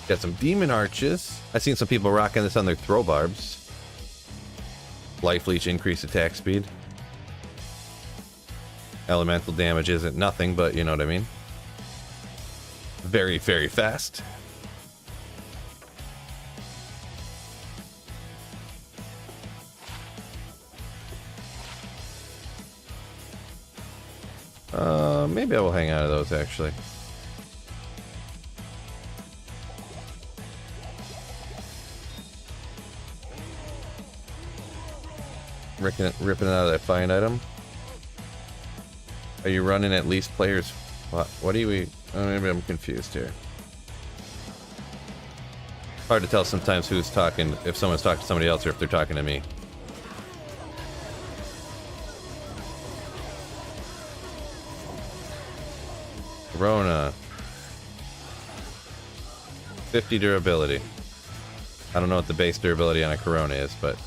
Got some demon arches. I've seen some people rocking this on their throw barbs. Life leech, increase attack speed. Elemental damage isn't nothing, but you know what I mean. Very, very fast. Maybe I will hang out of those actually. Ripping it out of that find item. Are you running at least players? What do we? Oh, maybe I'm confused here. Hard to tell sometimes who's talking, if someone's talking to somebody else or if they're talking to me. Corona. 50 durability. I don't know what the base durability on a Corona is, but...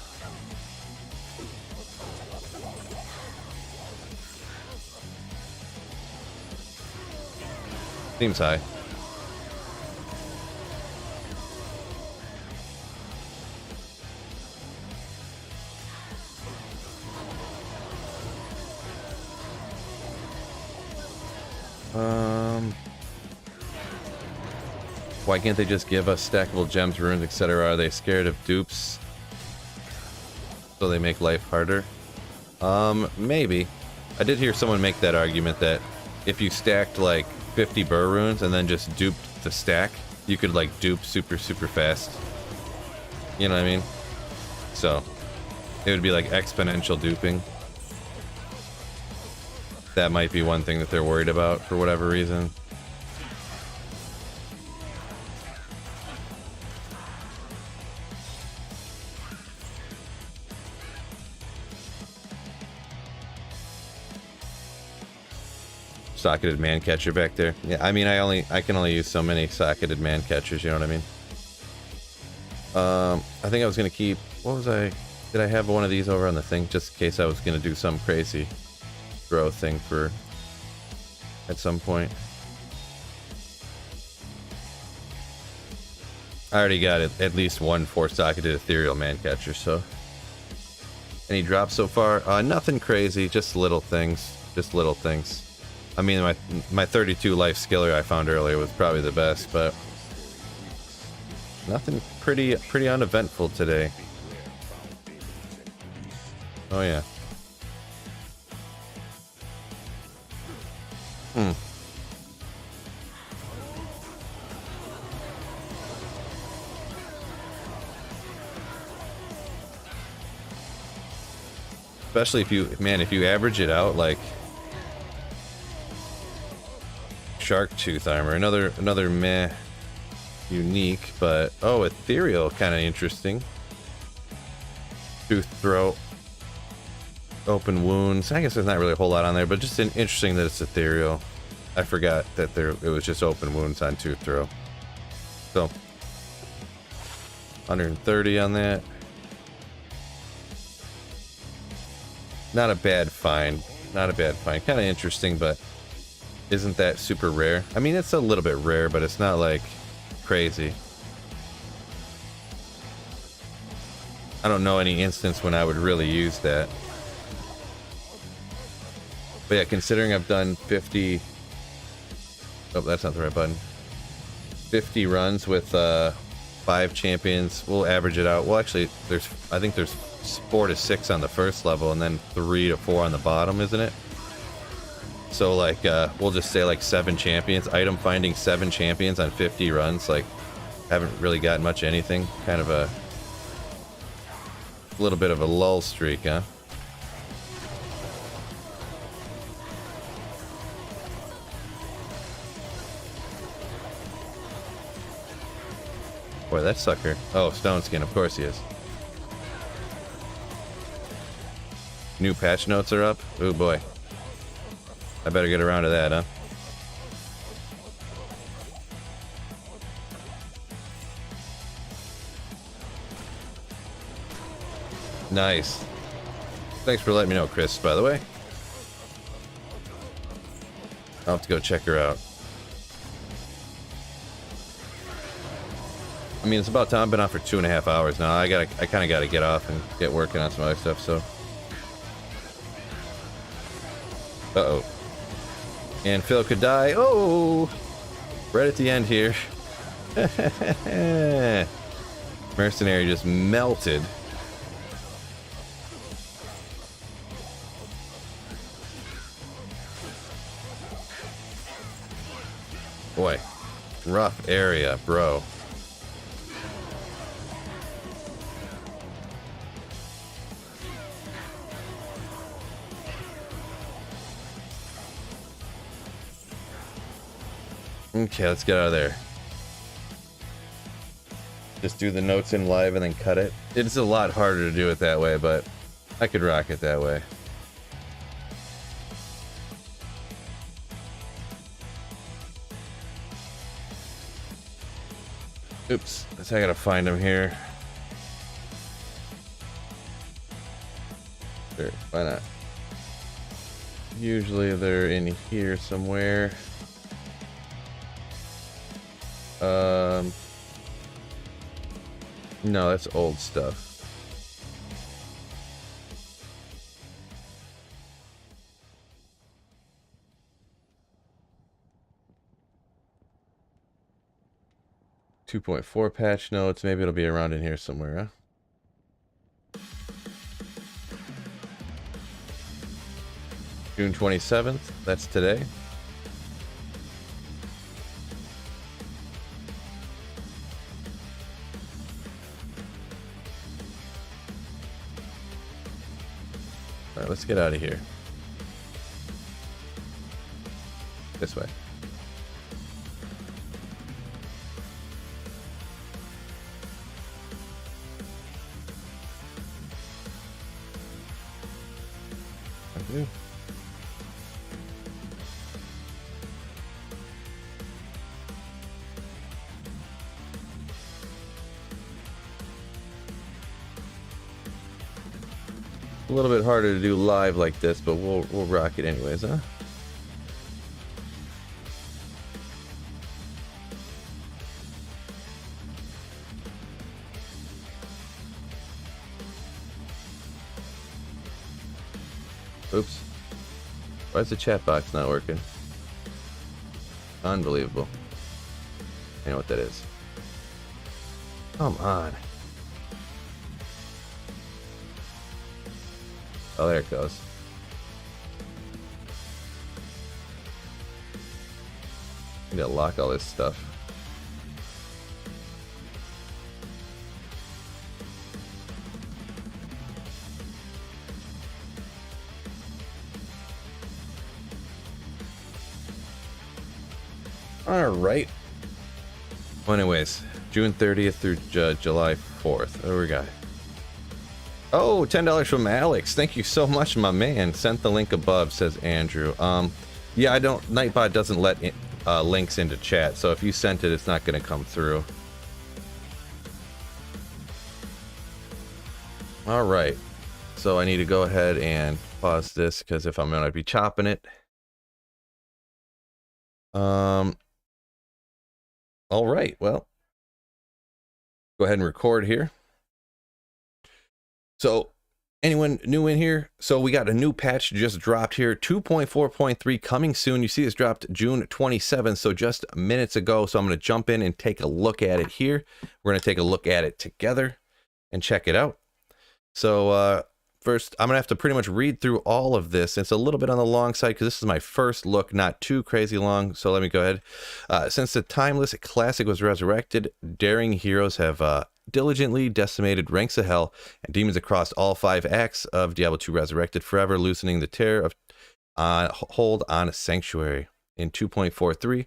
seems high. Why can't they just give us stackable gems, runes, etc.? Are they scared of dupes? So they make life harder? Maybe. I did hear someone make that argument that if you stacked like 50 burr runes and then just duped the stack, you could like dupe super fast. You know what I mean? So it would be like exponential duping. That might be one thing that they're worried about for whatever reason. socketed man catcher back there. Yeah, I mean, I can only use so many socketed man catchers, you know what I mean? I think I was gonna keep, did I have one of these over on the thing just in case I was gonna do some crazy throw thing for at some point. I already got at least one 4-socketed ethereal man catcher, so. Any drops so far? Nothing crazy, just little things. Just little things. I mean, my 32 life skiller I found earlier was probably the best, but nothing pretty uneventful today. Oh yeah. Especially if you average it out, like shark tooth armor, another meh unique, but oh, ethereal, kind of interesting. Tooth throat, open wounds. I guess there's not really a whole lot on there, but just interesting that it's ethereal. I forgot that it was just open wounds on tooth throw. So 130 on that. Not a bad find. Not a bad find. Kind of interesting, but isn't that super rare? I mean, it's a little bit rare, but it's not like crazy. I don't know any instance when I would really use that. But yeah, considering I've done 50... Oh, that's not the right button. 50 runs with 5 champions. We'll average it out. Well, actually, I think there's 4 to 6 on the first level, and then 3 to 4 on the bottom, isn't it? So, like, we'll just say, like, 7 champions. Item finding 7 champions on 50 runs. Like, haven't really gotten much anything. Kind of a little bit of a lull streak, huh? Boy, that sucker. Oh, Stone Skin, of course he is. New patch notes are up? Oh boy. I better get around to that, huh? Nice. Thanks for letting me know, Chris, by the way. I'll have to go check her out. I mean, it's about time. I've been on for 2.5 hours now. I kind of gotta get off and get working on some other stuff, so. Uh-oh. And Phil could die. Oh! Right at the end here. Mercenary just melted. Boy. Rough area, bro. Okay, let's get out of there. Just do the notes in live and then cut it. It's a lot harder to do it that way, but I could rock it that way. Oops, I gotta find them here. Sure, why not? Usually they're in here somewhere. No, that's old stuff. .4 patch notes. Maybe it'll be around in here somewhere, huh? June 27th. That's today. Alright, let's get out of here. This way. A little bit harder to do live like this, but we'll rock it anyways, huh? Oops. Why is the chat box not working? Unbelievable. I know what that is. Come on. Oh, there it goes. I need to lock all this stuff. All right. Well, anyways, June 30th through July 4th. What do we got? Oh, $10 from Alex. Thank you so much, my man. Sent the link above, says Andrew. Yeah, I don't. Nightbot doesn't let links into chat, so if you sent it, it's not going to come through. All right. So I need to go ahead and pause this because if I'm going to be chopping it. All right, well, go ahead and record here. So anyone new in here? So we got a new patch just dropped here, 2.4.3 coming soon. You see this dropped June 27th, so just minutes ago. So I'm going to jump in and take a look at it here. We're going to take a look at it together and check it out. So first, I'm going to have to pretty much read through all of this. It's a little bit on the long side because this is my first look, not too crazy long. So let me go ahead. Since the timeless classic was resurrected, daring heroes have diligently decimated ranks of hell and demons across all 5 acts of Diablo 2 Resurrected, forever loosening the terror of hold on Sanctuary. In 2.43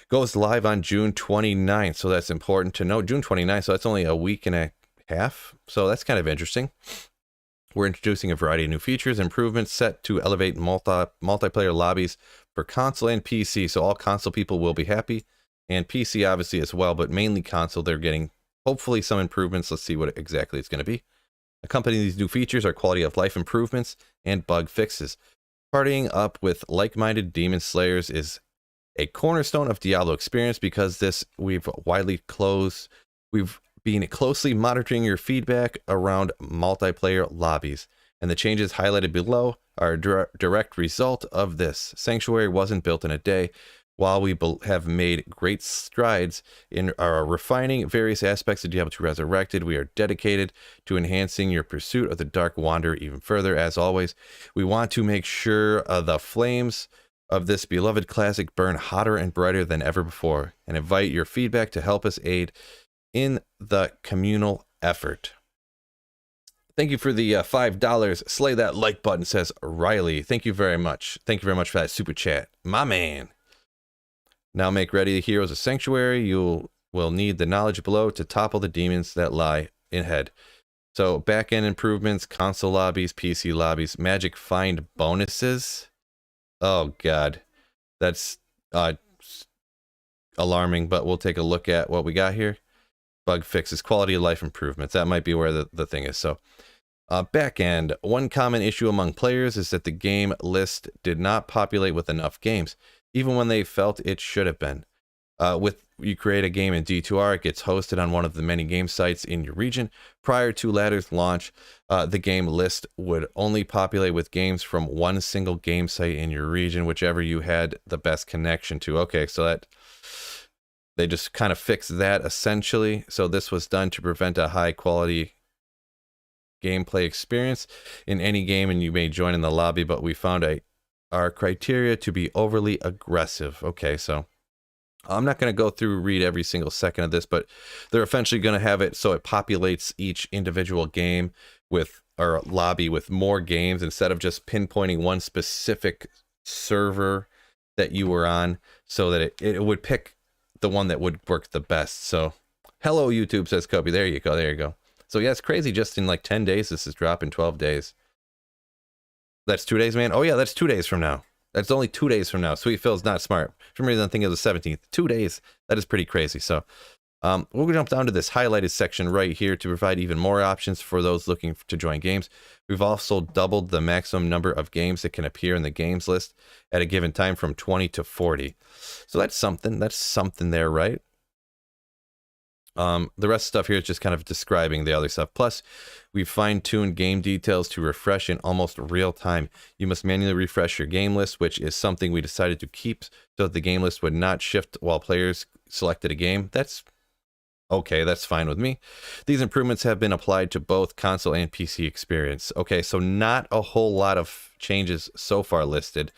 goes live on June 29th. So that's important to note. June 29th. So that's only a week and a half. So that's kind of interesting. We're introducing a variety of new features, improvements set to elevate multiplayer lobbies for console and PC. So all console people will be happy, and PC obviously as well, but mainly console. They're getting hopefully some improvements. Let's see what exactly it's going to be. Accompanying these new features are quality of life improvements and bug fixes. Partying up with like-minded demon slayers is a cornerstone of Diablo experience because we've been closely monitoring your feedback around multiplayer lobbies, and the changes highlighted below are a direct result of this. Sanctuary wasn't built in a day. While we have made great strides in refining various aspects of Diablo 2 Resurrected, we are dedicated to enhancing your pursuit of the Dark Wanderer even further. As always, we want to make sure the flames of this beloved classic burn hotter and brighter than ever before, and invite your feedback to help us aid in the communal effort. Thank you for the $5. Slay that like button, says Riley. Thank you very much. Thank you very much for that super chat, my man. Now make ready the heroes of Sanctuary. You will need the knowledge below to topple the demons that lie ahead. So back-end improvements, console lobbies, PC lobbies, magic find bonuses. Oh god, that's alarming, but we'll take a look at what we got here. Bug fixes, quality of life improvements. That might be where the thing is. So back end, one common issue among players is that the game list did not populate with enough games, even when they felt it should have been. You create a game in D2R, it gets hosted on one of the many game sites in your region. Prior to Ladder's launch, the game list would only populate with games from one single game site in your region, whichever you had the best connection to. Okay, so that they just kind of fixed that essentially. So this was done to prevent a high quality gameplay experience in any game, and you may join in the lobby, but we found our criteria to be overly aggressive. Okay, so I'm not going to go through read every single second of this, but they're eventually going to have it so it populates each individual game with, or lobby with, more games instead of just pinpointing one specific server that you were on, so that it would pick the one that would work the best. So hello YouTube, says Kobe. There you go. So yeah, it's crazy. Just in like 10 days, this is dropping 12 days. That's 2 days, man. Oh yeah, that's 2 days from now. That's only 2 days from now. Sweet Phil's not smart. For some reason, I think it was the 17th. 2 days. That is pretty crazy. So We'll jump down to this highlighted section right here to provide even more options for those looking to join games. We've also doubled the maximum number of games that can appear in the games list at a given time from 20 to 40. So that's something. That's something there, right? The rest of stuff here is just kind of describing the other stuff. Plus, we've fine-tuned game details to refresh in almost real time. You must manually refresh your game list, which is something we decided to keep so that the game list would not shift while players selected a game. That's okay, that's fine with me. These improvements have been applied to both console and PC experience. Okay, so not a whole lot of changes so far listed.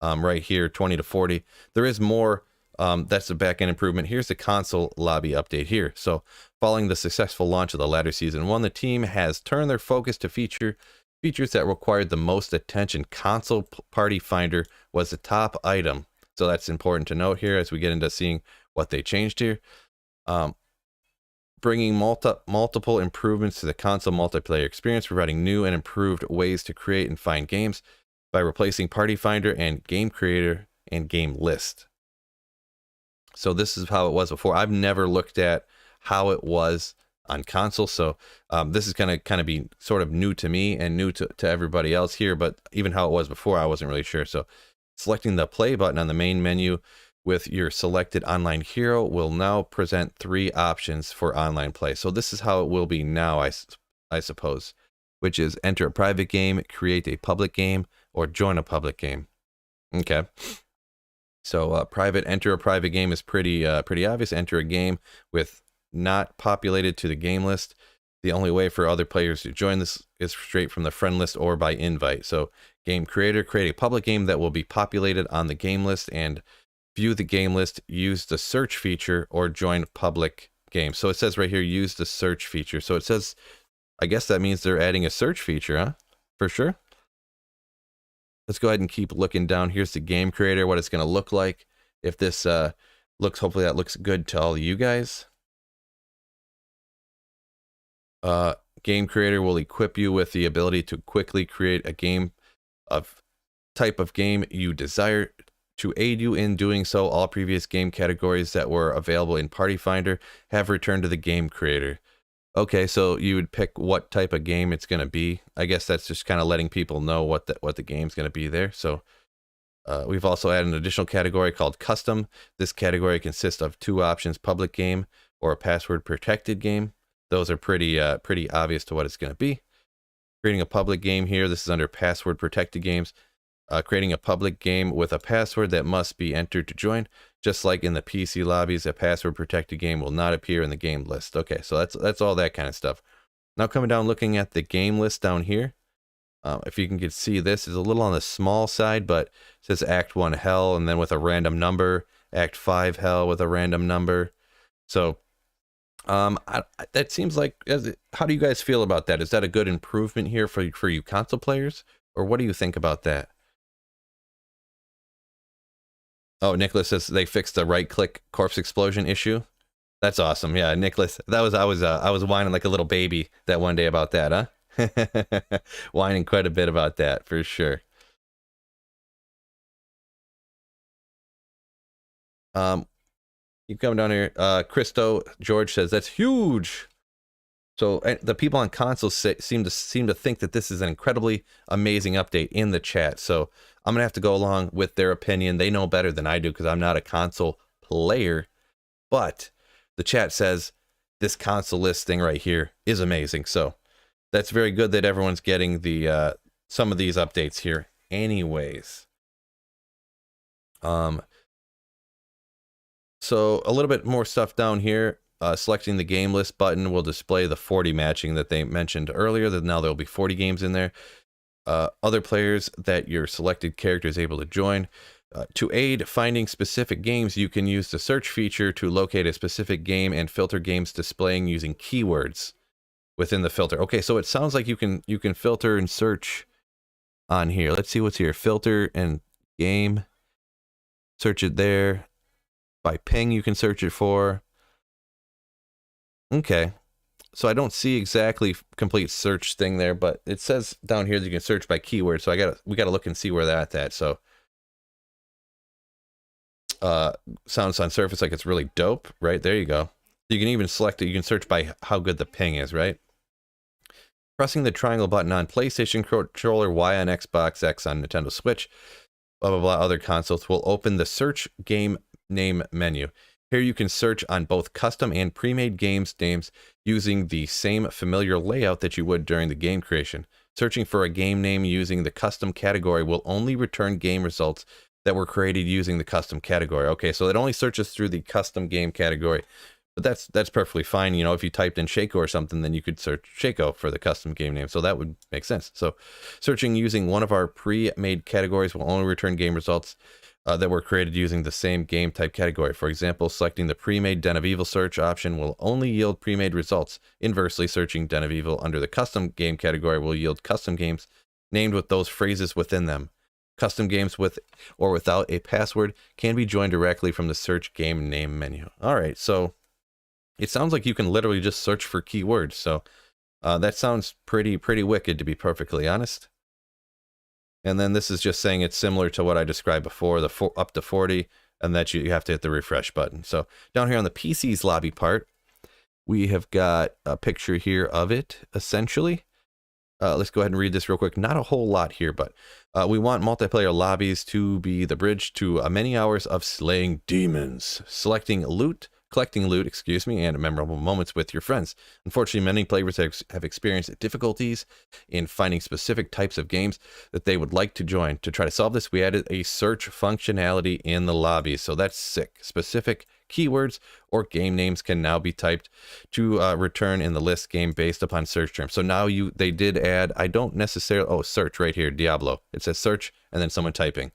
Right here, 20 to 40. There is more. That's the back-end improvement. Here's the console lobby update here. So following the successful launch of the latter Season 1, the team has turned their focus to features that required the most attention. Console Party Finder was the top item. So that's important to note here as we get into seeing what they changed here. Bringing multiple improvements to the console multiplayer experience, providing new and improved ways to create and find games by replacing Party Finder and Game Creator and Game List. So this is how it was before. I've never looked at how it was on console, so this is going to kind of be sort of new to me and new to everybody else here, but even how it was before, I wasn't really sure. So selecting the play button on the main menu with your selected online hero will now present 3 options for online play. So this is how it will be now, I suppose, which is enter a private game, create a public game, or join a public game. Okay. So enter a private game is pretty obvious. Enter a game with not populated to the game list. The only way for other players to join this is straight from the friend list or by invite. So game creator, create a public game that will be populated on the game list and view the game list, use the search feature, or join public game. So it says right here, use the search feature. So it says, I guess that means they're adding a search feature, huh? For sure. Let's go ahead and keep looking down. Here's the game creator, what it's going to look like. If this hopefully that looks good to all of you guys. Game creator will equip you with the ability to quickly create a game of type of game you desire. To aid you in doing so, all previous game categories that were available in Party Finder have returned to the game creator. Okay, so you would pick what type of game it's going to be. I guess that's just kind of letting people know what the game's going to be there. So we've also added an additional category called custom. This category consists of 2 options: public game or a password protected game. Those are pretty obvious to what it's going to be. Creating a public game here. This is under password protected games. Creating a public game with a password that must be entered to join. Just like in the PC lobbies, a password protected game will not appear in the game list. Okay, so that's all that kind of stuff. Now coming down, looking at the game list down here. If you can see, this is a little on the small side, but it says Act 1 Hell, and then with a random number. Act 5 Hell with a random number. So that seems like, how do you guys feel about that? Is that a good improvement here for you console players? Or what do you think about that? Oh, Nicholas says they fixed the right-click corpse explosion issue. That's awesome. Yeah, Nicholas, I was whining like a little baby that one day about that, huh? Whining quite a bit about that for sure. Keep coming down here. Christo George says that's huge. So the people on consoles seem to think that this is an incredibly amazing update in the chat. So I'm gonna have to go along with their opinion. They know better than I do because I'm not a console player. But the chat says this console list thing right here is amazing. So that's very good that everyone's getting the some of these updates here. Anyways, so a little bit more stuff down here. Selecting the game list button will display the 40 matching that they mentioned earlier. That now there'll be 40 games in there. Other players that your selected character is able to join. To aid finding specific games, you can use the search feature to locate a specific game and filter games displaying using keywords within the filter. Okay, so it sounds like you can filter and search on here. Let's see what's here. Filter and game. Search it there. By ping, you can search it for. Okay, so I don't see exactly complete search thing there, but it says down here that you can search by keyword. So we gotta look and see where that's at. So sounds on surface like it's really dope, right? There you go. You can even select it. You can search by how good the ping is, right? Pressing the triangle button on PlayStation controller, Y on Xbox, X on Nintendo Switch, blah, blah, blah, other consoles will open the search game name menu. Here you can search on both custom and pre-made games names using the same familiar layout that you would during the game creation. Searching for a game name using the custom category will only return game results that were created using the custom category. Okay, so it only searches through the custom game category. But that's perfectly fine. You know, if you typed in Shaco or something, then you could search Shaco for the custom game name. So that would make sense. So searching using one of our pre-made categories will only return game results that were created using the same game type category. For example, selecting the pre-made Den of Evil search option will only yield pre-made results. Inversely, searching Den of Evil under the custom game category will yield custom games named with those phrases within them. Custom games with or without a password can be joined directly from the search game name menu. All right, so it sounds like you can literally just search for keywords. So that sounds pretty wicked, to be perfectly honest. And then this is just saying it's similar to what I described before, the up to 40, and that you have to hit the refresh button. So down here on the PC's lobby part, we have got a picture here of it, essentially. Let's go ahead and read this real quick. Not a whole lot here, but we want multiplayer lobbies to be the bridge to many hours of slaying demons, collecting loot, and memorable moments with your friends. Unfortunately, many players have experienced difficulties in finding specific types of games that they would like to join. To try to solve this, we added a search functionality in the lobby. So that's sick. Specific keywords or game names can now be typed to return in the list game based upon search terms. So now they did add, I don't necessarily, search right here, Diablo. It says search and then someone typing.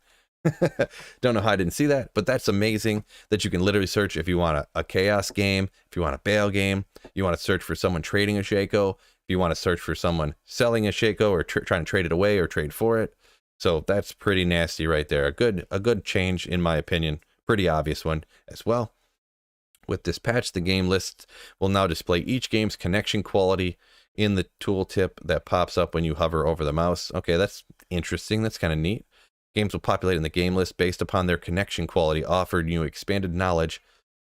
Don't know how I didn't see that, but that's amazing that you can literally search if you want a chaos game, if you want a bail game, you want to search for someone trading a Shaco, if you want to search for someone selling a Shaco or trying to trade it away or trade for it. So that's pretty nasty right there. A good change in my opinion, pretty obvious one as well. With this patch, the game list will now display each game's connection quality in the tooltip that pops up when you hover over the mouse. Okay, that's interesting. That's kind of neat. Games will populate in the game list based upon their connection quality, offering you expanded knowledge.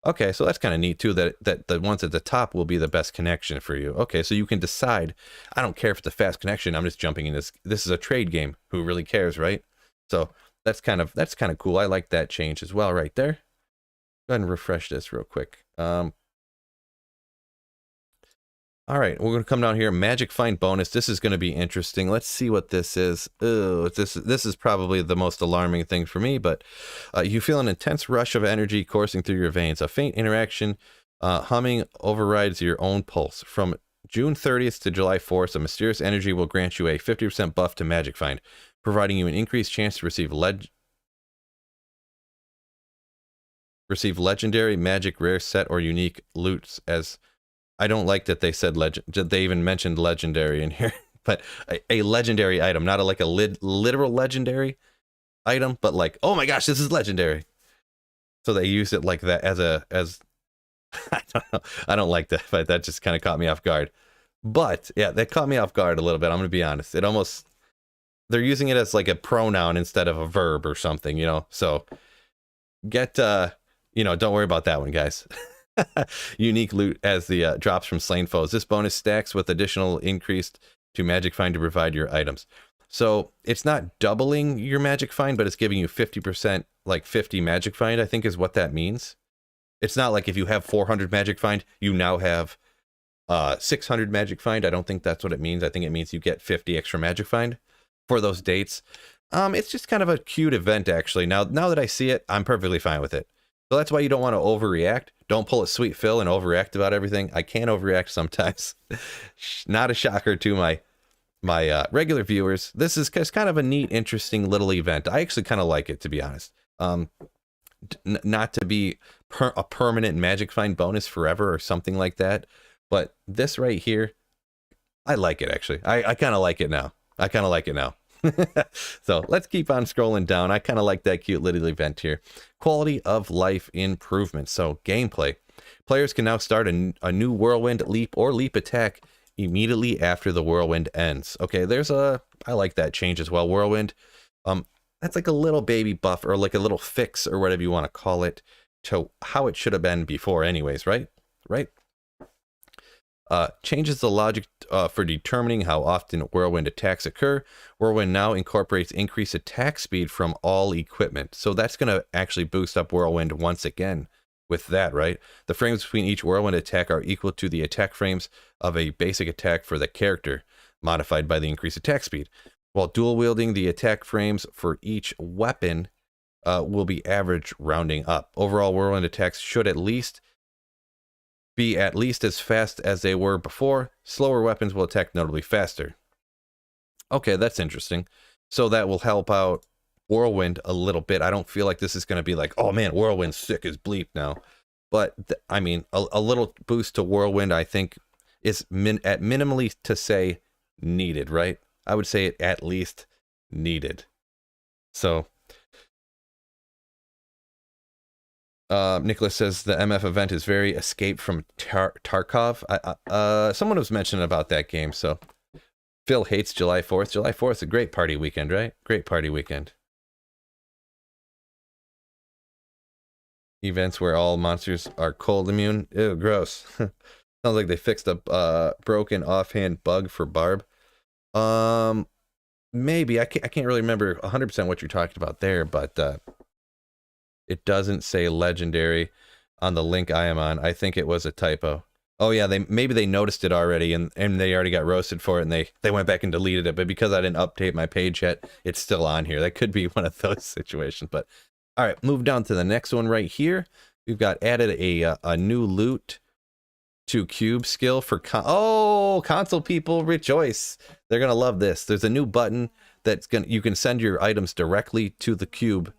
Okay, so that's kind of neat too, that the ones at the top will be the best connection for you. Okay, so you can decide, I don't care if it's a fast connection, I'm just jumping in this. This is a trade game. Who really cares, right? So that's kind of cool. I like that change as well right there. Go ahead and refresh this real quick. All right, we're going to come down here. Magic Find bonus. This is going to be interesting. Let's see what this is. Oh, this is probably the most alarming thing for me, but you feel an intense rush of energy coursing through your veins. A faint interaction humming overrides your own pulse. From June 30th to July 4th, a mysterious energy will grant you a 50% buff to Magic Find, providing you an increased chance to receive legendary, magic, rare, set, or unique loots. As I don't like that they said they even mentioned legendary in here, but a legendary item, not like a literal legendary item, but like, oh my gosh, this is legendary. So they use it like that as I don't know. I don't like that, but that just kind of caught me off guard. But yeah, that caught me off guard a little bit. I'm going to be honest. They're using it as like a pronoun instead of a verb or something, you know? So don't worry about that one, guys. Unique loot as the drops from slain foes. This bonus stacks with additional increased to Magic Find to provide your items. So it's not doubling your Magic Find, but it's giving you 50%, like 50 Magic Find, I think is what that means. It's not like if you have 400 Magic Find, you now have 600 Magic Find. I don't think that's what it means. I think it means you get 50 extra Magic Find for those dates. It's just kind of a cute event, actually. Now that I see it, I'm perfectly fine with it. So that's why you don't want to overreact. Don't pull a sweet Phil and overreact about everything. I can overreact sometimes. Not a shocker to my regular viewers. This is kind of a neat, interesting little event. I actually kind of like it, to be honest. Not to be a permanent Magic Find bonus forever or something like that. But this right here, I like it, actually. I kind of like it now. So let's keep on scrolling down. I kind of like that cute little event here. Quality of life improvement. So gameplay. Players can now start a new whirlwind, leap, or leap attack immediately after the whirlwind ends. Okay, I like that change as well. Whirlwind. That's like a little baby buff or like a little fix or whatever you want to call it to how it should have been before anyways, right? right? Changes the logic for determining how often whirlwind attacks occur. Whirlwind now incorporates increased attack speed from all equipment. So that's going to actually boost up whirlwind once again with that, right? The frames between each whirlwind attack are equal to the attack frames of a basic attack for the character, modified by the increased attack speed. While dual wielding, the attack frames for each weapon will be average rounding up. Overall, whirlwind attacks should be at least as fast as they were before. Slower weapons will attack notably faster. Okay, that's interesting. So that will help out whirlwind a little bit. I don't feel like this is going to be like, oh man, whirlwind's sick as bleep now. But I mean, a little boost to whirlwind, I think, is at minimally to say needed, right? I would say it at least needed. So Nicholas says the MF event is very Escape from Tarkov. Someone was mentioning about that game, so Phil hates July 4th. July 4th is a great party weekend, right? Great party weekend. Events where all monsters are cold immune. Ew, gross. Sounds like they fixed a broken offhand bug for Barb. Maybe. I can't really remember 100% what you're talking about there, but it doesn't say legendary on the link I am on. I think it was a typo. Oh yeah, maybe they noticed it already and they already got roasted for it and they went back and deleted it, but because I didn't update my page yet, it's still on here. That could be one of those situations, but all right, move down to the next one right here. We've got added a new loot to cube skill for console people rejoice. They're gonna love this. There's a new button you can send your items directly to the cube.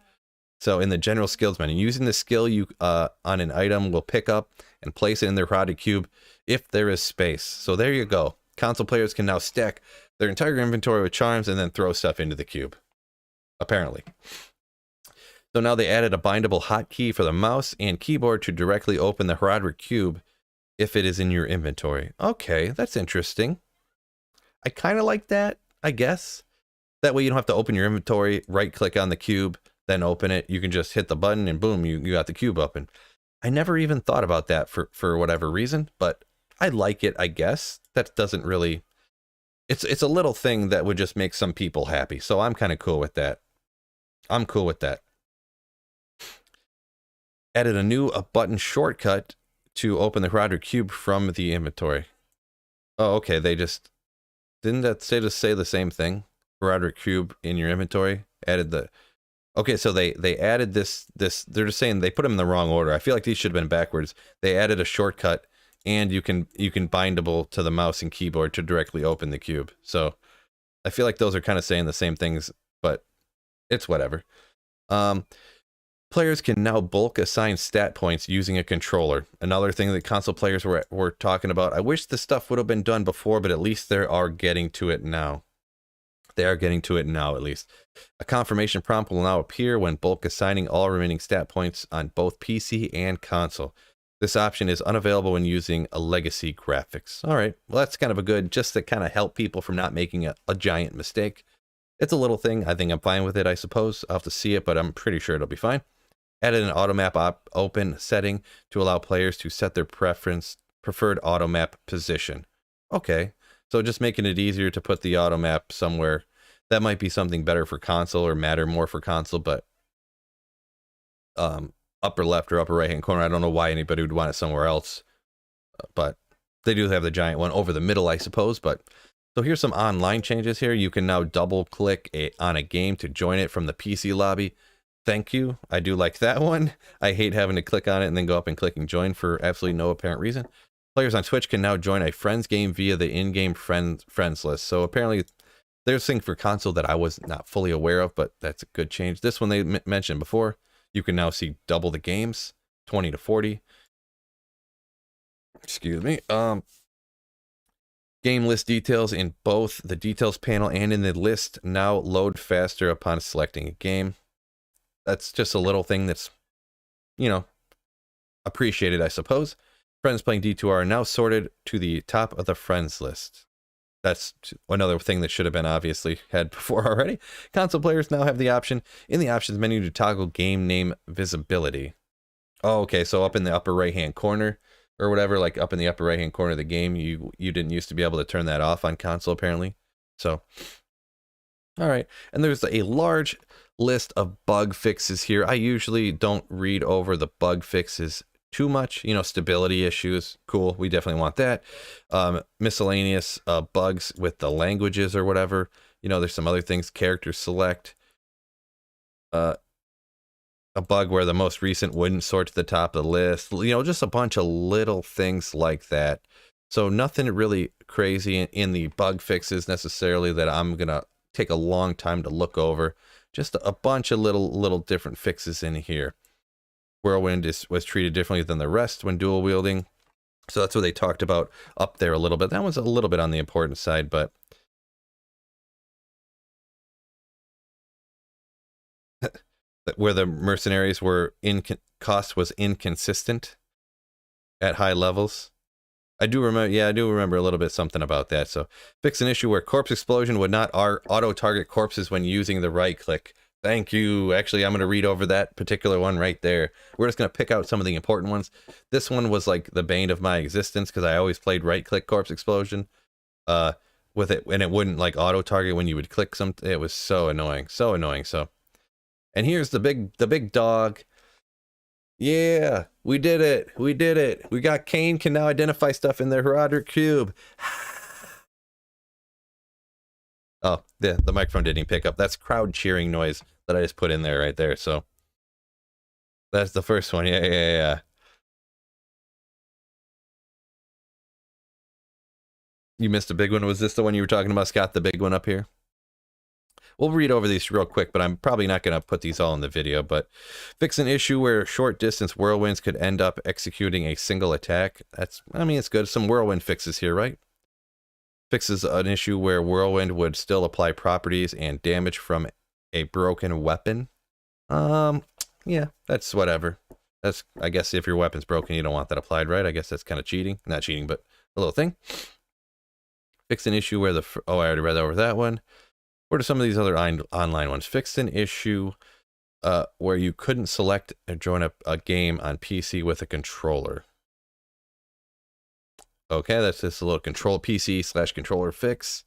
So in the general skills menu, using the skill you on an item will pick up and place it in their crowded cube if there is space. So there you go. Console players can now stack their entire inventory with charms and then throw stuff into the cube. Apparently. So now they added a bindable hotkey for the mouse and keyboard to directly open the Herodric cube if it is in your inventory. Okay, that's interesting. I kind of like that, I guess. That way you don't have to open your inventory, right-click on the cube, then open it. You can just hit the button and boom, you got the cube open. I never even thought about that for whatever reason, but I like it, I guess. That doesn't really... It's a little thing that would just make some people happy, so I'm kind of cool with that. I'm cool with that. Added a new button shortcut to open the Herodric cube from the inventory. Oh, okay, they just... Didn't that say the same thing? Herodric cube in your inventory? Added the... Okay, so they added this, they're just saying they put them in the wrong order. I feel like these should have been backwards. They added a shortcut, and you can bindable to the mouse and keyboard to directly open the cube. So I feel like those are kind of saying the same things, but it's whatever. Players can now bulk assign stat points using a controller. Another thing that console players were talking about. I wish this stuff would have been done before, but at least they are getting to it now. They are getting to it now, at least. A confirmation prompt will now appear when bulk assigning all remaining stat points on both PC and console. This option is unavailable when using a legacy graphics. All right, well, that's kind of a good, just to kind of help people from not making a giant mistake. It's a little thing. I think I'm fine with it, I suppose. I'll have to see it, but I'm pretty sure it'll be fine. Added an automap open setting to allow players to set their preferred automap position. Okay. So just making it easier to put the automap somewhere. That might be something better for console or matter more for console, but upper left or upper right hand corner, I don't know why anybody would want it somewhere else. But they do have the giant one over the middle, I suppose. But so here's some online changes here. You can now double click on a game to join it from the PC lobby. Thank you. I do like that one. I hate having to click on it and then go up and clicking join for absolutely no apparent reason. Players on Twitch can now join a friends game via the in-game friends list. So apparently there's things for console that I was not fully aware of, but that's a good change. This one they mentioned before. You can now see double the games, 20 to 40. Excuse me. Game list details in both the details panel and in the list now load faster upon selecting a game. That's just a little thing that's, you know, appreciated, I suppose. Friends playing D2R are now sorted to the top of the friends list. That's another thing that should have been obviously had before already. Console players now have the option in the options menu to toggle game name visibility. Oh, okay, so up in the upper right hand corner, or whatever, like up in the upper right hand corner of the game. You didn't used to be able to turn that off on console apparently. So all right, and there's a large list of bug fixes here. I usually don't read over the bug fixes too much. You know, stability issues, cool, we definitely want that. Miscellaneous bugs with the languages or whatever. You know, there's some other things, character select. A bug where the most recent wouldn't sort to the top of the list. You know, just a bunch of little things like that. So nothing really crazy in the bug fixes necessarily that I'm gonna take a long time to look over. Just a bunch of little different fixes in here. Whirlwind was treated differently than the rest when dual wielding, so that's what they talked about up there a little bit. That was a little bit on the important side, but where the mercenaries were cost was inconsistent at high levels. I do remember a little bit something about that. So fix an issue where corpse explosion would not auto target corpses when using the right click. Thank you. Actually, I'm going to read over that particular one right there. We're just going to pick out some of the important ones. This one was like the bane of my existence because I always played right click corpse explosion with it, and it wouldn't like auto target when you would click something. It was so annoying, so annoying. So, and here's the big dog. Yeah, we did it. We did it. We got Kane can now identify stuff in the Herodic Cube. Oh, the microphone didn't even pick up. That's crowd cheering noise that I just put in there right there. So that's the first one. Yeah. You missed a big one. Was this the one you were talking about, Scott? The big one up here? We'll read over these real quick, but I'm probably not going to put these all in the video. But fix an issue where short distance whirlwinds could end up executing a single attack. I mean, it's good. Some whirlwind fixes here, right? Fixes an issue where whirlwind would still apply properties and damage from a broken weapon. Yeah, that's whatever. That's, I guess if your weapon's broken, you don't want that applied, right? I guess that's kind of cheating. Not cheating, but a little thing. Fix an issue where I already read over that one. What are some of these other online ones? Fixed an issue where you couldn't select or join a game on PC with a controller. Okay, that's just a little control PC/controller fix.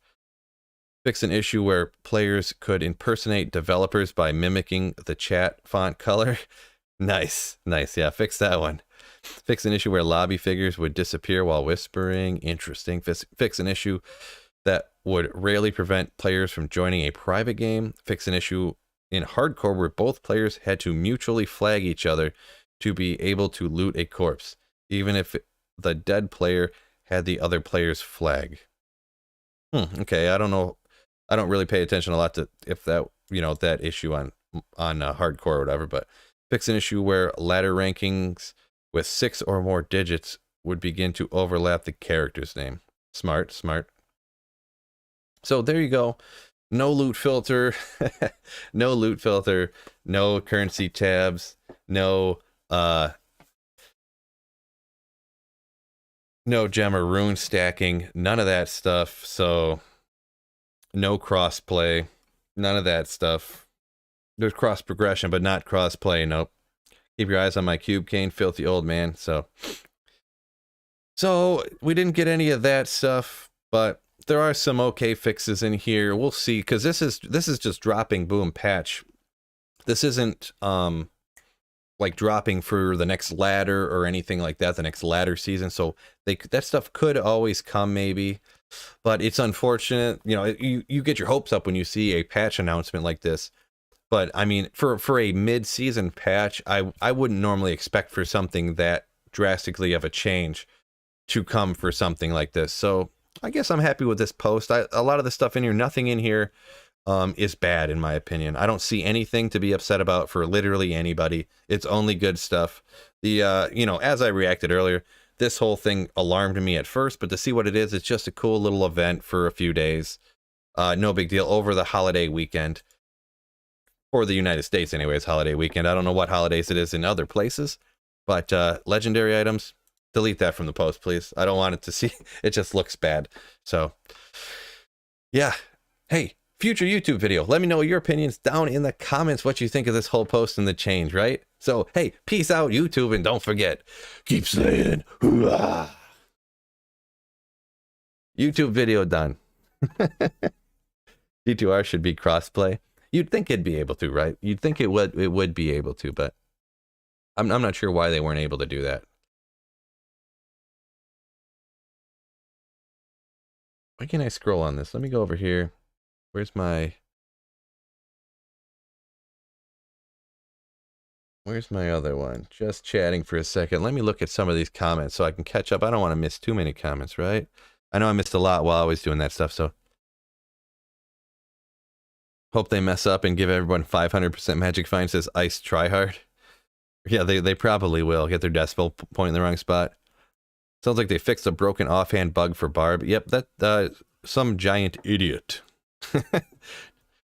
Fix an issue where players could impersonate developers by mimicking the chat font color. Nice, yeah, fix that one. Fix an issue where lobby figures would disappear while whispering. Interesting. Fix an issue that would rarely prevent players from joining a private game. Fix an issue in hardcore where both players had to mutually flag each other to be able to loot a corpse, even if the dead player had the other player's flag. Okay, I don't know. I don't really pay attention a lot to if that, you know, that issue on hardcore or whatever, but fix an issue where ladder rankings with 6 or more digits would begin to overlap the character's name. Smart. So there you go. No loot filter, no currency tabs, no gem or rune stacking, none of that stuff. So no crossplay, none of that stuff. There's cross progression, but not crossplay. Nope. Keep your eyes on my cube, Kane, filthy old man. So we didn't get any of that stuff, but there are some okay fixes in here. We'll see, because this is just dropping boom patch. This isn't like dropping for the next ladder or anything like that, the next ladder season. So that stuff could always come maybe, but it's unfortunate. You know, you get your hopes up when you see a patch announcement like this. But I mean, for a mid-season patch, I wouldn't normally expect for something that drastically of a change to come for something like this. So I guess I'm happy with this post. A lot of the stuff in here, nothing in here is bad in my opinion. I don't see anything to be upset about for literally anybody. It's only good stuff. The you know, as I reacted earlier, this whole thing alarmed me at first, but to see what it is, it's just a cool little event for a few days. No big deal over the holiday weekend. For the United States anyways, holiday weekend. I don't know what holidays it is in other places, but legendary items, delete that from the post, please. I don't want it to see. It just looks bad. So, yeah. Hey, future YouTube video. Let me know your opinions down in the comments, what you think of this whole post and the change, right? So, hey, peace out, YouTube, and don't forget, keep slaying. Hoorah! YouTube video done. D2R should be crossplay. You'd think it'd be able to, right? You'd think it would be able to, but I'm not sure why they weren't able to do that. Why can't I scroll on this? Let me go over here. Where's my other one? Just chatting for a second. Let me look at some of these comments so I can catch up. I don't want to miss too many comments, right? I know I missed a lot while I was doing that stuff, so hope they mess up and give everyone 500% magic fine, says Ice Tryhard. Yeah, they probably will get their decimal point in the wrong spot. Sounds like they fixed a broken offhand bug for Barb. Yep, that some giant idiot.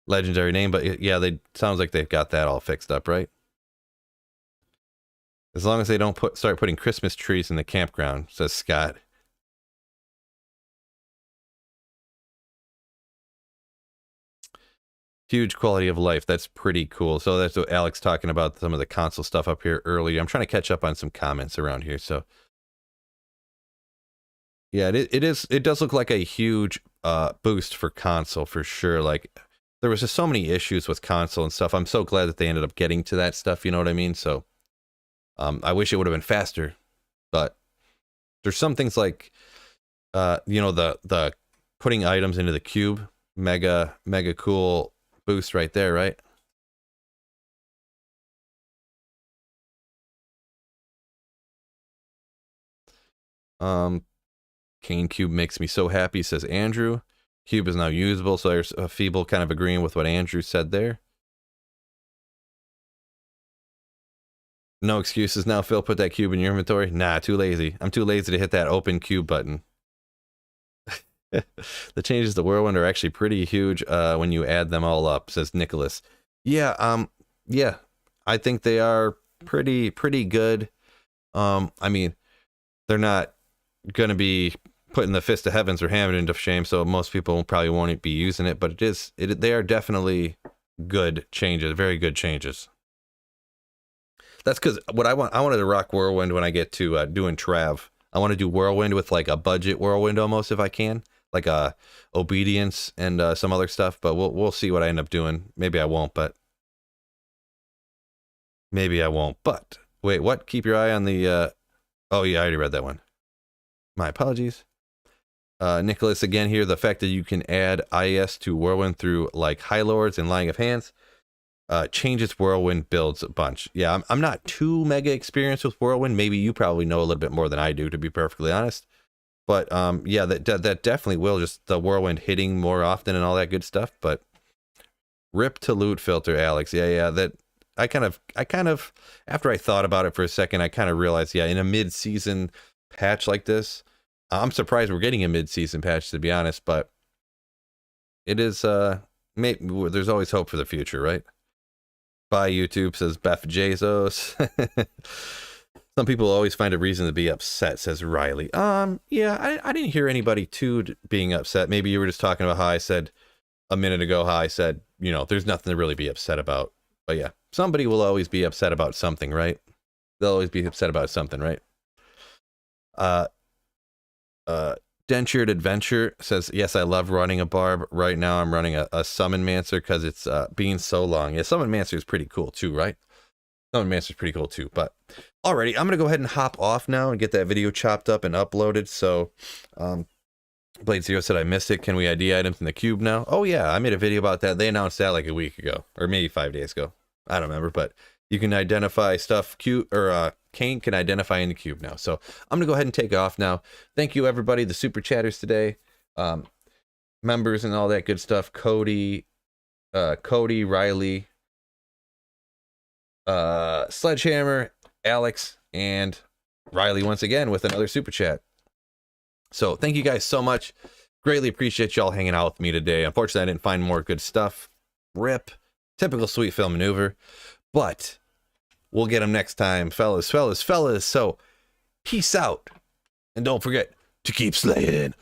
Legendary name, but yeah, sounds like they've got that all fixed up, right? As long as they don't start putting Christmas trees in the campground, says Scott. Huge quality of life. That's pretty cool. So that's what Alex talking about, some of the console stuff up here earlier. I'm trying to catch up on some comments around here. So yeah, it does look like a huge boost for console for sure. Like there was just so many issues with console and stuff. I'm so glad that they ended up getting to that stuff. You know what I mean? So I wish it would have been faster, but there's some things like you know, the putting items into the cube, mega cool boost right there, right? Cane Cube makes me so happy, says Andrew. Cube is now usable, so there's a feeble kind of agreeing with what Andrew said there. No excuses now, Phil. Put that cube in your inventory. Nah, too lazy. I'm too lazy to hit that open cube button. The changes to Whirlwind are actually pretty huge when you add them all up, says Nicholas. Yeah, yeah, I think they are pretty good. I mean, they're not gonna be putting the fist of heavens or hammering into shame, so most people probably won't be using it, but they are definitely good changes, very good changes. That's because what I wanted to rock Whirlwind when I get to doing Trav. I want to do Whirlwind with like a budget Whirlwind almost if I can, like Obedience and some other stuff. But we'll see what I end up doing. Maybe I won't, but wait, what? Keep your eye on the. Oh yeah, I already read that one. My apologies. Nicholas again here. The fact that you can add IS to Whirlwind through like High Lords and Lying of Hands. Changes Whirlwind builds a bunch. Yeah, I'm not too mega experienced with Whirlwind. Maybe you probably know a little bit more than I do, to be perfectly honest. But yeah, that definitely will, just the Whirlwind hitting more often and all that good stuff. But rip to loot filter, Alex. Yeah, that I kind of after I thought about it for a second, I kind of realized, yeah, in a mid-season patch like this, I'm surprised we're getting a mid-season patch, to be honest. But it is maybe there's always hope for the future, right? Bye, YouTube, says Beth Jesus. Some people always find a reason to be upset, says Riley. Yeah, I didn't hear anybody too being upset. Maybe you were just talking about how I said a minute ago, how I said, you know, there's nothing to really be upset about. But yeah, somebody will always be upset about something, right? They'll always be upset about something, right? Dentured Adventure says, yes, I love running a Barb. Right now I'm running a Summon Mancer because it's being so long. Yeah, Summon Mancer is pretty cool too, right? Summon Mancer is pretty cool too. But alrighty, I'm going to go ahead and hop off now and get that video chopped up and uploaded. So Blade Zero said I missed it. Can we ID items in the cube now? Oh yeah, I made a video about that. They announced that like a week ago or maybe 5 days ago. I don't remember, but you can identify stuff Kane can identify in the cube now. So I'm gonna go ahead and take off now. Thank you everybody, the super chatters today, members and all that good stuff. Cody, Riley, Sledgehammer, Alex, and Riley once again with another super chat. So thank you guys so much. Greatly appreciate y'all hanging out with me today. Unfortunately, I didn't find more good stuff. Rip. Typical sweet film maneuver. But we'll get them next time, fellas. So peace out. And don't forget to keep slaying.